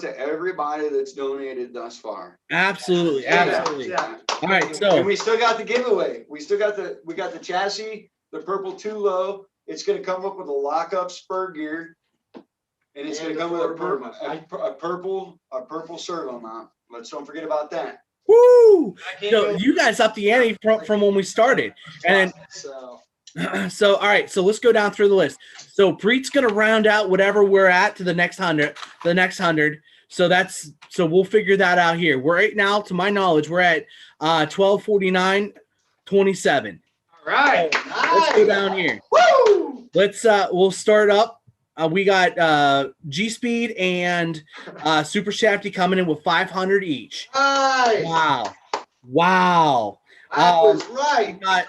to everybody that's donated thus far. Absolutely. Yeah. All right, so and we still got the giveaway. We got the chassis, the purple 2-low. It's going to come up with a lockup spur gear, and it's going to come with a purple servo mount. Let's don't forget about that. Woo! So you guys up the ante from when we started, and so all right. So let's go down through the list. So Preet's gonna round out whatever we're at to the next 100. So we'll figure that out here. We're right now, to my knowledge, we're at 1249.27. All right. So let's go down here. Woo! We'll start up. We got G Speed and Super Shafty coming in with 500 each. Nice. Wow. I was right. We got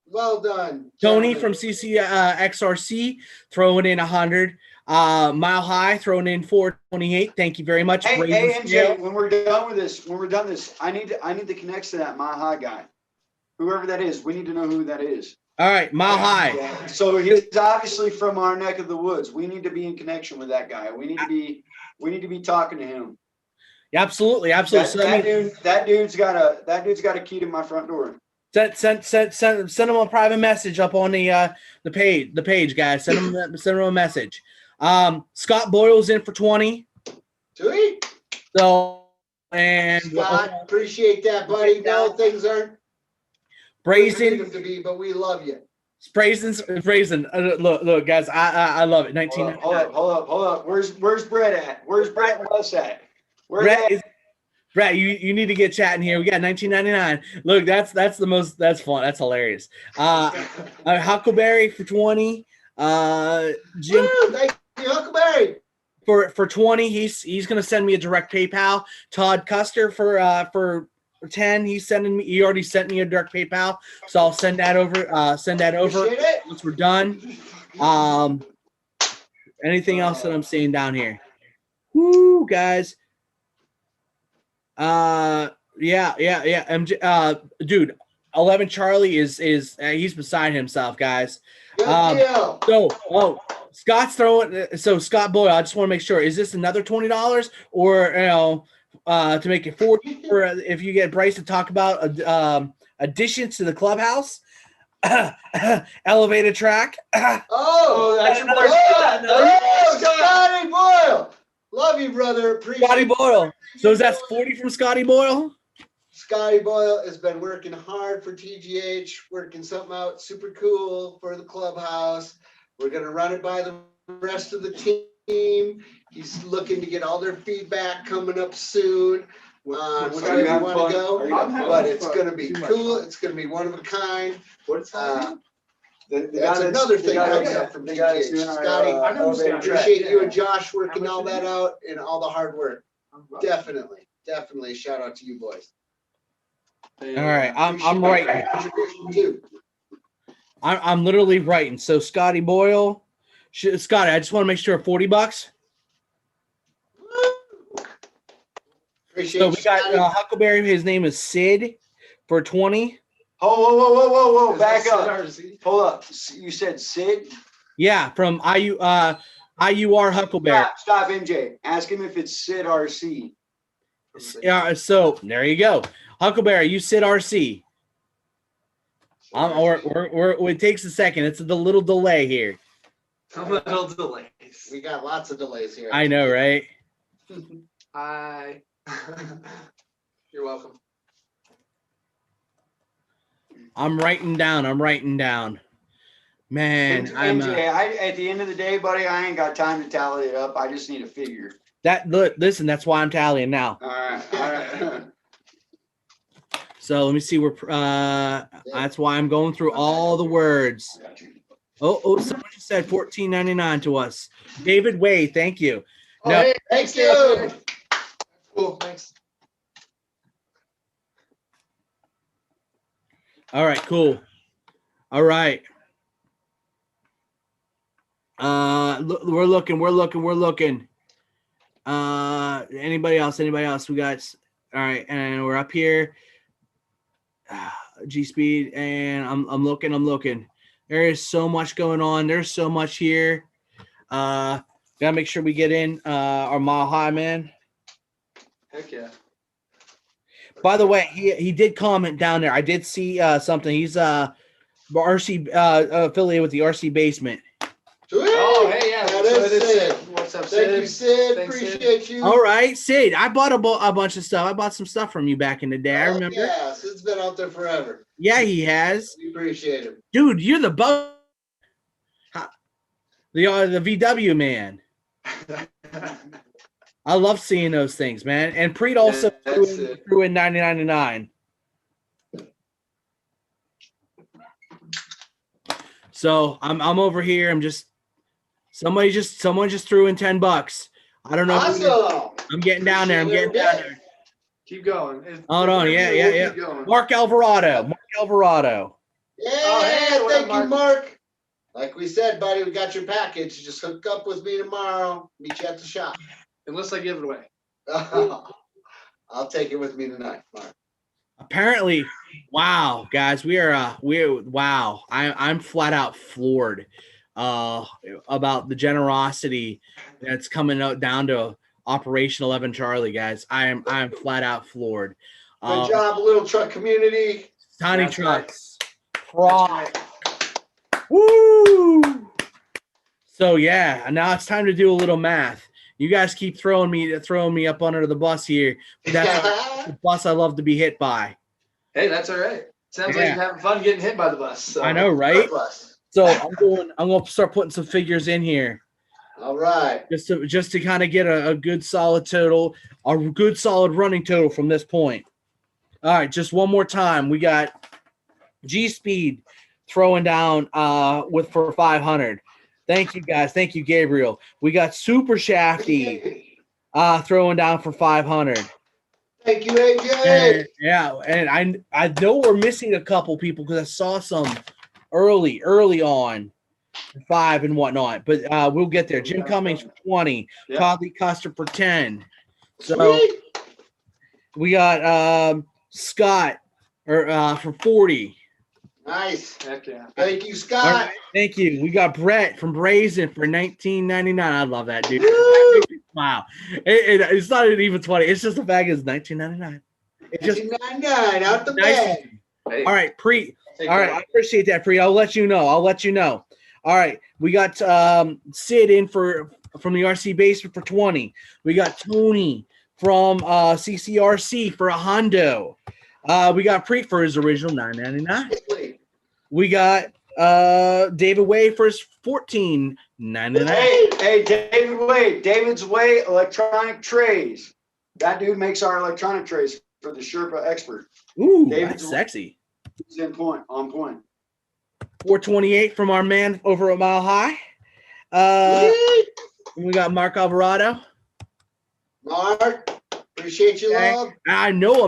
Well done. Tony gentlemen. from XRC throwing in 100. Mile High throwing in 428. Thank you very much. Hey, Brazen hey, Scale. NJ, when we're done this, I need the connects to that Mile High guy. Whoever that is, we need to know who that is. All right, Mile High. Yeah. So he's obviously from our neck of the woods. We need to be in connection with that guy. We need to be talking to him. Absolutely. That, So, that dude's got a key to my front door. Send them a private message up on the page, guys. Send them a message. Scott Boyle's in for 20. Sweet. So and Scott, appreciate that, buddy. No, things aren't where we need Brazen. them to be, but we love you. Brazen. Look, guys, I love it. 19. Hold up. Where's Brett at? Where's Brett Russ at? Brett, you need to get chatting here. We got 1999. Look, that's fun. That's hilarious. Huckleberry for 20. Jim Woo, thank you, Huckleberry. for 20. He's gonna send me a direct PayPal. Todd Custer for 10. He already sent me a direct PayPal, so I'll send that over. Appreciate it. Once we're done. Anything else that I'm seeing down here? Woo, guys. Yeah. MJ, dude, 11 Charlie is he's beside himself, guys. Good deal. So, Scott's throwing. So Scott Boyle, I just want to make sure, is this another $20 or to make it 40 for if you get Bryce to talk about additions to the clubhouse, elevated track. Oh, that's your another boy. Scott. Oh, Scotty Boyle. Love you, brother. Appreciate Scotty Boyle. So is that you. 40 from Scotty Boyle? Scotty Boyle has been working hard for TGH, working something out super cool for the clubhouse. We're going to run it by the rest of the team. He's looking to get all their feedback coming up soon. Whenever you want to go, but it's going to be cool. It's going to be one of a kind. That's another thing coming up from TGH. Scotty, appreciate you and Josh working all that out and all the hard work. Definitely. Shout out to you boys. All right, I'm writing. I'm literally writing. So Scotty Boyle, Scotty, I just want to make sure $40. Appreciate So we got you, Huckleberry. His name is Sid for 20. Whoa. Back up. Hold up. You said Sid? Yeah, from IUR Huckleberry. Stop, MJ. Ask him if it's Sid RC. Yeah, so there you go. Huckleberry, you Sid RC. It takes a second. It's a little delay here. A little delays. We got lots of delays here. I know, right? Hi. You're welcome. I'm writing down. Man, MJ, at the end of the day, buddy, I ain't got time to tally it up. I just need a figure. Listen, that's why I'm tallying now. All right. So let me see where that's why I'm going through all the words. Oh, someone just said $14.99 to us. David Way, thank you. Oh, No. hey, thank you. Cool. Thanks. All right, cool. All right. We're looking. Anybody else? We got, all right, and we're up here. G Speed, and I'm looking. There is so much going on. There's so much here. Gotta make sure we get in our Mile High man. Heck yeah. By the way, he did comment down there. I did see something. He's RC affiliated with the RC Basement. Sweet. Oh, hey, yeah. That is Sid. What's up, Sid? Thank you, Sid. Thanks, Sid. Appreciate you. All right, Sid. I bought a bunch of stuff. I bought some stuff from you back in the day. I remember. Yeah, Sid's been out there forever. Yeah, he has. We appreciate him. Dude, you're the VW man. I love seeing those things, man. And Preet also threw in 90.99. So I'm over here. I'm just Someone just threw in $10. I don't know. Awesome. I'm getting down there. I'm getting down there. Keep going. Hold on. Yeah. Keep going. Mark Alvarado. Yeah, Oh, hey, what up, thank you, Mark. Like we said, buddy, we got your package. Just hook up with me tomorrow. Meet you at the shop. Unless I give it away. I'll take it with me tonight, Mark. Apparently, wow, guys, wow. I'm flat out floored about the generosity that's coming out down to Operation 11 Charlie, guys. I'm flat out floored. Good job, little truck community. Tiny That's trucks. Right. Woo! So yeah, now it's time to do a little math. You guys keep throwing me up under the bus here. But that's the bus I love to be hit by. Hey, that's all right. Sounds like Yeah. you're having fun getting hit by the bus. So. I know, right? Surplus. So I'm going to start putting some figures in here All right. just to kind of get a good solid total, a good solid running total from this point. All right, just one more time. We got G Speed throwing down for 500. Thank you guys. Thank you, Gabriel. We got Super Shafty throwing down for 500. Thank you, AJ. And I know we're missing a couple people because I saw some early on 5 and whatnot, but we'll get there. Jim Cummings for 20, Yep. Conley Custer for 10. So Sweet. we got Scott for 40. Nice. Heck yeah. Thank you, All Scott. right, thank you. We got Brett from Brazen for $19.99. I love that, dude. Woo! Wow. It's not even 20. It's just the fact it's $19.99. It's just 1999 out the nice. bag. Hey, All right, Preet. take All right, care. I appreciate that, Preet. I'll let you know. All right, we got Sid in from the RC Basement for 20. We got Tony from CCRC for a Hondo. We got Preet for his original $9.99. We got David Way for his $14.99. Hey, David's Way Electronic Trays. That dude makes our electronic trays for the Sherpa expert. Ooh, David's that's sexy. He's on point. 428 from our man over at Mile High. We got Mark Alvarado. Mark, appreciate you, Okay. love. I know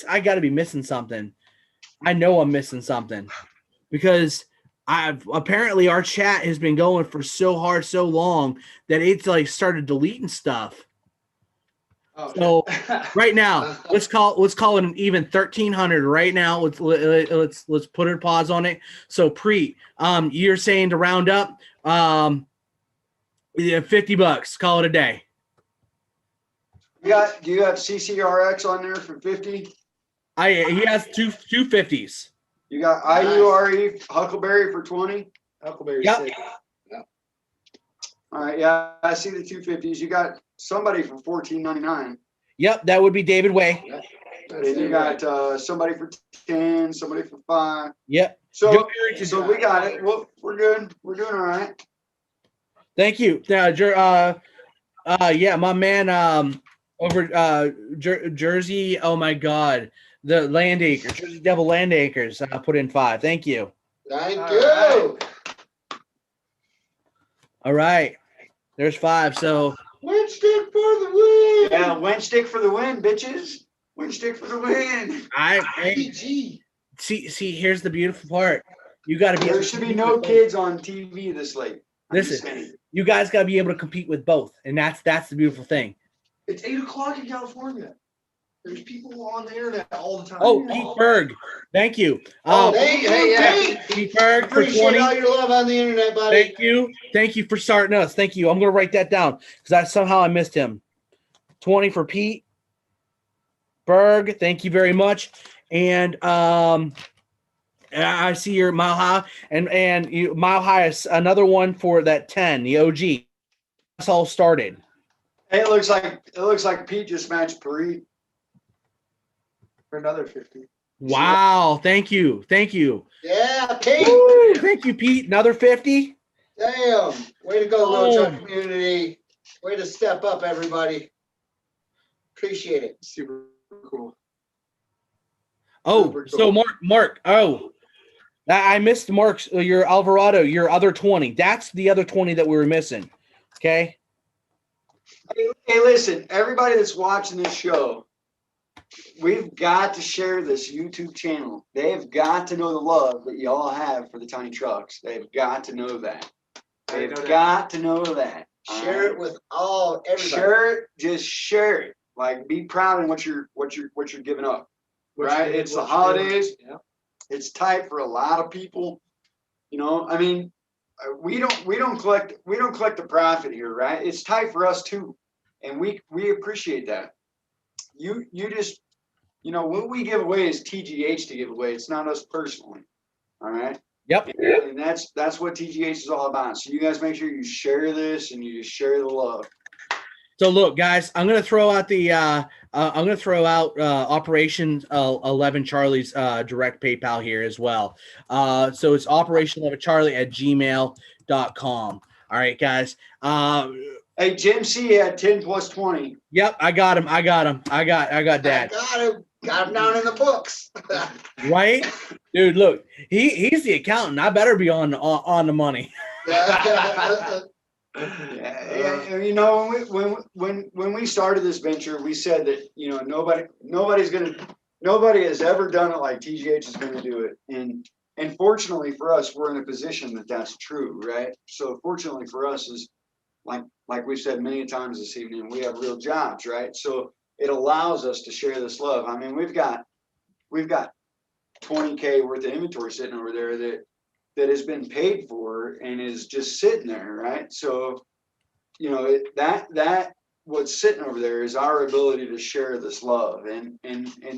I gotta be missing something. I know I'm missing something because apparently our chat has been going for so hard so long that it's like started deleting stuff. Oh, So shit. right now, let's call it an even 1,300 right now. Let's put a pause on it. So Preet, you're saying to round up, $50. Call it a day. Do you have CCRX on there for 50? He has two 50s. You got IURE Huckleberry for 20? Huckleberry's Yep. sick. All right, yeah, I see the 250s. You got somebody for $14.99. Yep, that would be David Way. And you got somebody for 10, somebody for 5. Yep. So Joe we got it. Well, we're good. We're doing all right. Thank you. Yeah, my man over Jersey. Oh my God, the Land Acres, Jersey Devil Land Acres. Put in 5. Thank you. Thank All you. right. All right, there's 5. So Winch stick for the win. Yeah, winch stick for the win, bitches. Winch stick for the win. PG. see. Here's the beautiful part. You got to be. There should be no kids on TV this late. I'm just Listen, saying. you guys got to be able to compete with both, and that's the beautiful thing. It's 8 o'clock in California. There's people on the internet all the time. Oh, Pete Berg, thank you. Thank you, Pete. Pete Berg for Appreciate 20. all your love on the internet, buddy. Thank you for starting us. Thank you. I'm gonna write that down because I missed him. 20 for Pete Berg. Thank you very much. And I see your Mile High and you Mile High is another one for that 10, the OG. That's all started. Hey, it looks like Pete just matched Paris. For another 50. Wow. Thank you. Yeah, Pete. Woo, thank you, Pete. Another 50. Damn. Way to go, little Oh. truck community. Way to step up, everybody. Appreciate it. Super cool. Oh, Super so cool. Mark. Oh, I missed Mark's, your Alvarado, your other 20. That's the other 20 that we were missing. Okay. Hey, listen, everybody that's watching this show, we've got to share this YouTube channel. They've got to know the love that y'all have for the tiny trucks. They've got to know that. They've got to know that. Share it with everybody. Share it. Just share it. Like, be proud in what you're giving up. Right? It's the holidays. Yeah. It's tight for a lot of people. You know, I mean, we don't collect the profit here, right? It's tight for us too, and we appreciate that. You just, you know, what we give away is TGH to give away. It's not us personally. All right. Yep. And that's what TGH is all about. So you guys make sure you share this and you share the love. So look, guys, I'm gonna throw out Operation 11 Charlie's direct PayPal here as well. So it's Operation 11 Charlie at gmail.com. All right, guys. Hey, Jim C had 10 plus 20. Yep, I got him. I got Dad. Got him down in the books. Right, dude. Look, he's the accountant. I better be on the money. Yeah, you know, when we started this venture, we said that, you know, nobody has ever done it like TGH is gonna do it, and fortunately for us, we're in a position that that's true, right? So fortunately for us is like we've said many times this evening, we have real jobs, right? So it allows us to share this love. I mean, we've got 20K worth of inventory sitting over there that has been paid for and is just sitting there, right? So, you know, that what's sitting over there is our ability to share this love, and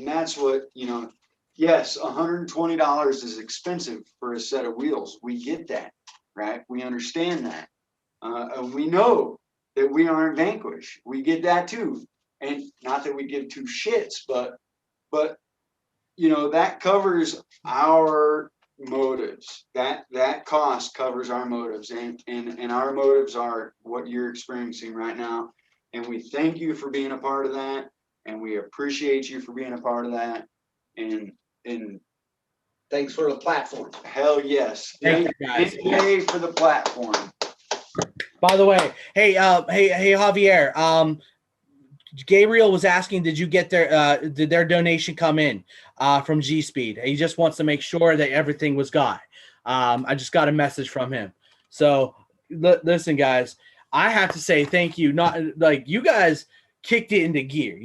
that's what, you know. Yes, $120 is expensive for a set of wheels. We get that, right? We understand that, and we know that we aren't vanquished. We get that too, and not that we give two shits, but you know, that covers our motives. That cost covers our motives, and our motives are what you're experiencing right now, and we thank you for being a part of that, and we appreciate you for being a part of that, and Thanks for the platform. hell yes, Thank you, guys. Yay for the platform. By the way, hey Javier, Gabriel was asking, did you get did their donation come in from G Speed? He just wants to make sure that everything was got. I just got a message from him. So listen, guys, I have to say thank you. Not like you guys kicked it into gear.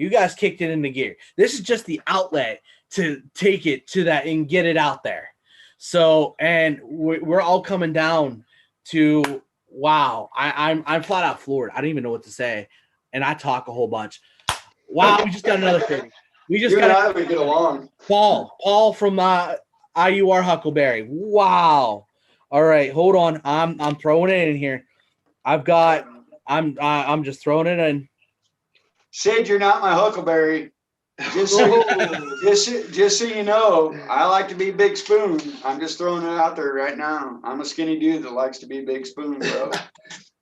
This is just the outlet to take it to that and get it out there. So, and we're all coming down to, wow, I'm flat out floored. I don't even know what to say. And I talk a whole bunch. Wow, we just got another 30. We just got we get along. Paul from IUR Huckleberry. Wow. All right, hold on. I'm throwing it in here. I'm just throwing it in. Sid, you're not my Huckleberry. Just so you know, I like to be Big Spoon. I'm just throwing it out there right now. I'm a skinny dude that likes to be Big Spoon, bro.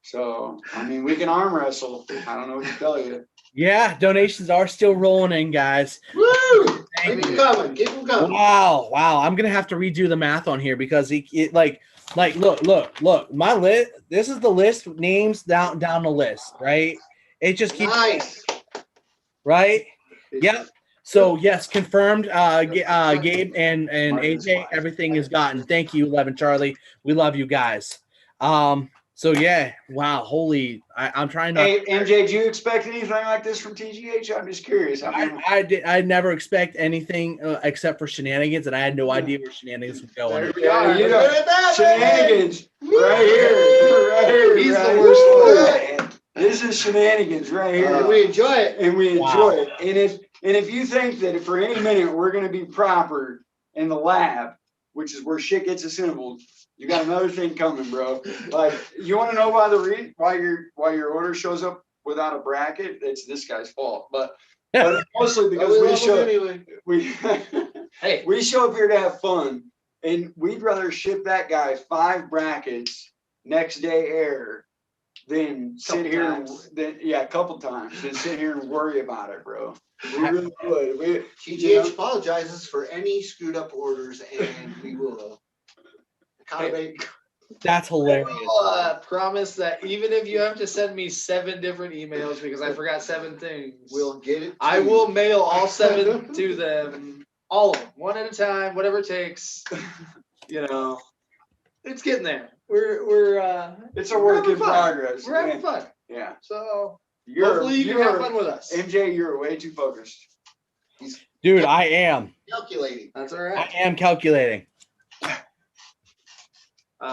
So, I mean, we can arm wrestle. I don't know what to tell you. Yeah, donations are still rolling in, guys. Woo! Keep them coming. Keep them coming. Wow. I'm gonna have to redo the math on here because it look. My list. This is the list. Names down the list, right? It just keeps Nice. right. Yep. So yes, confirmed. Gabe and AJ, everything is gotten. Thank you, 11 Charlie. We love you guys. So yeah, wow, holy! I'm trying to. Hey, MJ, did you expect anything like this from TGH? I'm just curious. I never expect anything except for shenanigans, and I had no idea where shenanigans was going. There we are. You We're know, good at that, shenanigans right here. He's right the worst here. one. This is shenanigans right here. And we enjoy it. And we enjoy Wow. it. And if you think that for any minute we're going to be proper in the lab, which is where shit gets assembled, you got another thing coming, bro. Like, you want to know why your order shows up without a bracket? It's this guy's fault, but mostly because we show up here to have fun, and we'd rather ship that guy 5 brackets next day air than sit here a couple times than sit here and worry about it, bro. We really would. TGH apologizes for any screwed up orders, and we will accommodate. That's hilarious. I'll promise that even if you have to send me 7 different emails because I forgot 7 things, We'll get it. I to will you. mail all 7 to them, all of them, one at a time, whatever it takes. You know, it's getting there. We're It's a we're work having in fun. progress. We're having fun. Yeah. So hopefully you can have fun with us. MJ, you're way too focused. Dude, I am. Calculating. That's all I right. am calculating.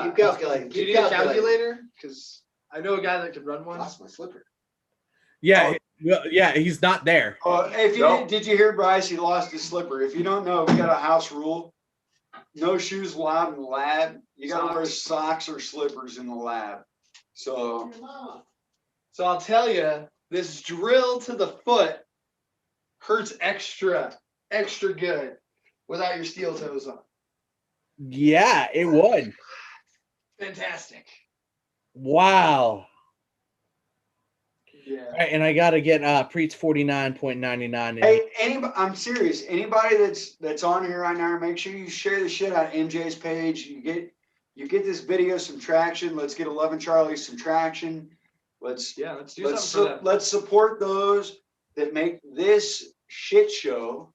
Keep calculating. Do you Keep need a calculating. calculator? Because I know a guy that could run one. Lost my slipper. Yeah, well, yeah, he's not there. If you Nope. did you hear Bryce? He lost his slipper. If you don't know, we got a house rule. No shoes allowed in the lab. You got to wear socks or slippers in the lab. So So I'll tell you, this drill to the foot hurts extra good without your steel toes on. Yeah, it would. Fantastic. Wow. Yeah. All right, and I gotta get Preach 49.99. hey, I'm serious. Anybody that's on here right now, make sure you share the shit out of MJ's page. You get this video some traction. Let's get 11 Charlie some traction. Let's do something for them. let's support those that make this shit show.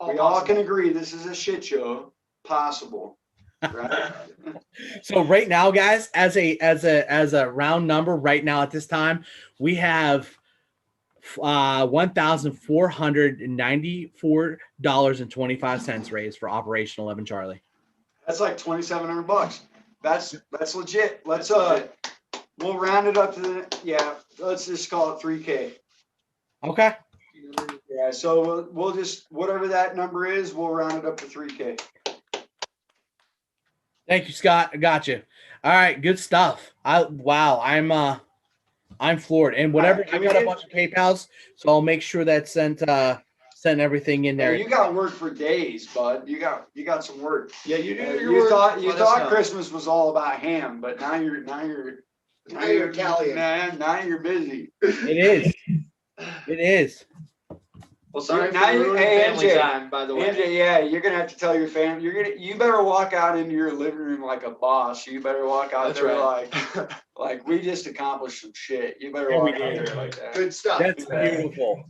We all can agree this is a shit show possible, right? So right now, guys, as a round number, right now at this time, we have $1,494.25 raised for Operation 11 Charlie. That's like $2,700. That's legit. Let's we'll round it up to let's just call it 3K. Okay. Yeah, so we'll just whatever that number is, we'll round it up to 3K. Thank you, Scott. I got you. All right, good stuff. I'm floored. And whatever, I got a bunch of PayPals, so I'll make sure that sent everything in there. Yeah, you got work for days, bud. You got some work. Yeah, you do your You work. thought Let us know. Christmas was all about ham, but now you're Italian. Now you're busy. It is. It is. Well, sorry Now for you- ruining hey, family MJ, time, by the way. MJ, yeah, you're gonna have to tell your family. You better walk out into your living room like a boss. You better walk out That's there right. like we just accomplished some shit. You better Yeah, we walk out did. there like that. Good stuff. That's Yeah. beautiful.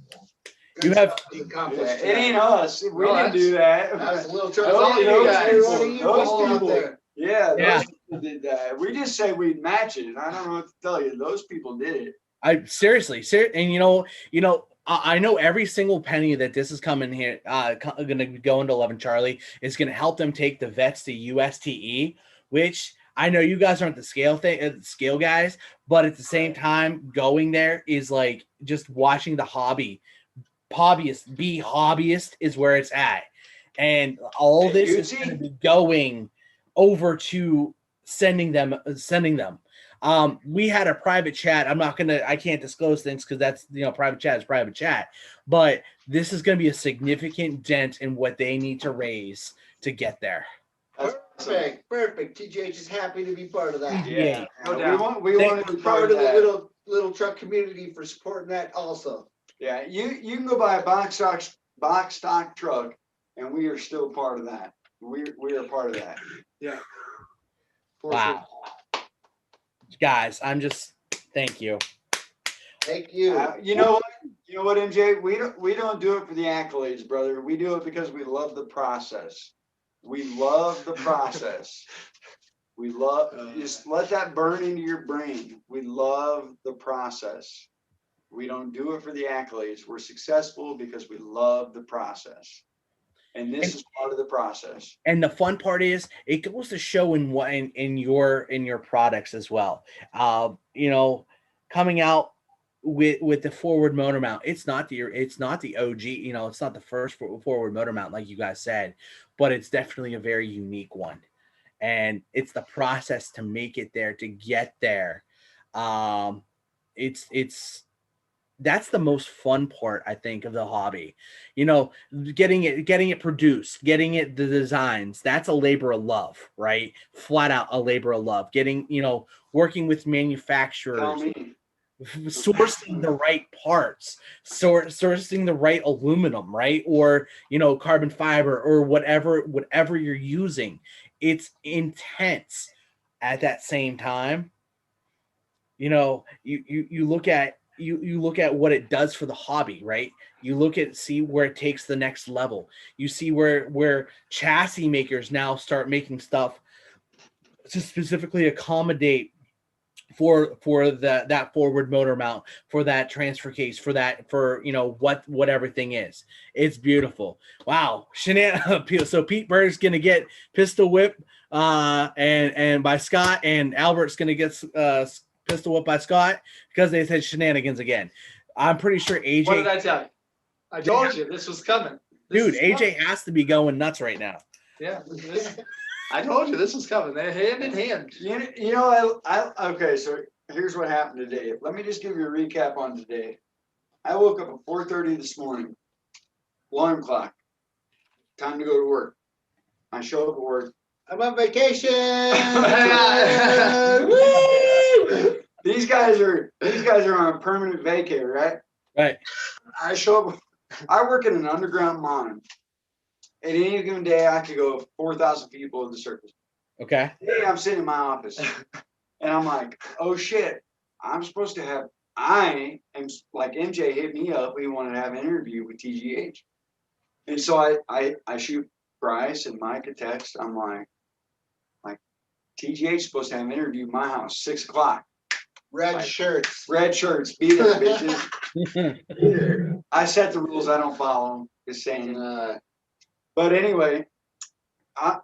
Good you have- stuff you accomplished It ain't tonight. us. We No, didn't do that. That was a little Those- trouble. all you those guys. people- One of you those all out people- there. Yeah, Yeah. those people did that. We just said we'd match it, and I don't know what to tell you. Those people did it. I seriously, and I know every single penny that this is coming here, going to go into 11 Charlie is going to help them take the vets to USTE, which I know you guys aren't the scale guys, but at the same time, going there is like just watching the hobbyist is where it's at, and all this is going to be going over to sending them. We had a private chat. I can't disclose things because that's, private chat is private chat, but this is going to be a significant dent in what they need to raise to get there. Perfect. TGH is happy to be part of that. Yeah. No doubt. We want to be Part of the that. little truck community for supporting that also. Yeah, you can go buy a box stock truck, and we are still part of that. We are part of that. Yeah. Wow. Guys, thank you. Thank you. You know what, MJ? We don't do it for the accolades, brother. We do it because we love the process. We love the process. We love just let that burn into your brain. We love the process. We don't do it for the accolades. We're successful because we love the process. And this is part of the process. And the fun part is it goes to show in your products as well. Coming out with the forward motor mount, it's not the OG, it's not the first forward motor mount like you guys said, but it's definitely a very unique one. And it's the process to make it there, to get there. That's the most fun part, I think, of the hobby. Getting it produced, getting it the designs, that's a labor of love, right? Flat out a labor of love. Working with manufacturers, sourcing the right parts, sourcing the right aluminum, right? Or, carbon fiber or whatever you're using. it's intense at that same time. You know, you look at you look at what it does for the hobby, right? You look at see where it takes the next level. You see where chassis makers now start making stuff to specifically accommodate for that forward motor mount, for that transfer case, for you know what everything is. It's beautiful. Wow. So Pete Berg's gonna get pistol whip and by Scott, and Albert's gonna get pistol whip by Scott because they said shenanigans again. I'm pretty sure AJ. What did I tell you? I told you this was coming. Dude, AJ has to be going nuts right now. Yeah. I told you this was coming. They're hand in hand. You know, okay, so here's what happened today. Let me just give you a recap on today. I woke up at 4:30 this morning, alarm clock, time to go to work. I show up at work. I'm on vacation. Woo! These guys are on permanent vacay, right? Right. I show up, I work in an underground mine. At any given day, I could go 4,000 people at the surface. Okay. Hey, I'm sitting in my office, and I'm like, oh shit, I'm supposed to have. I am like MJ hit me up. We wanted to have an interview with TGH, and so I shoot Bryce and Mike a text. I'm like TGH is supposed to have an interview at my house 6 o'clock. Red shirts. Red shirts, be there, bitches. Be there. I set the rules. I don't follow them. Just saying. But anyway, I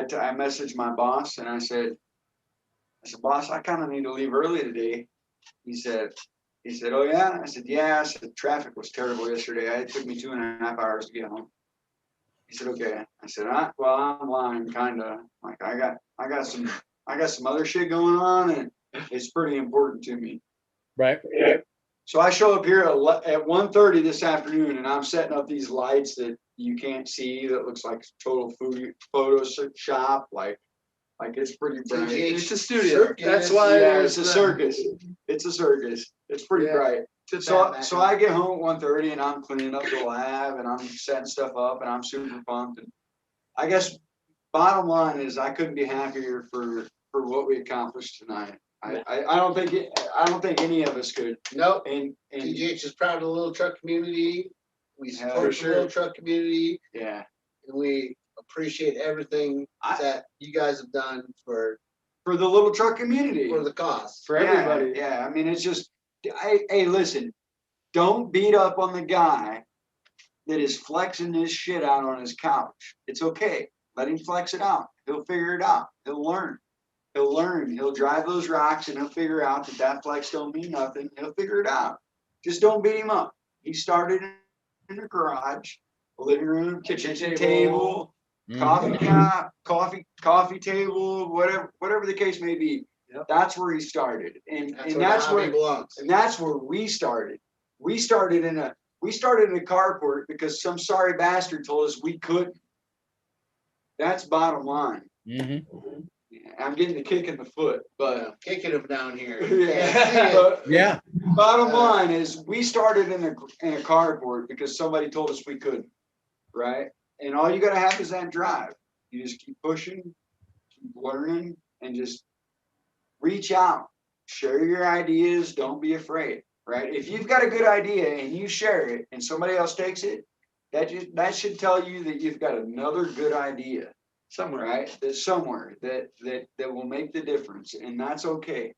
messaged my boss and I said, boss, I kind of need to leave early today. He said, oh yeah? I said, yeah. I said, traffic was terrible yesterday. It took me 2.5 hours to get home. He said, okay. I said, well, I'm lying, kind of. Like I got some other shit going on, and it's pretty important to me. Right. So I show up here at 1:30 this afternoon, and I'm setting up these lights that you can't see. That looks like total Photoshop. Like it's pretty bright. It's a studio. Circus. That's why It's a circus. It's a circus. It's pretty bright. So I get home at 1:30 and I'm cleaning up the lab and I'm setting stuff up and I'm super pumped. And I guess bottom line is I couldn't be happier for what we accomplished tonight. I don't think any of us could. Nope. And TGH is proud of the little truck community. We Yeah, support for the little truck community, yeah. and we appreciate everything that you guys have done for For the little truck community. the cause. For everybody. Yeah. I mean, it's just, hey, listen, don't beat up on the guy that is flexing this shit out on his couch. It's okay. Let him flex it out. He'll figure it out. He'll learn. He'll drive those rocks and he'll figure out that flex don't mean nothing. He'll figure it out. Just don't beat him up. He started in the garage, living room, kitchen table, coffee table, whatever the case may be. Yep. That's where he started, and That's where it belongs. and that's where we started. We started in a carport because some sorry bastard told us we couldn't. That's bottom line. Mm-hmm. I'm getting the kick in the foot, but Kicking him down here. Yeah. Bottom line is we started in a carport because somebody told us we couldn't, right? And all you gotta have is that drive. You just keep pushing, keep learning, and just reach out, share your ideas. Don't be afraid, right? If you've got a good idea and you share it, and somebody else takes it, that should tell you that you've got another good idea somewhere, right? That's somewhere that will make the difference, and that's okay.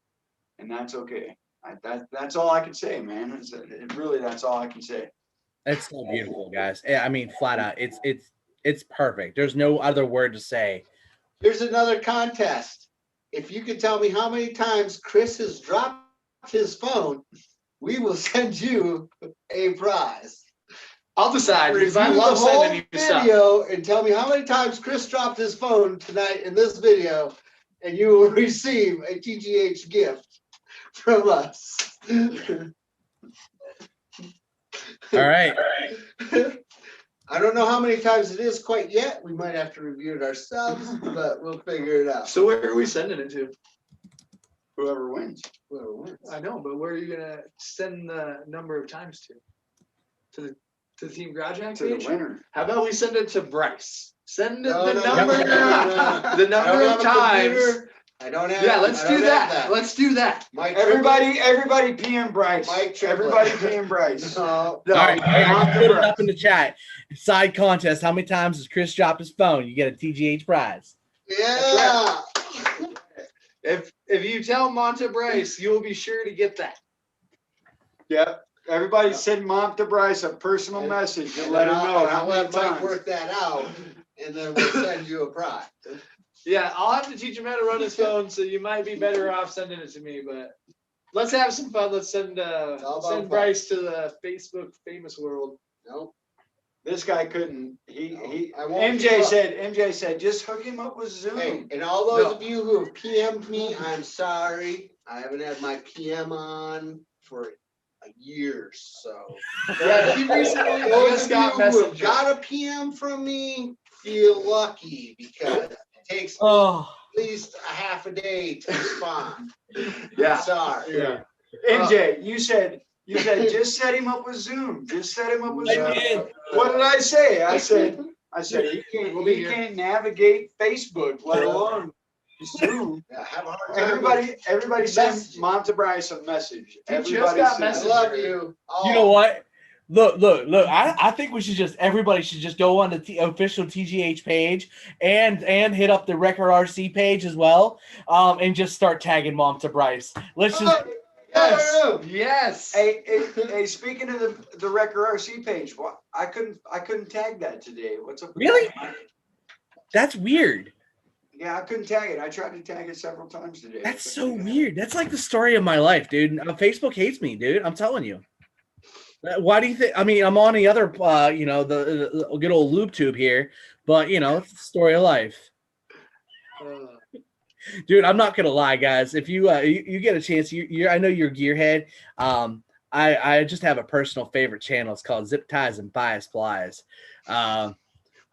And that's okay. That's all I can say, man. That's all I can say. It's so beautiful, guys. I mean, flat out, it's perfect. There's no other word to say. Here's another contest. If you can tell me how many times Chris has dropped his phone, we will send you a prize. I'll decide because I Review love the whole sending you stuff. video and tell me how many times Chris dropped his phone tonight in this video, and you will receive a TGH gift from us. All right. I don't know how many times it is quite yet. We might have to review it ourselves, but we'll figure it out. So where are we sending it to? Whoever wins. Whoever wins. I know, but where are you gonna send the number of times to? To the To the Team Garage Hack to the page? winner. How about we send it to Bryce? Send it No, the no, number, no. the I don't number of have a times. computer. I don't have. Yeah, let's I don't do have that. Let's do that. Mike Everybody PM Bryce. Mike Triplett. Everybody PM Bryce. No. All right, I Mom to put it Bryce. up in the chat. Side contest. How many times has Chris dropped his phone? You get a TGH prize. Yeah. If you tell Monta Bryce, you'll be sure to get that. Yep. Everybody send Mom to Bryce a personal message and And let then him know I'll how let many Mike times. work that out, and then we'll send you a prize. Yeah, I'll have to teach him how to run his phone, so you might be better off sending it to me, but let's have some fun. Let's send all about fun. Bryce to the Facebook famous world. Nope. This guy couldn't. He I won't MJ keep up. said just hook him up with Zoom. Hey, and all those of you who have PM'd me, I'm sorry. I haven't had my PM on for years, so. Yeah, he recently Those just of got you who have messaged. got a PM from me, feel lucky because it takes me Oh, at least a half a day to respond. Yeah. Sorry. Yeah. MJ, you said just set him up with Zoom. Just set him up with I Zoom. did. What did I say? I said he We'll be he here. can't navigate Facebook, let alone Zoom. Yeah, have a hard time. Everybody send Mom to Bryce a message. He just Everybody got send- I messaged. love you. You know what? Look. I think we should everybody should just go on the official TGH page and hit up the Record RC page as well, and just start tagging Mom to Bryce. Let's just. Yes. Yes. Hey, speaking of the Record RC page, what I couldn't tag that today. What's up with Really? that? That's weird. Yeah, I couldn't tag it. I tried to tag it several times today. That's so weird. That's like the story of my life, dude. Facebook hates me, dude. I'm telling you. Why do you think? I mean, I'm on the other, the good old loop tube here, but it's the story of life, dude. I'm not gonna lie, guys. If you you get a chance, I know you're gearhead. I just have a personal favorite channel. It's called Zip Ties and Bias Plies.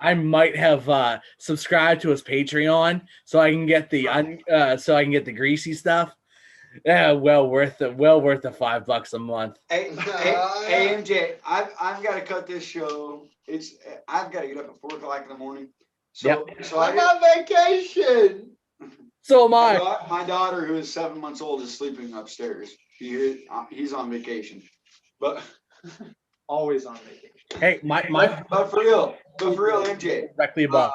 I might have subscribed to his Patreon so I can get the greasy stuff. Yeah, well worth the $5 a month. Hey, MJ, I've got to cut this show. I've got to get up at 4:00 in the morning. So I'm on vacation. So am I. My daughter, who is 7 months old, is sleeping upstairs. He's on vacation, but Always on vacation. Hey, my but for real, MJ, directly above.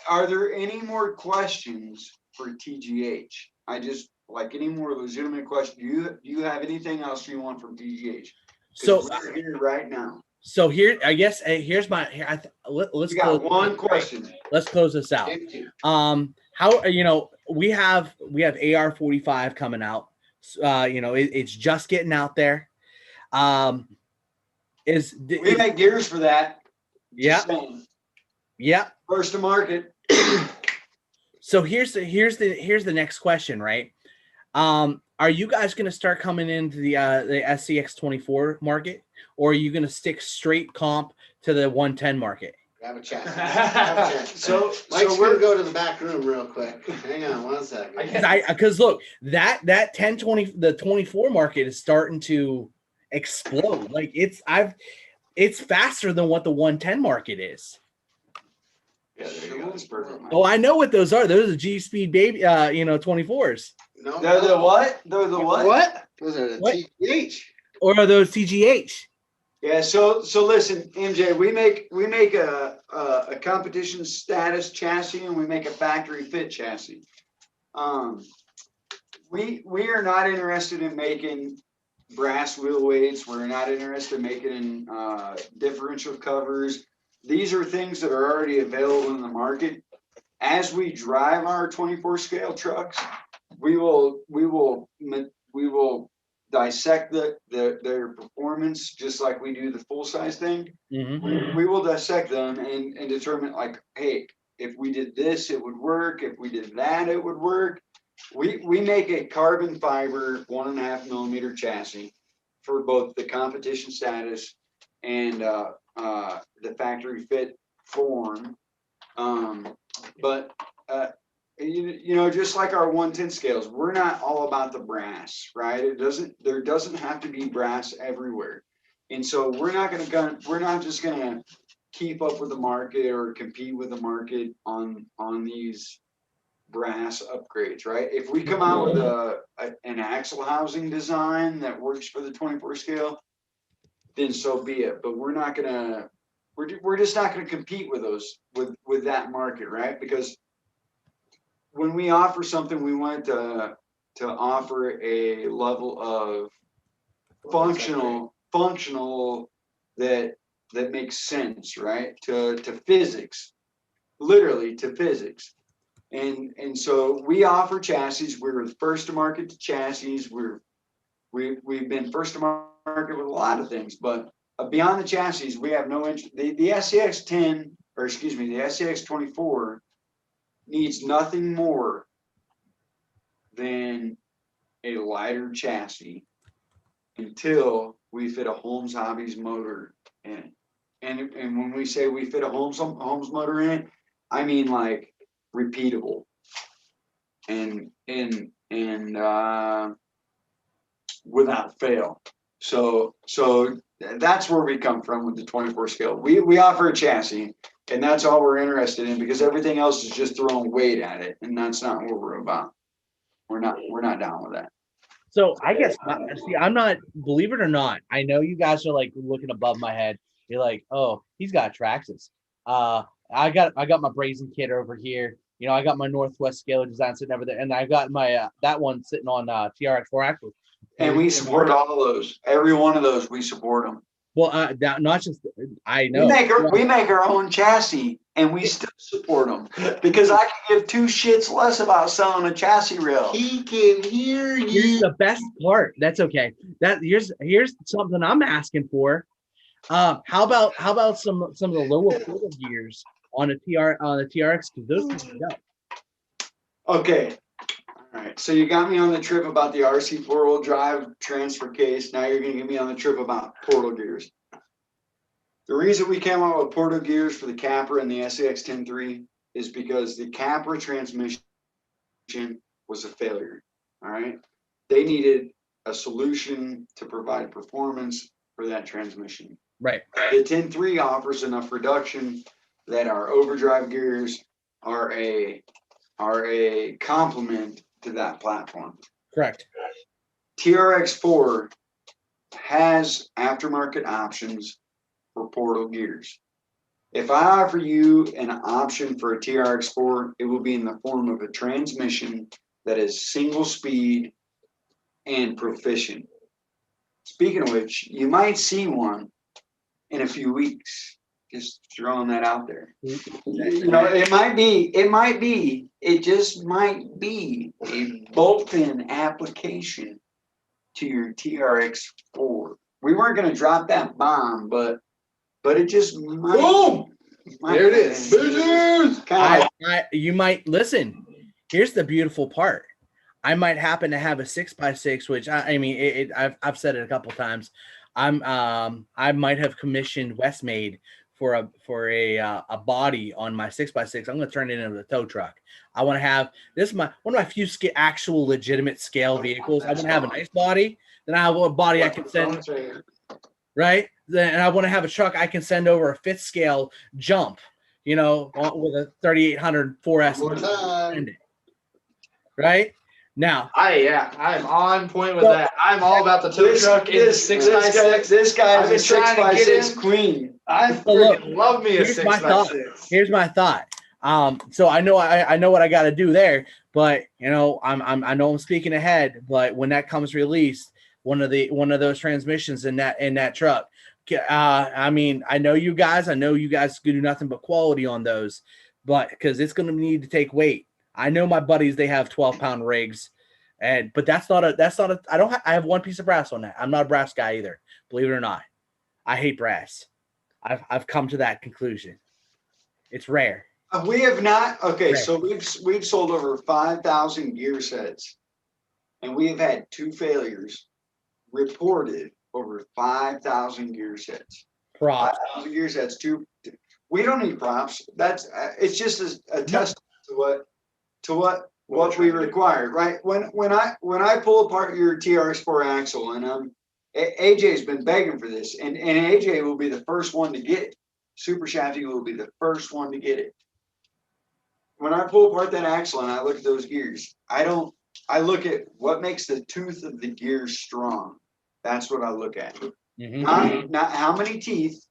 are there any more questions for TGH? I just like any more legitimate questions. Do you have anything else you want from TGH? So we're here right now. So here, I guess here's my. Let's You got one question. Let's close this out. How we have AR-45 coming out. It's just getting out there. We make gears for that. Yeah. Yeah. First to market. So here's the next question, right? Are you guys going to start coming into the SCX24 market, or are you going to stick straight comp to the 110 market? Have a chat. So Mike's gonna go to the back room real quick. Hang on 1 second. Because look, that 1020 the 24 market is starting to explode. Like it's faster than what the 110 market is. Yeah, there you go. That's perfect. Oh, I know what those are. Those are G Speed baby 24s. No, they're the what? They're the what? What? Those are the What? TGH. Or are those TGH? Yeah, so listen, MJ, we make a competition status chassis and we make a factory fit chassis. We are not interested in making brass wheel weights. We're not interested in making differential covers. These are things that are already available in the market. As we drive our 24 scale trucks, we will dissect their performance just like we do the full size thing. Mm-hmm. We will dissect them and determine like, hey, if we did this, it would work. If we did that, it would work. We make a carbon fiber 1.5 millimeter chassis for both the competition status and the factory fit form. Just like our 110 scales, we're not all about the brass, right? There doesn't have to be brass everywhere. And so we're not just gonna keep up with the market or compete with the market on these brass upgrades, right? If we come out with an axle housing design that works for the 24 scale, then so be it. But we're just not gonna compete with those with that market, right? Because when we offer something, we want to offer a level of functional that makes sense, right? To physics, literally to physics. And so we offer chassis. We're the first to market to chassis. We've been first to market with a lot of things, but beyond the chassis, we have no interest. The SCX 10, or excuse me, the SCX 24 needs nothing more than a lighter chassis until we fit a Holmes Hobbies motor in it. And when we say we fit a Holmes motor in it, I mean like repeatable and without fail. So that's where we come from with the 24 scale. We offer a chassis, and that's all we're interested in, because everything else is just throwing weight at it, and that's not what we're about. We're not down with that. So I guess, see, I'm not, believe it or not, I know you guys are like looking above my head. You're like, oh, he's got Traxxas. I got my Brazen kit over here. You know, I got my Northwest Scalar design sitting over there, and I got my that one sitting on TRX4 axles. And we support all of those. Every one of those, we support them. Well, not just, I know. We make our own chassis, and we still support them, because I can give two shits less about selling a chassis rail. He can hear Here's you. the best part. That's okay. Here's something I'm asking for. How about some of the lower portal gears on the TRX, because those things go. Okay. All right. So you got me on the trip about the RC four-wheel drive transfer case. Now you're going to get me on the trip about portal gears. The reason we came out with portal gears for the Capra and the SCX 10.3 is because the Capra transmission was a failure. All right. They needed a solution to provide performance for that transmission. Right. The 10.3 offers enough reduction that our overdrive gears are a complement to that platform. Correct. TRX4 has aftermarket options for portal gears. If I offer you an option for a TRX4, it will be in the form of a transmission that is single speed and proficient. Speaking of which, you might see one in a few weeks. Just throwing that out there. You know, it just might be a bolt-in application to your TRX4. We weren't going to drop that bomb, but it just might. Boom! There it is. You might listen. Here's the beautiful part. I might happen to have a 6x6, which I mean, I've said it a couple times. I might have commissioned Westmade for a body on my 6x6. I'm going to turn it into a tow truck. I want to have this one of my few actual legitimate scale vehicles. I want to have a nice body. Then I have a body I can send. Right. Then I want to have a truck I can send over a 5th scale jump, you know, with a 3800 4S. Right. Now, I'm on point with that. I'm all about the tow truck in 6x6. This guy is a 6x6 queen. I freaking love me a 6x6. Here's my thought. So I know what I got to do there, but you know, I know I'm speaking ahead. But when that comes released, one of those transmissions in that truck. I mean, I know you guys do nothing but quality on those, but because it's going to need to take weight. I know my buddies, they have 12-pound rigs, but that's not a, I have one piece of brass on that. I'm not a brass guy either. Believe it or not. I hate brass. I've come to that conclusion. It's rare. We have not. Okay. Rare. So we've sold over 5,000 gear sets, and we have had 2 failures reported over 5,000 gear sets. Props. 5,000 gear sets. We don't need props. It's just a testament to what we require, right? When I pull apart your TRX4 axle and AJ's been begging for this, and AJ will be the first one to get it. Super Shafty will be the first one to get it. When I pull apart that axle and I look at those gears, I look at what makes the tooth of the gears strong. That's what I look at. Not how many teeth,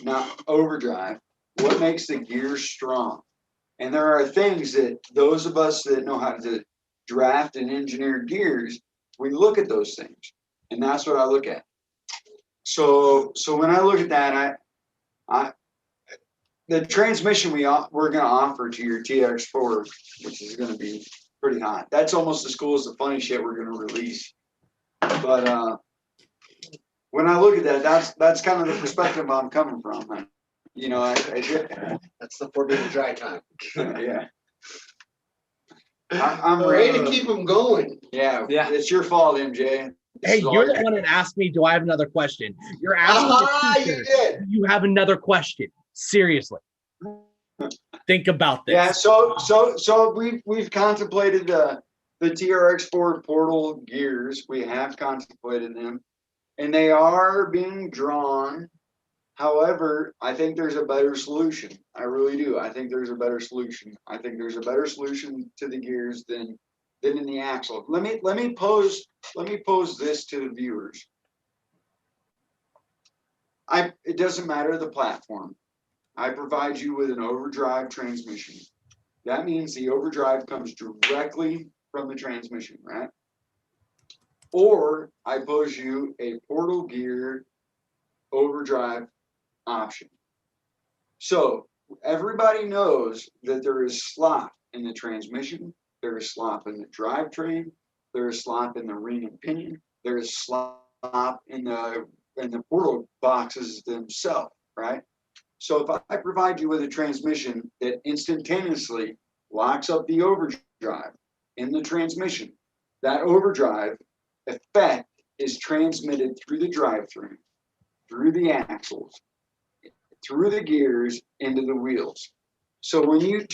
not overdrive. What makes the gears strong? And there are things that those of us that know how to draft and engineer gears, we look at those things. And that's what I look at. So when I look at that, the transmission we're going to offer to your TX4, which is going to be pretty hot. That's almost as cool as the funny shit we're going to release. But when I look at that, that's kind of the perspective I'm coming from. You know, That's the forbidden dry time. yeah. I'm Way ready to keep them going. Yeah, it's your fault, MJ. Hey, you're the one that asked me, do I have another question? You're asking You did. you have another question. Seriously. Think about this. Yeah, so we've contemplated the TRX4 portal gears. We have contemplated them, and they are being drawn. However, I think there's a better solution. I really do. I think there's a better solution. I think there's a better solution to the gears than in the axle. Let me pose this to the viewers. It doesn't matter the platform. I provide you with an overdrive transmission. That means the overdrive comes directly from the transmission, right? Or I pose you a portal gear overdrive option. So everybody knows that there is slop in the transmission, there is slop in the drivetrain, there is slop in the ring and pinion, there is slop in the portal boxes themselves, right? So if I provide you with a transmission that instantaneously locks up the overdrive in the transmission, that overdrive effect is transmitted through the drivetrain, through the axles, through the gears, into the wheels. So when you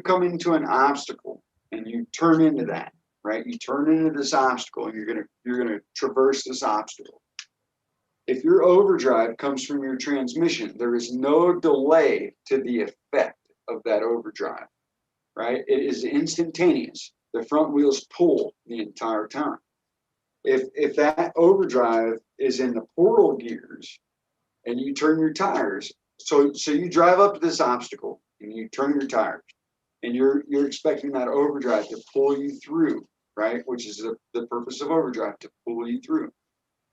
come into an obstacle and you turn into that, right? You turn into this obstacle and you're gonna traverse this obstacle. If your overdrive comes from your transmission, there is no delay to the effect of that overdrive, right? It is instantaneous. The front wheels pull the entire time. If that overdrive is in the portal gears and you turn your tires, so you drive up to this obstacle and you turn your tires and you're expecting that overdrive to pull you through, right? Which is the purpose of overdrive, to pull you through.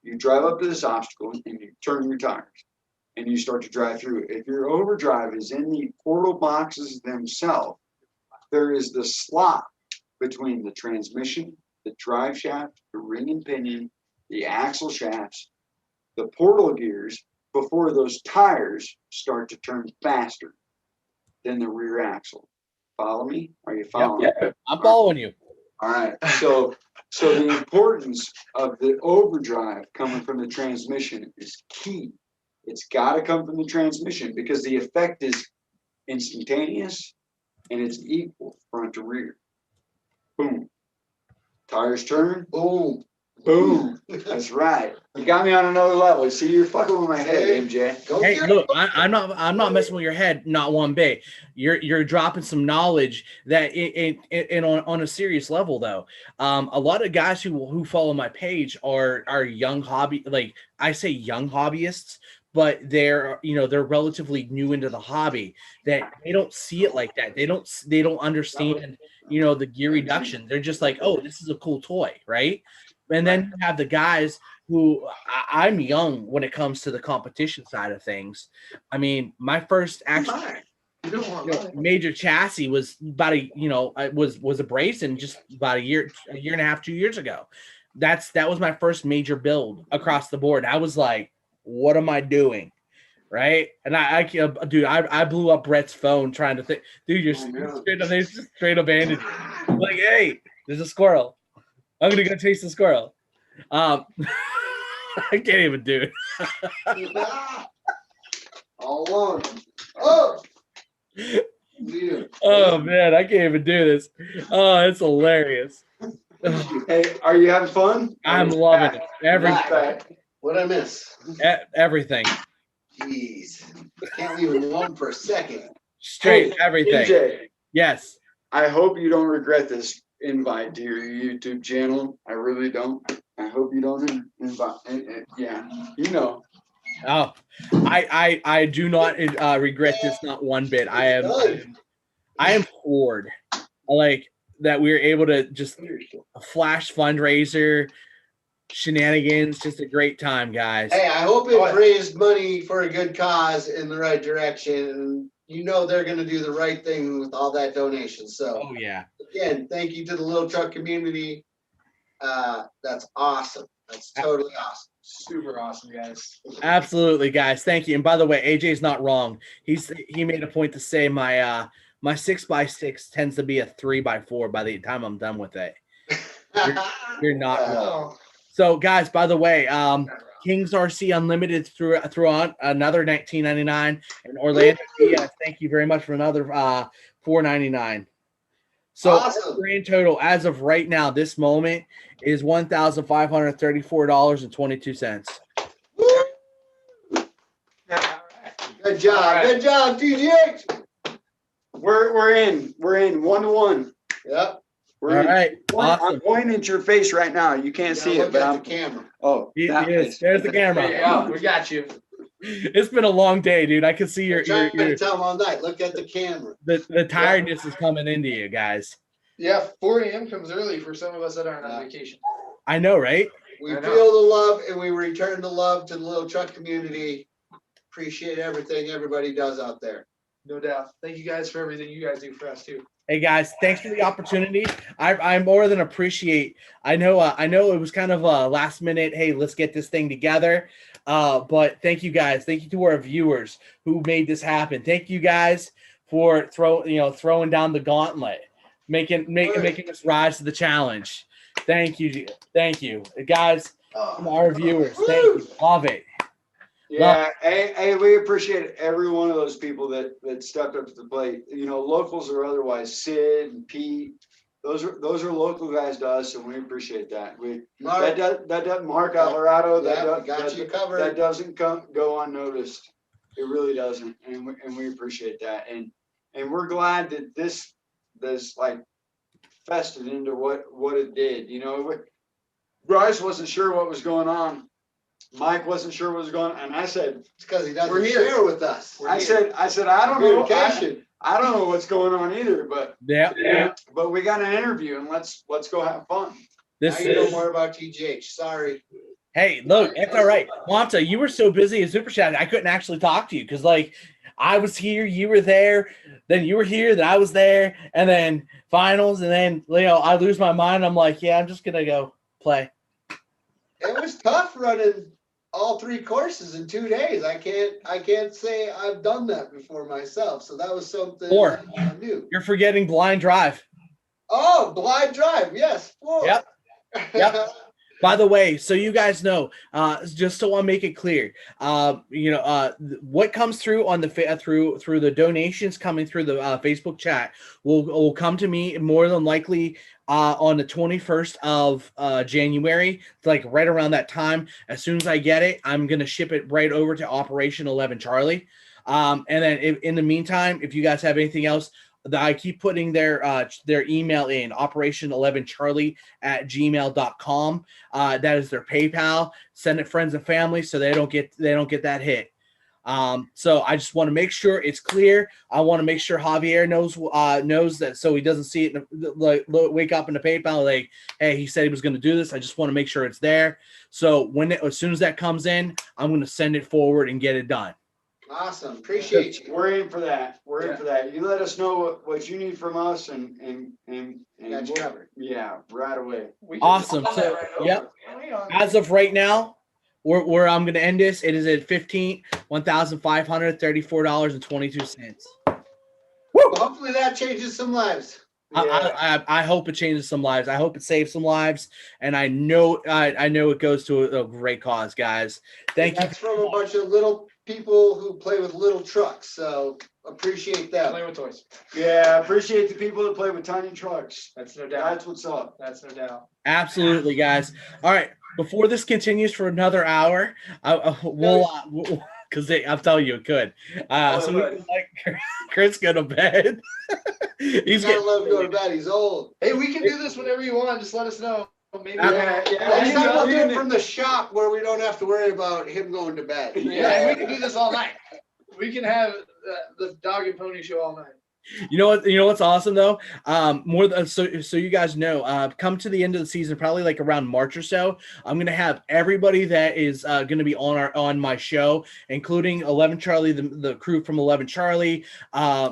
You drive up to this obstacle and you turn your tires and you start to drive through. If your overdrive is in the portal boxes themselves, there is the slot between the transmission, the drive shaft, the ring and pinion, the axle shafts, the portal gears, before those tires start to turn faster than the rear axle. Follow me? Are you following? Yep. I'm following you. All right. So the importance of the overdrive coming from the transmission is key. It's got to come from the transmission because the effect is instantaneous and it's equal front to rear. Boom. Tires turn. Boom. Boom. That's right. You got me on another level. You see, you're fucking with my head, MJ. Hey, look, I'm not messing with your head, not one bit. You're dropping some knowledge that on a serious level though. A lot of guys who follow my page are young hobby, like I say young hobbyists, but they're relatively new into the hobby, that they don't see it like that. They don't understand, the gear reduction. They're just like, oh, this is a cool toy, right? And then you have the guys who I'm young when it comes to the competition side of things. I mean, my first major chassis was about was a Brayson just about a year and a half, 2 years ago. That was my first major build across the board. I was like, what am I doing? Right. And I blew up Brett's phone trying to think, dude, you're straight up handed. Like, hey, there's a squirrel. I'm gonna go chase the squirrel. I can't even do it. All alone. Oh. Oh man, I can't even do this. Oh, it's hilarious. Hey, are you having fun? I'm loving it. What'd I miss? Everything. Jeez, can't leave him alone for a second. Straight Hey, everything. TJ, Yes. I hope you don't regret this invite to your YouTube channel. I really don't. I hope you don't invite. Yeah, you know. Oh, I do not regret this not one bit. I am floored. Like that we were able to just flash fundraiser shenanigans. Just a great time, guys. Hey, I hope it raised money for a good cause in the right direction. And you know they're gonna do the right thing with all that donation. So Oh yeah. again, thank you to the Little Truck community. That's awesome. That's totally awesome. Super awesome, guys. Absolutely, guys. Thank you. And by the way, AJ's not wrong. He made a point to say my 6x6 tends to be a 3x4 by the time I'm done with it. You're not wrong. So, guys, by the way, Kings RC Unlimited threw on another $19.99, and Orlando DS, thank you very much for another $4.99. So, Awesome. our grand total as of right now, this moment, is $1,534.22. Good job. Good job, TGH. We're in 1-1. Yep. We're All in. right. I'm Awesome. pointing at your face right now. You can't You see gotta it, look but at I'm. the camera. Oh, that Yes, face. there's the camera. There you go. We got you. It's been a long day, dude. I can see your Trying to tell them all night. Look at the camera. the tiredness is coming into you guys. Yeah, 4 a.m. comes early for some of us that aren't on vacation. I know, right? We I know. feel the love and we return the love to the Little Truck community. Appreciate everything everybody does out there. No doubt. Thank you guys for everything you guys do for us too. Hey guys, thanks for the opportunity. I more than appreciate. I know it was kind of a last minute. Hey, let's get this thing together. But thank you guys. Thank you to our viewers who made this happen. Thank you guys for throwing down the gauntlet, making us rise to the challenge. Thank you, guys. Our viewers, thank you. Love it. Yeah, hey, we appreciate every one of those people that stepped up to the plate. You know, locals or otherwise, Sid and Pete. Those are local guys to us, and we appreciate that. Mark, that doesn't Mark Alvarado. yeah, got you covered. That doesn't go unnoticed. It really doesn't, and we appreciate that. And we're glad that this like festered into what it did. You know, Bryce wasn't sure what was going on. Mike wasn't sure what was going on, and I said, it's because he doesn't we're here. share with us. I said, I don't know. Communication. I don't know what's going on either, but Yeah. But we got an interview, and let's go have fun. This Now you know is. more about TGH. Sorry. Hey, look, it's all right. Monta, you were so busy in Super Chat, I couldn't actually talk to you because, like, I was here, you were there, then you were here, then I was there, and then finals, and then, I lose my mind. I'm like, yeah, I'm just going to go play. It was tough running all 3 courses in 2 days. I can't say I've done that before myself. So that was something new. You're forgetting Blind Drive. Oh, Blind Drive. Yes. 4. Yep. By the way, so you guys know, just so I make it clear, what comes through on the through the donations coming through the Facebook chat will come to me more than likely on the 21st of January, like right around that time. As soon as I get it, I'm gonna ship it right over to Operation 11 Charlie. And then in the meantime, if you guys have anything else, I keep putting their email in operation11charlie@gmail.com. That is their PayPal. Send it friends and family so they don't get that hit. So I just want to make sure it's clear. I want to make sure Javier knows that, so he doesn't see it wake up in the PayPal like, hey, he said he was going to do this. I just want to make sure it's there. So as soon as that comes in, I'm going to send it forward and get it done. Awesome. Appreciate you. We're in for that. We're in for that. You let us know what you need from us, and Got you covered. Yeah, right away. Awesome. So, yep. As of right now, where I'm going to end this, it is at $1,534.22. Well, hopefully that changes some lives. I hope it changes some lives. I hope it saves some lives, and I know it goes to a great cause, guys. Thank you. That's from a bunch of little people who play with little trucks. So appreciate that. Play with toys. Yeah, appreciate the people that play with tiny trucks. That's no doubt. That's what's up. That's no doubt. Absolutely, guys. All right. Before this continues for another hour, we'll because I'm telling you it could. So we can let Chris go to bed. He's gotta let him go to bed. He's old. Hey, we can do this whenever you want. Just let us know. Maybe. Next time we'll do it from the shop where we don't have to worry about him going to bed. Yeah, we can do this all night. We can have the dog and pony show all night. You know what? You know what's awesome though. So you guys know, come to the end of the season, probably like around March or so. I'm gonna have everybody that is gonna be on my show, including 11 Charlie, the crew from 11 Charlie,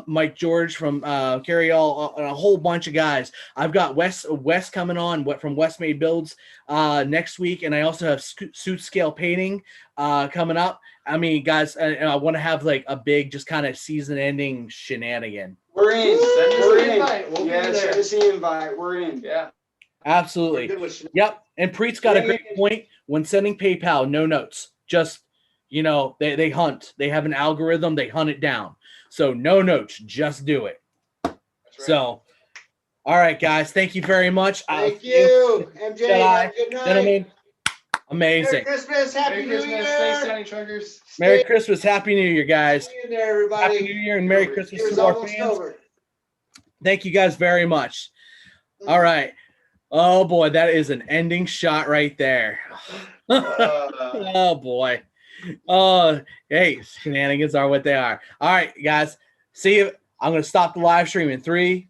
Mike George from Carry All, a whole bunch of guys. I've got Wes coming on from West Made Builds next week, and I also have Suit Scale Painting coming up. I mean, guys, I want to have like a big, just kind of season-ending shenanigan. We're in. Send us We're the in. invite. We'll be Yeah, there. send us the invite. We're in. Yeah. Absolutely. Yep. And Preet's got a great point. When sending PayPal, no notes. Just, they hunt. They have an algorithm. They hunt it down. So no notes. Just do it. That's right. So, all right, guys. Thank you very much. Thank you, MJ. Jedi. Have a good night. Gentlemen, Merry amazing. Christmas. Happy Merry New Christmas. Year. Thanks, Tiny Truckers. Merry Christmas. Happy New Year, guys. See you there, everybody. Happy New Year and Merry Christmas Year's to our almost fans. over. Thank you guys very much. All right. Oh, boy. That is an ending shot right there. Oh, boy. Oh, hey, shenanigans are what they are. All right, guys. See you. I'm going to stop the live stream in 3,